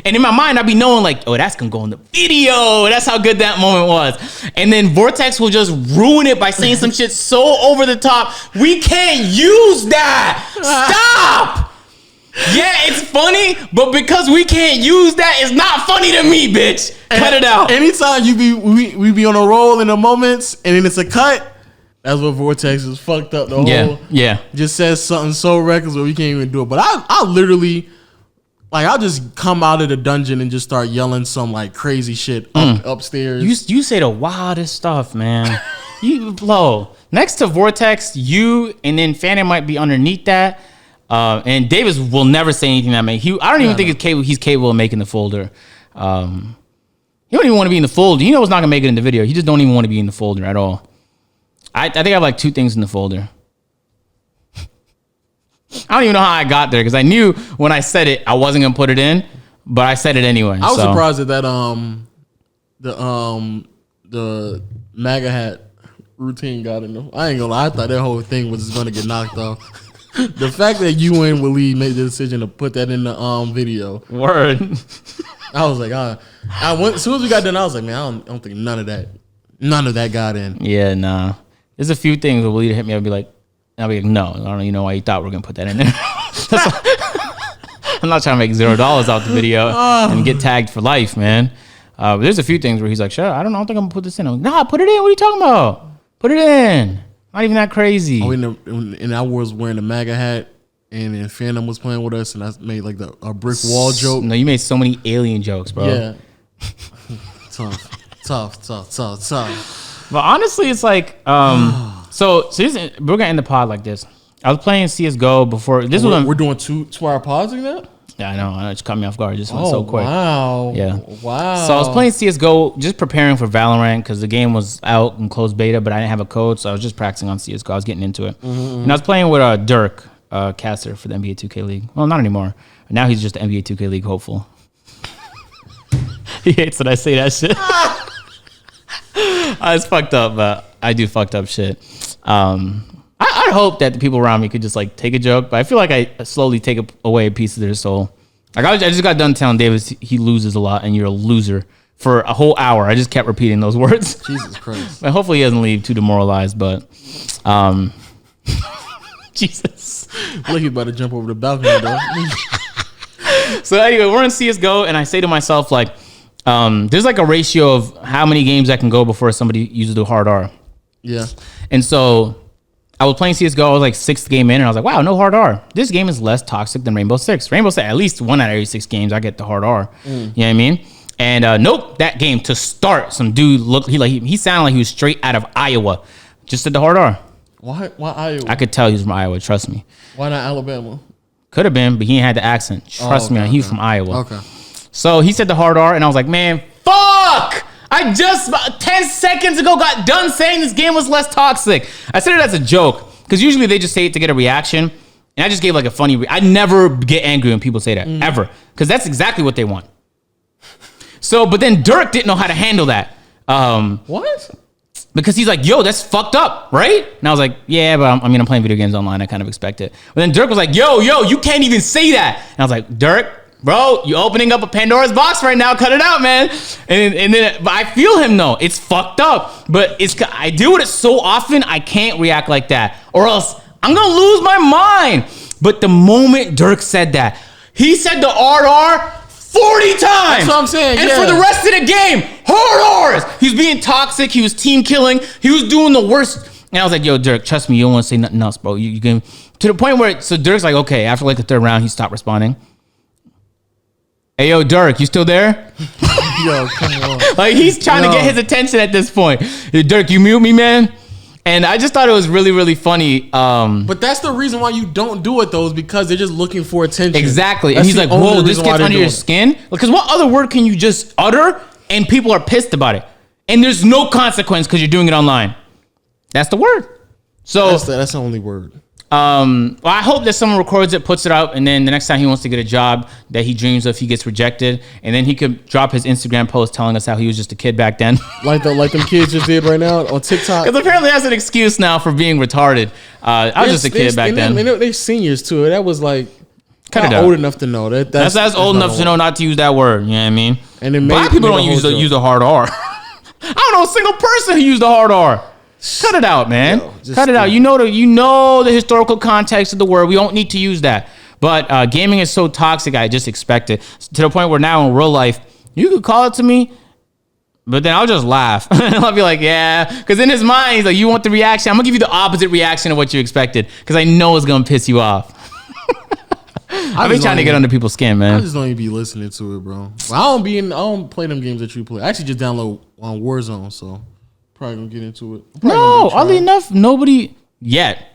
And in my mind, I'd be knowing like, oh, that's going to go in the video. That's how good that moment was. And then Vortex will just ruin it by saying some shit so over the top. We can't use that. Stop. Yeah, it's funny, but because we can't use that, it's not funny to me, bitch. Cut it out. Anytime we be on a roll in the moments and then it's a cut, that's what Vortex is fucked up. Just says something so reckless where we can't even do it. But I literally, like, I'll just come out of the dungeon and just start yelling some like crazy shit upstairs. You say the wildest stuff, man. Next to Vortex, you and then Phantom might be underneath that. And Davis will never say anything that I don't even think he's capable of making the folder. He don't even want to be in the folder. He knows he's not gonna make it in the video. He just don't even want to be in the folder at all. I think I have like 2 things in the folder. I don't even know how I got there because I knew when I said it, I wasn't gonna put it in, but I said it anyway. I was surprised that the MAGA hat routine got in there. I ain't gonna lie, I thought that whole thing was just gonna get knocked off. The fact that you and Waleed made the decision to put that in the video. Word. I was like, I went as soon as we got done, I was like, man, I don't think none of that got in. Yeah, nah. There's a few things where Waleed hit me, I'll be like, no, I don't even know why you thought we were gonna put that in there. I'm not trying to make $0 off the video and get tagged for life, man. But there's a few things where he's like, "Sure, I don't think I'm gonna put this in." I'm like, "Nah, put it in. What are you talking about? Put it in. Not even that crazy." Oh, and I was wearing the MAGA hat, and then Phantom was playing with us, and I made like a brick wall joke. No, you made so many alien jokes, bro. Yeah. tough. But honestly, it's like, so we're gonna end the pod like this. I was playing CS:GO before. We're doing 2-hour pods like that. Yeah, I know. It just caught me off guard. It just went so quick. Wow. Yeah. Wow. So I was playing CS:GO, just preparing for Valorant because the game was out in closed beta, but I didn't have a code, so I was just practicing on CS:GO. I was getting into it, and I was playing with Dirk, caster for the NBA 2K League. Well, not anymore. Now he's just the NBA 2K League hopeful. He hates that I say that shit. It's fucked up, but I do fucked up shit. I hope that the people around me could just like take a joke, but I feel like I slowly take away a piece of their soul. Like I just got done telling Davis he loses a lot and you're a loser for a whole hour. I just kept repeating those words. Jesus Christ. And hopefully he doesn't leave too demoralized, but Jesus. Look, he's about to jump over the balcony, though. So anyway, we're in CS:GO, and I say to myself, like, there's like a ratio of how many games I can go before somebody uses the hard R. Yeah. And so I was playing CS:GO. I was like 6th game in, and I was like, wow, no hard R. This game is less toxic than Rainbow Six. Rainbow Six, at least 1 out of every 6 games, I get the hard R. You know what I mean? And nope, that game to start, some dude looked, he sounded like he was straight out of Iowa. Just said the hard R. Why Iowa? I could tell he was from Iowa, trust me. Why not Alabama? Could have been, but he ain't had the accent. Trust me, he was from Iowa. Okay. So he said the hard R, and I was like, man, fuck! I just about 10 seconds ago got done saying this game was less toxic. I said it as a joke, because usually they just say it to get a reaction, and I just gave like a funny, I never get angry when people say that, ever, because that's exactly what they want. So, but then Dirk didn't know how to handle that. What? Because he's like, yo, that's fucked up, right? And I was like, yeah, but I'm playing video games online. I kind of expect it. But then Dirk was like, yo, you can't even say that. And I was like, Dirk, bro, you opening up a Pandora's box right now. Cut it out, man. And then, but I feel him though. It's fucked up. But I deal with it so often, I can't react like that, or else I'm gonna lose my mind. But the moment Dirk said that, he said the RR 40 times. That's what I'm saying. And for the rest of the game, hard R's. He was being toxic. He was team killing. He was doing the worst. And I was like, yo, Dirk, trust me. You don't want to say nothing else, bro. You can, to the point where, so Dirk's like, okay, after like the 3rd round, he stopped responding. Hey, yo, Dirk, you still there? Yo, come on. Like, he's trying to get his attention at this point. Hey, Dirk, you mute me, man? And I just thought it was really, really funny. But that's the reason why you don't do it, though, is because they're just looking for attention. Exactly. And he's like, whoa, this gets under your skin? Because what other word can you just utter and people are pissed about it? And there's no consequence because you're doing it online. That's the word. So that's the only word. Well, I hope that someone records it, puts it out, and then the next time he wants to get a job that he dreams of, he gets rejected, and then he could drop his Instagram post telling us how he was just a kid back then. like them kids just did right now on TikTok. Because apparently that's an excuse now for being retarded. I was just a kid back then. They're seniors too. That was like kind of old enough to know that. That's old enough to know not to use that word. You know what I mean? And then black people don't use the hard R. I don't know a single person who used the hard R. Cut it out, man. Cut it out. You know the historical context of the word. We don't need to use that. But gaming is so toxic, I just expect it. To the point where now in real life, you could call it to me, but then I'll just laugh. I'll be like, yeah. Because in his mind, he's like, you want the reaction? I'm going to give you the opposite reaction of what you expected. Because I know it's going to piss you off. I've been trying to get under people's skin, man. I just don't even be listening to it, bro. I don't play them games that you play. I actually just download on Warzone, so probably gonna get into it. No, oddly enough, nobody yet.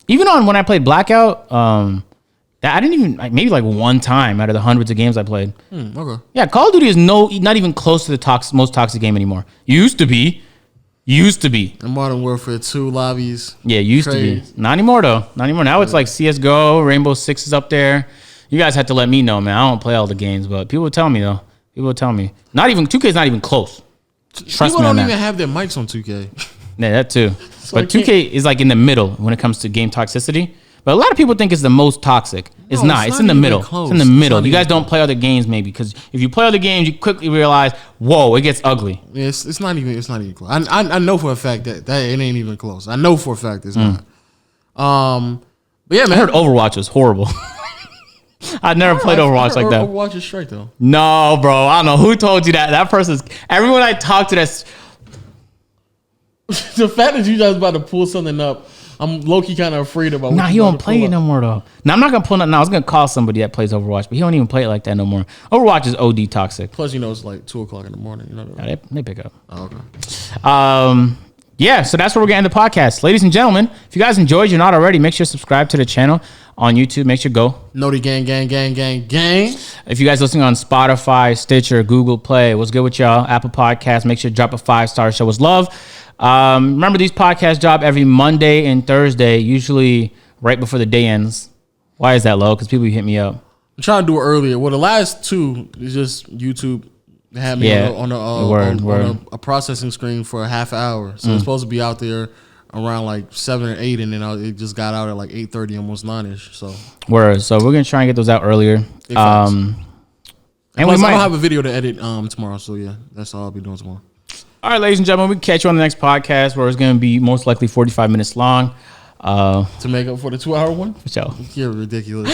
Even on when I played Blackout, that I didn't even maybe like one time out of the hundreds of games I played. Okay. Yeah, Call of Duty is not even close to the most toxic game anymore. Used to be. And Modern Warfare 2 lobbies. Yeah, used to be. Not anymore though. Not anymore. Now it's like CS:GO, Rainbow Six is up there. You guys have to let me know, man. I don't play all the games, but people would tell me though. People would tell me. Not even 2K is not even close. Trust People me on don't that. even have their mics on 2K. Yeah, that too. So but 2K is like in the middle when it comes to game toxicity. But a lot of people think it's the most toxic. It's not. It's in the middle. Close. It's in the middle. You guys don't play other games maybe because if you play other games, you quickly realize, whoa, it gets ugly. Yeah, it's not even close. I know for a fact that it ain't even close. I know for a fact it's not. But yeah, man. I heard Overwatch was horrible. I never played Overwatch like that. Overwatch is straight though. No, bro. I don't know who told you that. That person's everyone I talk to. That's the fact that you guys about to pull something up. I'm low key kind of afraid about. Nah, he don't play it no more though. Now I'm not gonna pull it. Now I was gonna call somebody that plays Overwatch, but he don't even play it like that no more. Overwatch is OD toxic. Plus, it's like 2:00 in the morning. You know. Yeah, they pick up. Oh, okay. Yeah, so that's where we're getting the podcast. Ladies and gentlemen, if you guys enjoyed, you're not already, make sure to subscribe to the channel on YouTube. Make sure go. Naughty gang. If you guys listening on Spotify, Stitcher, Google Play, what's good with y'all? Apple Podcasts, make sure to drop a 5-star, show us love. Remember, these podcasts drop every Monday and Thursday, usually right before the day ends. Why is that low? Because people hit me up. I'm trying to do it earlier. Well, the last two is just YouTube. They had me on a processing screen for a half hour. So it's supposed to be out there around like 7 or 8, and then it just got out at like 8:30, almost 9ish. So we're gonna try and get those out earlier. And we might have a video to edit tomorrow. So yeah, that's all I'll be doing tomorrow. All right, ladies and gentlemen, we can catch you on the next podcast where it's gonna be most likely 45 minutes long. To make up for the 2-hour one. So you're ridiculous.